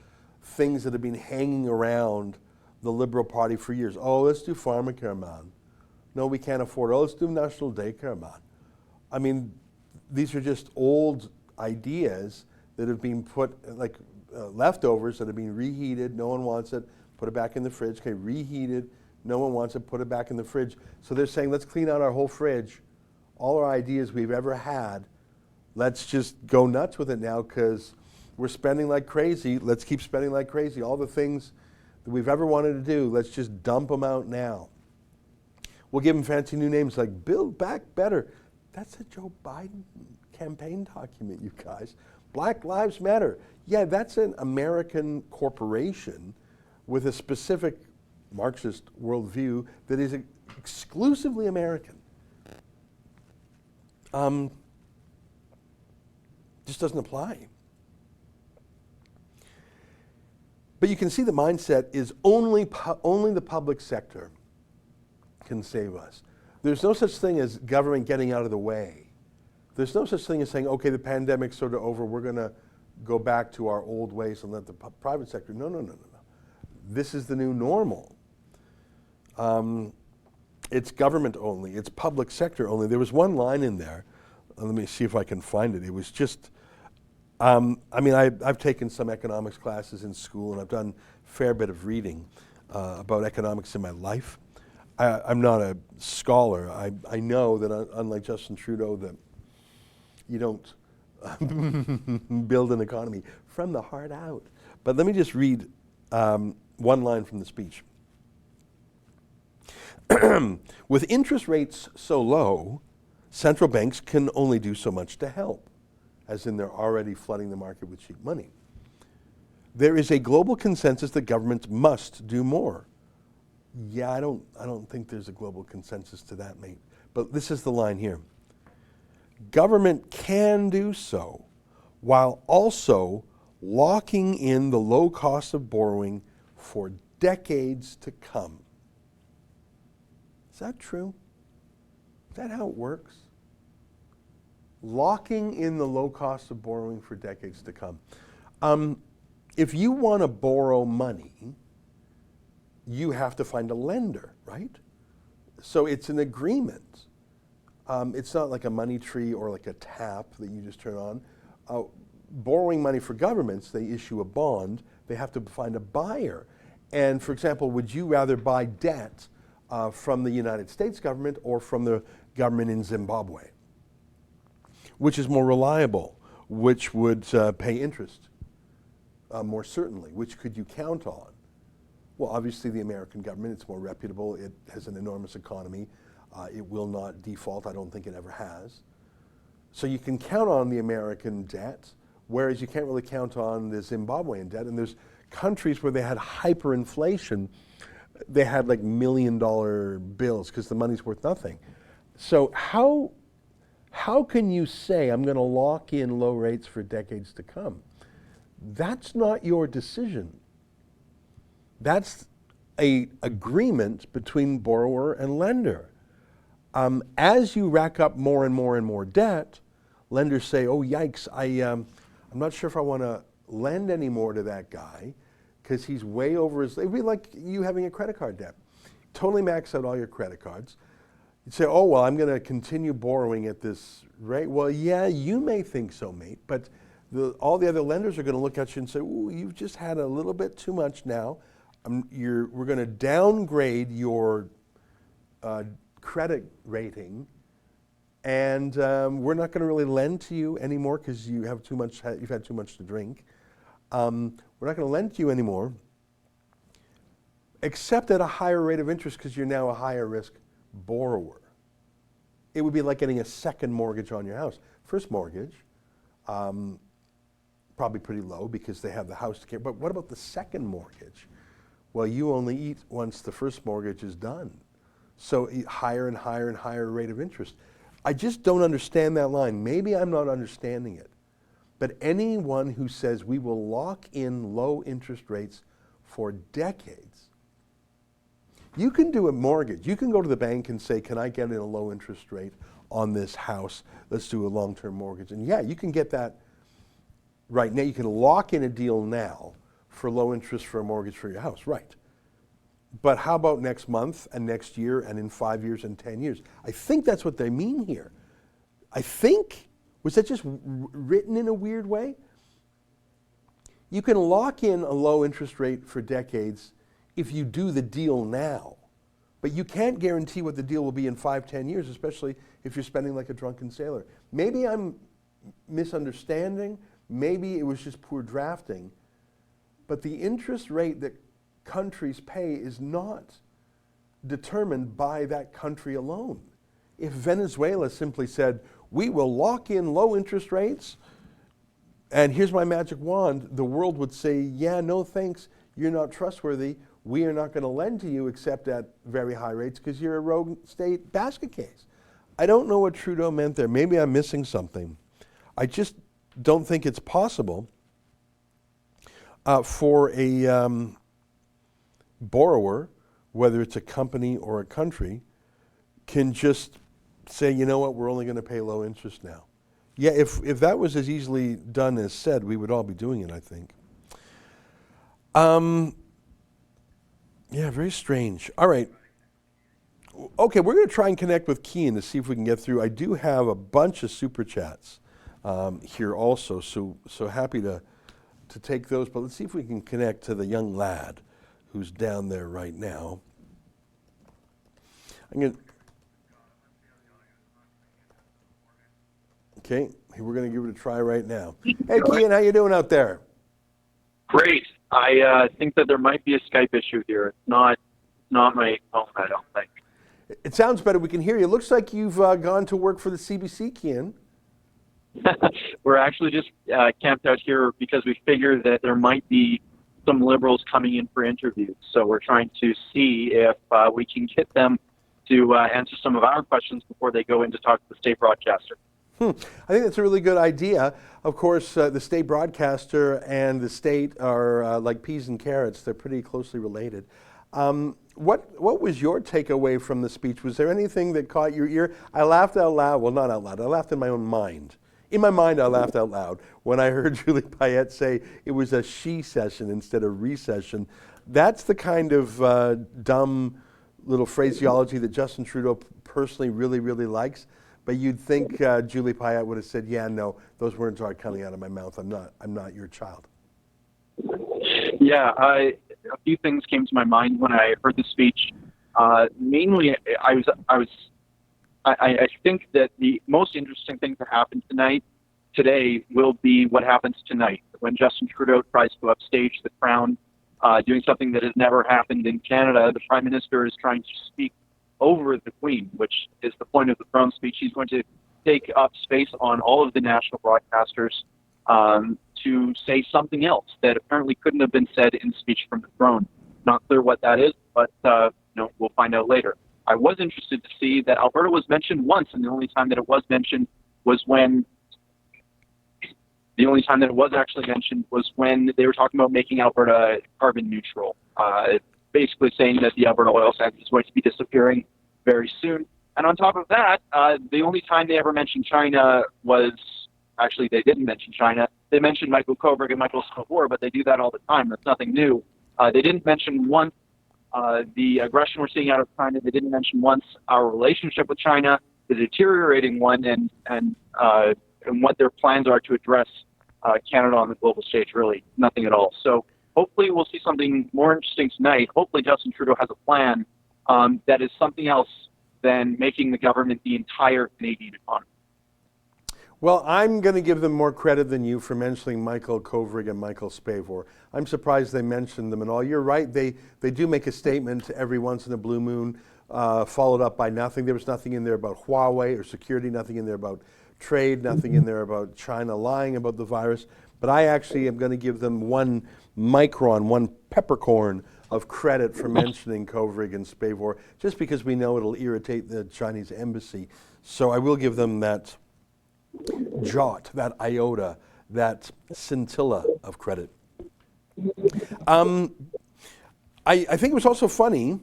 things that have been hanging around the Liberal Party for years. Oh, let's do pharmacare, man. No, we can't afford it. Oh, let's do national daycare, man. I mean, these are just old ideas that have been put, like leftovers that have been reheated. No one wants it. Put it back in the fridge. Okay, reheated. No one wants it. Put it back in the fridge. So they're saying, let's clean out our whole fridge. All our ideas we've ever had, let's just go nuts with it now because we're spending like crazy. Let's keep spending like crazy. All the things that we've ever wanted to do, let's just dump them out now. We'll give them fancy new names like Build Back Better. That's a Joe Biden campaign document, you guys. Black Lives Matter. Yeah, that's an American corporation with a specific Marxist worldview that is exclusively American. Just doesn't apply. But you can see the mindset is only the public sector can save us. There's no such thing as government getting out of the way. There's no such thing as saying, okay, the pandemic's sort of over, we're going to go back to our old ways and let the private sector. No. This is the new normal. It's government only. It's public sector only. There was one line in there. Let me see if I can find it. It was just, I mean, I've taken some economics classes in school, and I've done a fair bit of reading about economics in my life. I'm not a scholar. I know that unlike Justin Trudeau, that you don't build an economy from the heart out. But let me just read one line from the speech. With interest rates so low, central banks can only do so much to help, as in they're already flooding the market with cheap money. There is a global consensus that governments must do more. Yeah, I don't think there's a global consensus to that, mate. But this is the line here. Government can do so while also locking in the low cost of borrowing for decades to come. Is that true? Is that how it works? Locking in the low cost of borrowing for decades to come. If you want to borrow money, you have to find a lender, right? So it's an agreement. It's not like a money tree or like a tap that you just turn on. Borrowing money for governments, they issue a bond. They have to find a buyer. And for example, would you rather buy debt from the United States government or from the government in Zimbabwe? Which is more reliable? Which would pay interest more certainly? Which could you count on? Well, obviously the American government, it's more reputable. It has an enormous economy. It will not default. I don't think it ever has. So you can count on the American debt, whereas you can't really count on the Zimbabwean debt. And there's countries where they had hyperinflation. They had like $1 million bills because the money's worth nothing. So how can you say I'm going to lock in low rates for decades to come? That's not your decision. That's an agreement between borrower and lender. As you rack up more and more and more debt, lenders say, oh, yikes, I'm not sure if I want to lend any more to that guy because he's way over his, it'd be like you having a credit card debt. Totally max out all your credit cards. You'd say, oh, well, I'm going to continue borrowing at this rate. Well, yeah, you may think so, mate, but all the other lenders are going to look at you and say, ooh, you've just had a little bit too much now. We're going to downgrade your credit rating, and we're not going to really lend to you anymore because you've had too much to drink. We're not going to lend to you anymore, except at a higher rate of interest because you're now a higher risk borrower. It would be like getting a second mortgage on your house. First mortgage, probably pretty low because they have the house to care. But what about the second mortgage? Well, you only eat once the first mortgage is done. So higher and higher and higher rate of interest. I just don't understand that line. Maybe I'm not understanding it. But anyone who says we will lock in low interest rates for decades, you can do a mortgage. You can go to the bank and say, can I get in a low interest rate on this house? Let's do a long-term mortgage. And yeah, you can get that right now. You can lock in a deal now for low interest for a mortgage for your house, right? But how about next month and next year and in 5 years and 10 years? I think that's what they mean here. I think, was that just written in a weird way? You can lock in a low interest rate for decades if you do the deal now. But you can't guarantee what the deal will be in 5-10 years, especially if you're spending like a drunken sailor. Maybe I'm misunderstanding. Maybe it was just poor drafting. But the interest rate that countries pay is not determined by that country alone. If Venezuela simply said, we will lock in low interest rates, and here's my magic wand, the world would say, yeah, no thanks, you're not trustworthy, we are not going to lend to you except at very high rates because you're a rogue state basket case. I don't know what Trudeau meant there. Maybe I'm missing something. I just don't think it's possible for a borrower, whether it's a company or a country, can just say, you know what, we're only going to pay low interest now. Yeah, if that was as easily done as said, we would all be doing it, I think. Yeah, very strange. All right. Okay, we're going to try and connect with Kean to see if we can get through. I do have a bunch of super chats here also, so happy to take those, but let's see if we can connect to the young lad who's down there right now. Okay, we're going to give it a try right now. Hey, Kean, how you doing out there? Great. I think that there might be a Skype issue here. It's not my phone, I don't think. It sounds better. We can hear you. It looks like you've gone to work for the CBC, Kean. We're actually just camped out here because we figure that there might be some Liberals coming in for interviews. So we're trying to see if we can get them to answer some of our questions before they go in to talk to the state broadcaster. I think that's a really good idea. Of course, the state broadcaster and the state are like peas and carrots. They're pretty closely related. What was your takeaway from the speech? Was there anything that caught your ear? I laughed out loud. Well, not out loud. I laughed in my own mind. In my mind, I laughed out loud when I heard Julie Payette say it was a she session instead of recession. That's the kind of dumb little phraseology that Justin Trudeau personally really, really likes. But you'd think Julie Payette would have said, yeah, no, those words aren't coming out of my mouth. I'm not your child. Yeah, a few things came to my mind when I heard the speech. Mainly, I think that the most interesting thing to happen today will be what happens tonight when Justin Trudeau tries to upstage the Crown, doing something that has never happened in Canada. The Prime Minister is trying to speak over the Queen, which is the point of the throne speech. He's going to take up space on all of the national broadcasters to say something else that apparently couldn't have been said in speech from the throne. Not clear what that is, but we'll find out later. I was interested to see that Alberta was mentioned once, and the only time that it was mentioned was when they were talking about making Alberta carbon neutral. Basically saying that the Alberta oil sands is going to be disappearing very soon, And on top of that, the only time they ever mentioned China was, actually they didn't mention China. They mentioned Michael Kovrig and Michael Spavor, but they do that all the time. That's nothing new. They didn't mention once the aggression we're seeing out of China. They didn't mention once our relationship with China, the deteriorating one, and what their plans are to address Canada on the global stage. Really, nothing at all. So hopefully we'll see something more interesting tonight. Hopefully Justin Trudeau has a plan that is something else than making the government the entire Canadian economy. Well, I'm going to give them more credit than you for mentioning Michael Kovrig and Michael Spavor. I'm surprised they mentioned them at all. You're right, they do make a statement every once in a blue moon, followed up by nothing. There was nothing in there about Huawei or security, nothing in there about trade, nothing in there about China lying about the virus. But I actually am going to give them one micron, one peppercorn of credit for mentioning Kovrig and Spavor, just because we know it'll irritate the Chinese embassy. So I will give them that jot, that iota, that scintilla of credit. I think it was also funny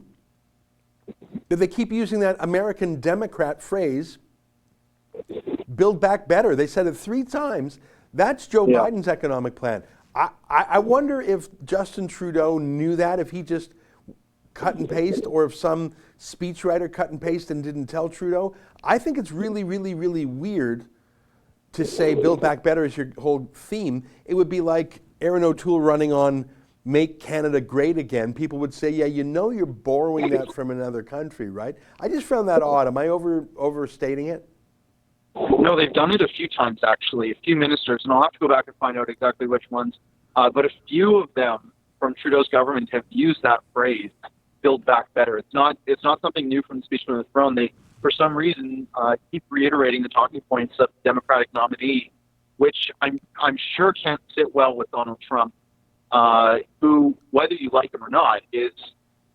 that they keep using that American Democrat phrase, build back better. They said it 3 times. That's Joe Biden's economic plan. I wonder if Justin Trudeau knew that, if he just cut and paste, or if some speechwriter cut and paste and didn't tell Trudeau. I think it's really, really, really weird to say build back better is your whole theme. It would be like Aaron O'Toole running on make Canada great again. People would say, yeah, you know you're borrowing that from another country, right? I just found that odd. Am I overstating it? No, they've done it a few times, actually. A few ministers, and I'll have to go back and find out exactly which ones. But a few of them from Trudeau's government have used that phrase, build back better. It's not something new from the speech from the throne. They, for some reason, keep reiterating the talking points of the Democratic nominee, which I'm sure can't sit well with Donald Trump, who, whether you like him or not, is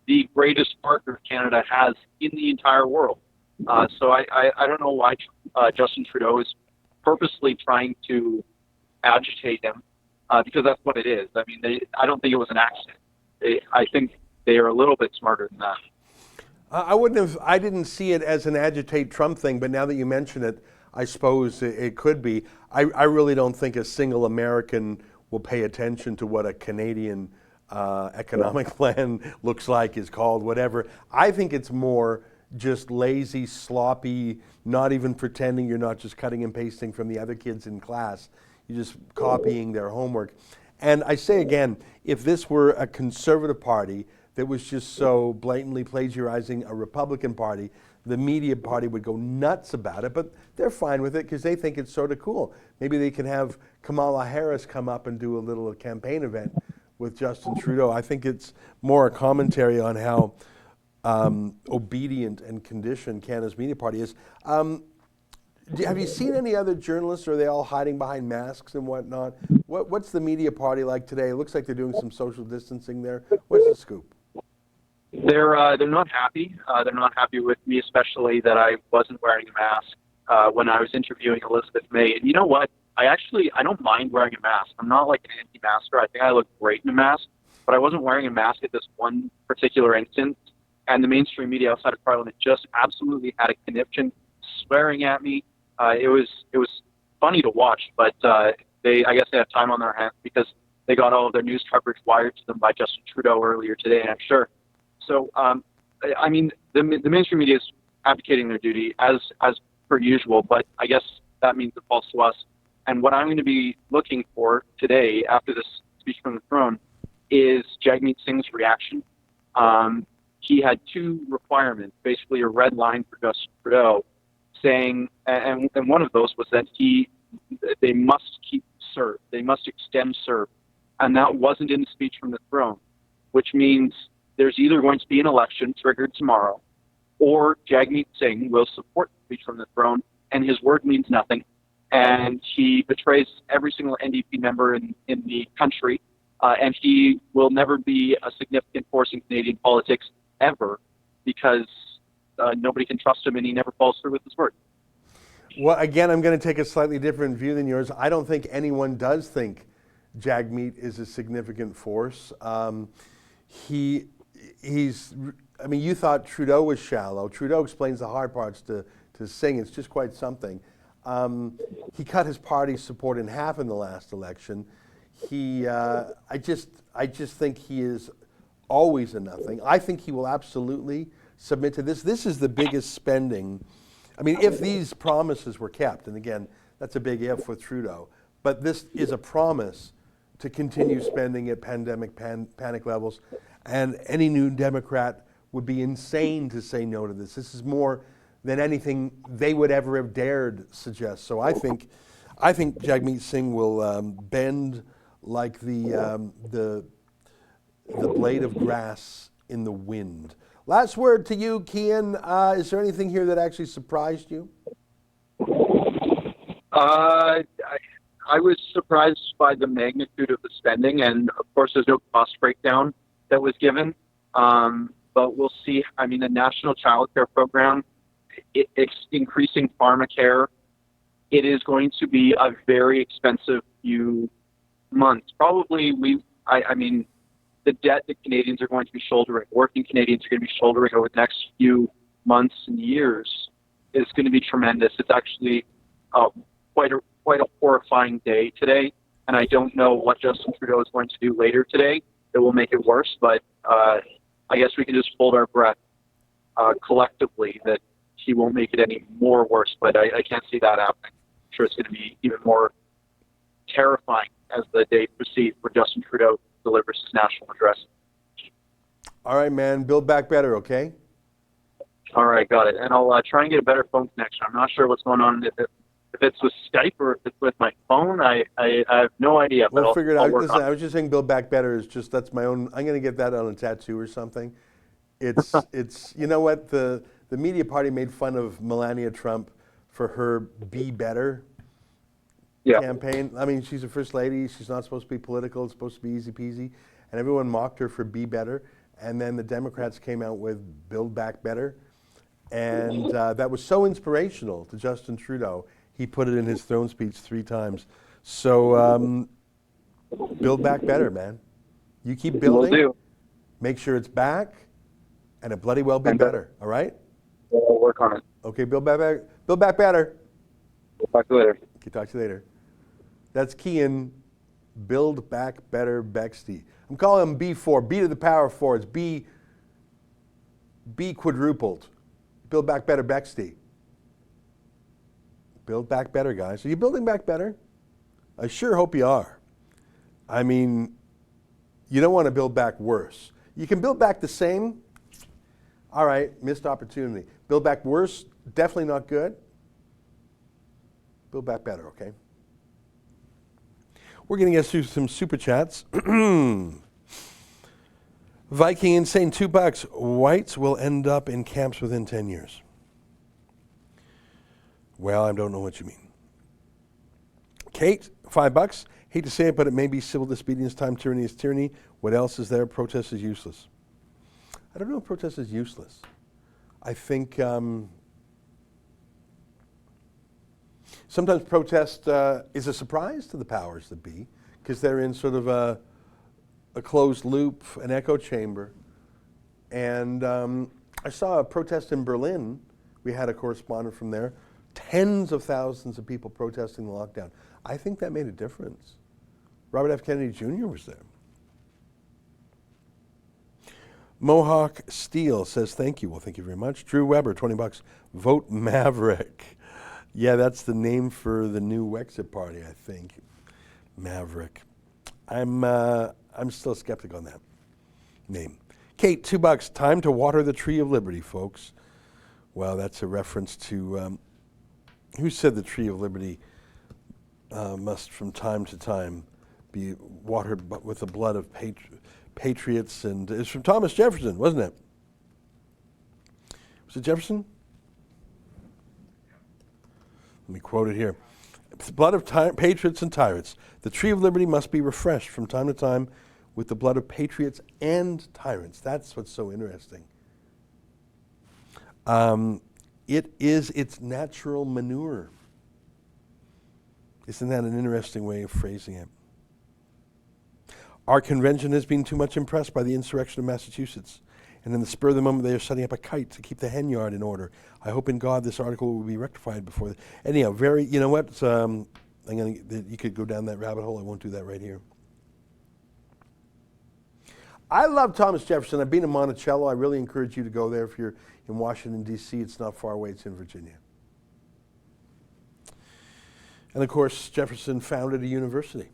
the greatest partner Canada has in the entire world. So I don't know why Justin Trudeau is purposely trying to agitate him, because that's what it is. I mean, I don't think it was an accident. I think they are a little bit smarter than that. I didn't see it as an agitate Trump thing, but now that you mention it, I suppose it could be. I really don't think a single American will pay attention to what a Canadian economic plan looks like, is called, whatever. I think it's more just lazy, sloppy, not even pretending you're not just cutting and pasting from the other kids in class. You're just copying their homework. And I say again, if this were a Conservative Party that was just so blatantly plagiarizing a Republican Party, the media party would go nuts about it, but they're fine with it because they think it's sort of cool. Maybe they can have Kamala Harris come up and do a little campaign event with Justin Trudeau. I think it's more a commentary on how obedient and conditioned Canada's media party is. Have you seen any other journalists? Or are they all hiding behind masks and whatnot? What's the media party like today? It looks like they're doing some social distancing there. What's the scoop? They're not happy. They're not happy with me, especially that I wasn't wearing a mask when I was interviewing Elizabeth May. And you know what? I don't mind wearing a mask. I'm not like an anti-masker. I think I look great in a mask. But I wasn't wearing a mask at this one particular instance. And the mainstream media outside of Parliament just absolutely had a conniption, swearing at me. It was funny to watch, but I guess they have time on their hands because they got all of their news coverage wired to them by Justin Trudeau earlier today, I'm sure. So, I mean, the mainstream media is abdicating their duty as per usual, but I guess that means it falls to us. And what I'm going to be looking for today after this speech from the throne is Jagmeet Singh's reaction. He had 2 requirements, basically a red line for Justin Trudeau, saying, and one of those was that they must keep CERB, they must extend CERB, and that wasn't in the speech from the throne, which means there's either going to be an election triggered tomorrow, or Jagmeet Singh will support the speech from the throne, and his word means nothing, and he betrays every single NDP member in the country, and he will never be a significant force in Canadian politics ever, because nobody can trust him and he never follows through with his word. Well, again, I'm going to take a slightly different view than yours. I don't think anyone does think Jagmeet is a significant force. He's I mean, you thought Trudeau was shallow. Trudeau explains the hard parts to Singh. It's just quite something. He cut his party's support in half in the last election. I just think he is always a nothing. I think he will absolutely submit to this. This is the biggest spending. I mean, if these promises were kept, and again, that's a big if with Trudeau, but this is a promise to continue spending at pandemic panic levels, and any new Democrat would be insane to say no to this. This is more than anything they would ever have dared suggest. So I think Jagmeet Singh will bend like the blade of grass in the wind. Last word to you, Kian. Is there anything here that actually surprised you? I was surprised by the magnitude of the spending, and of course there's no cost breakdown that was given. But we'll see. I mean, the National Child Care Program, it's increasing pharmacare. It is going to be a very expensive few months. Probably I mean, the debt that Canadians are going to be shouldering, working Canadians are going to be shouldering over the next few months and years is going to be tremendous. It's actually quite a horrifying day today, and I don't know what Justin Trudeau is going to do later today that will make it worse, but I guess we can just hold our breath collectively that he won't make it any more worse, but I can't see that happening. I'm sure it's going to be even more terrifying as the day proceeds where Justin Trudeau delivers his national address. All right, man. Build back better, okay? All right, got it. And I'll try and get a better phone connection. I'm not sure what's going on, if it's with Skype or if it's with my phone. I have no idea. We'll but figure it I'll out. work Listen, on it. I was just saying build back better is just, that's my own, I'm going to get that on a tattoo or something. It's you know what, the media party made fun of Melania Trump for her Be Better campaign. I mean, she's a first lady. She's not supposed to be political. It's supposed to be easy peasy. And everyone mocked her for Be Better. And then the Democrats came out with Build Back Better. And that was so inspirational to Justin Trudeau. He put it in his throne speech 3 times. So build back better, man. You keep building. Will do. Make sure it's back, and it bloody well be better. All right? We'll work on it. Okay, build back better. Build back better. We'll talk to you later. Okay, talk to you later. That's Kian. Build back better, Bexty. I'm calling him B4. B to the power 4. It's B quadrupled. Build back better, Bexty. Build back better, guys. Are you building back better? I sure hope you are. I mean, you don't want to build back worse. You can build back the same. All right, missed opportunity. Build back worse, definitely not good. Build back better, okay? We're going to get through some super chats. Viking Insane, $2. Whites will end up in camps within 10 years. Well, I don't know what you mean. Kate, $5. Hate to say it, but it may be civil disobedience time. Tyranny is tyranny. What else is there? Protest is useless. I don't know if protest is useless. I think sometimes protest is a surprise to the powers that be because they're in sort of a closed loop, an echo chamber. And I saw a protest in Berlin. We had a correspondent from there. Tens of thousands of people protesting the lockdown. I think that made a difference. Robert F. Kennedy Jr. was there. Mohawk Steel says, thank you. Well, thank you very much. Drew Weber, $20. Vote Maverick. Yeah, that's the name for the new Wexit party, I think. Maverick. I'm still a skeptic on that name. Kate, $2. Time to water the tree of liberty, folks. Well, that's a reference to, who said the tree of liberty must from time to time be watered with the blood of patriots, and it's from Thomas Jefferson, wasn't it? Was it Jefferson? Let me quote it here. The blood of patriots and tyrants. The tree of liberty must be refreshed from time to time with the blood of patriots and tyrants. That's what's so interesting. It is its natural manure. Isn't that an interesting way of phrasing it? Our convention has been too much impressed by the insurrection of Massachusetts And in the spur of the moment, they are setting up a kite to keep the hen yard in order. I hope in God this article will be rectified before. Anyhow, you know what? You could go down that rabbit hole. I won't do that right here. I love Thomas Jefferson. I've been in Monticello. I really encourage you to go there if you're in Washington, D.C. It's not far away. It's in Virginia. And of course, Jefferson founded a university,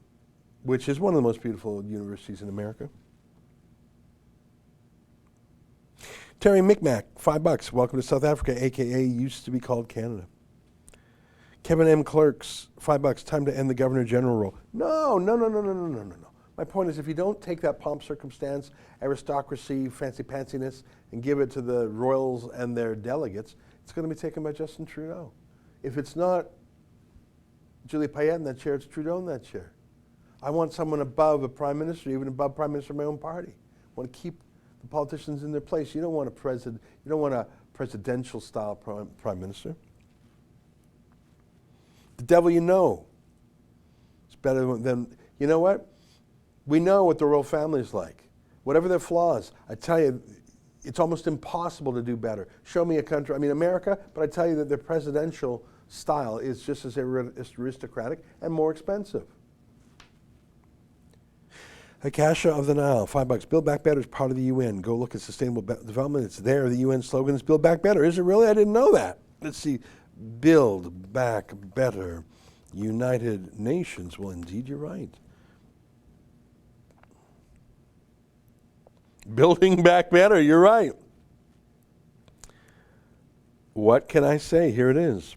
which is one of the most beautiful universities in America. Terry Micmac, $5. Welcome to South Africa, a.k.a. used to be called Canada. Kevin M. Clerks, $5. Time to end the Governor General rule. No. My point is, if you don't take that pomp, circumstance, aristocracy, fancy pantsiness, and give it to the royals and their delegates, it's going to be taken by Justin Trudeau. If it's not Julie Payette in that chair, it's Trudeau in that chair. I want someone above a prime minister, even above prime minister of my own party. I want to keep the politicians in their place. You don't want a presidential style prime minister. The devil you know. It's better than, you know what? We know what the royal family is like. Whatever their flaws, I tell you, it's almost impossible to do better. Show me a country, America, but I tell you that their presidential style is just as aristocratic and more expensive. Akasha of the Nile, $5. Build Back Better is part of the UN. Go look at sustainable development. It's there. The UN slogan is Build Back Better. Is it really? I didn't know that. Let's see. Build Back Better. United Nations. Well, indeed, you're right. Building Back Better. You're right. What can I say? Here it is.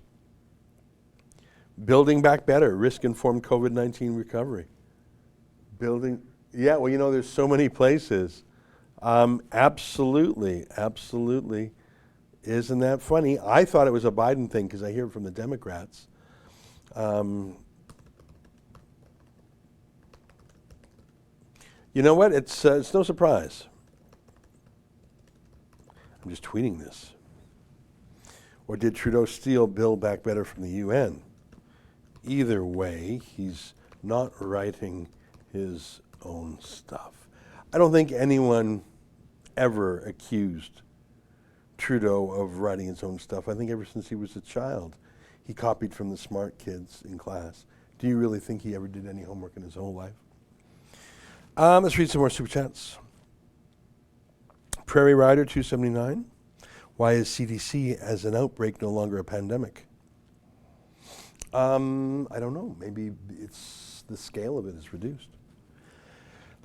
Building Back Better. Risk-informed COVID-19 recovery. Yeah, well, there's so many places. Absolutely. Isn't that funny? I thought it was a Biden thing because I hear it from the Democrats. You know what? It's no surprise. I'm just tweeting this. Or did Trudeau steal Build Back Better from the UN? Either way, he's not writing his own stuff. I don't think anyone ever accused Trudeau of writing his own stuff. I think ever since he was a child, he copied from the smart kids in class. Do you really think he ever did any homework in his whole life? Let's read some more super chats. Prairie Rider 279. Why is CDC as an outbreak no longer a pandemic? I don't know. Maybe it's the scale of it is reduced.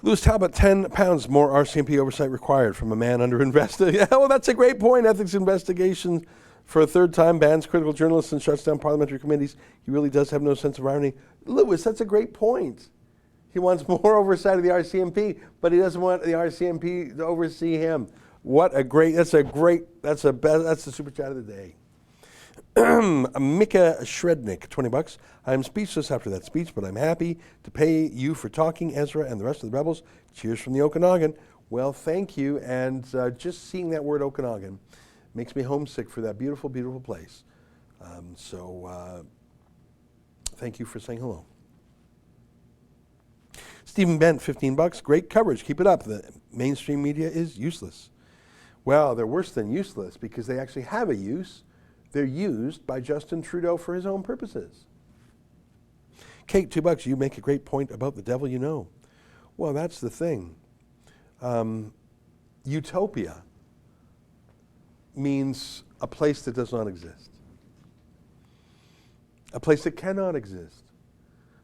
Lewis Talbot, £10 more RCMP oversight required from a man under investigation. Yeah, well, that's a great point. Ethics investigation for a third time bans critical journalists and shuts down parliamentary committees. He really does have no sense of irony. Lewis, that's a great point. He wants more oversight of the RCMP, but he doesn't want the RCMP to oversee him. That's the super chat of the day. Mika Shrednick, $20. I'm speechless after that speech, but I'm happy to pay you for talking, Ezra, and the rest of the rebels. Cheers from the Okanagan. Well, thank you, and just seeing that word Okanagan makes me homesick for that beautiful, beautiful place. Thank you for saying hello. Stephen Bent, $15. Great coverage. Keep it up. The mainstream media is useless. Well, they're worse than useless because they actually have a use. They're used by Justin Trudeau for his own purposes. Kate, $2. You make a great point about the devil you know. Well, that's the thing. Utopia means a place that does not exist. A place that cannot exist.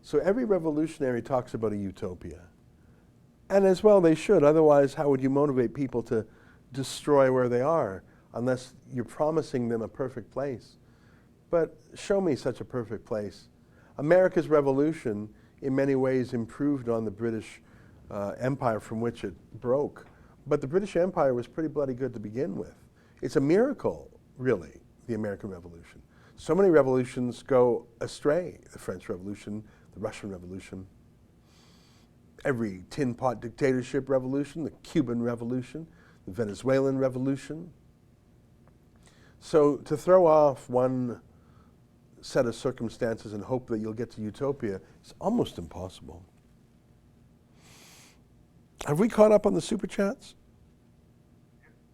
So every revolutionary talks about a utopia. And as well they should. Otherwise, how would you motivate people to destroy where they are? Unless you're promising them a perfect place. But show me such a perfect place. America's revolution in many ways improved on the British Empire from which it broke. But the British Empire was pretty bloody good to begin with. It's a miracle, really, the American Revolution. So many revolutions go astray. The French Revolution, the Russian Revolution, every tin pot dictatorship revolution, the Cuban Revolution, the Venezuelan Revolution. So to throw off one set of circumstances and hope that you'll get to utopia is almost impossible. Have we caught up on the super chats?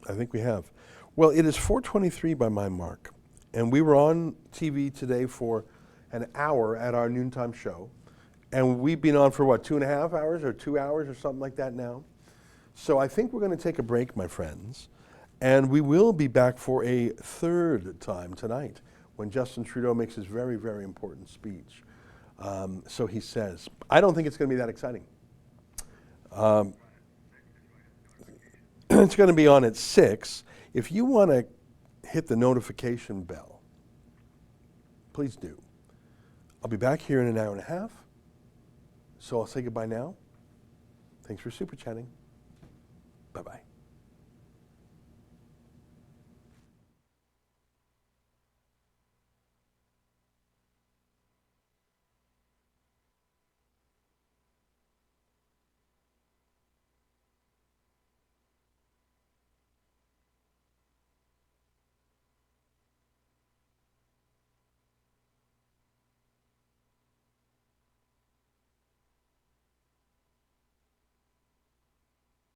I think we have. Well, it is 4:23 by my mark, and we were on TV today for an hour at our noontime show, and we've been on for what, 2.5 hours or 2 hours or something like that now. So I think we're going to take a break, my friends, and we will be back for a third time tonight when Justin Trudeau makes his very, very important speech. So he says, I don't think it's going to be that exciting. It's going to be on at 6. If you want to hit the notification bell, please do. I'll be back here in an hour and a half. So I'll say goodbye now. Thanks for super chatting. Bye-bye.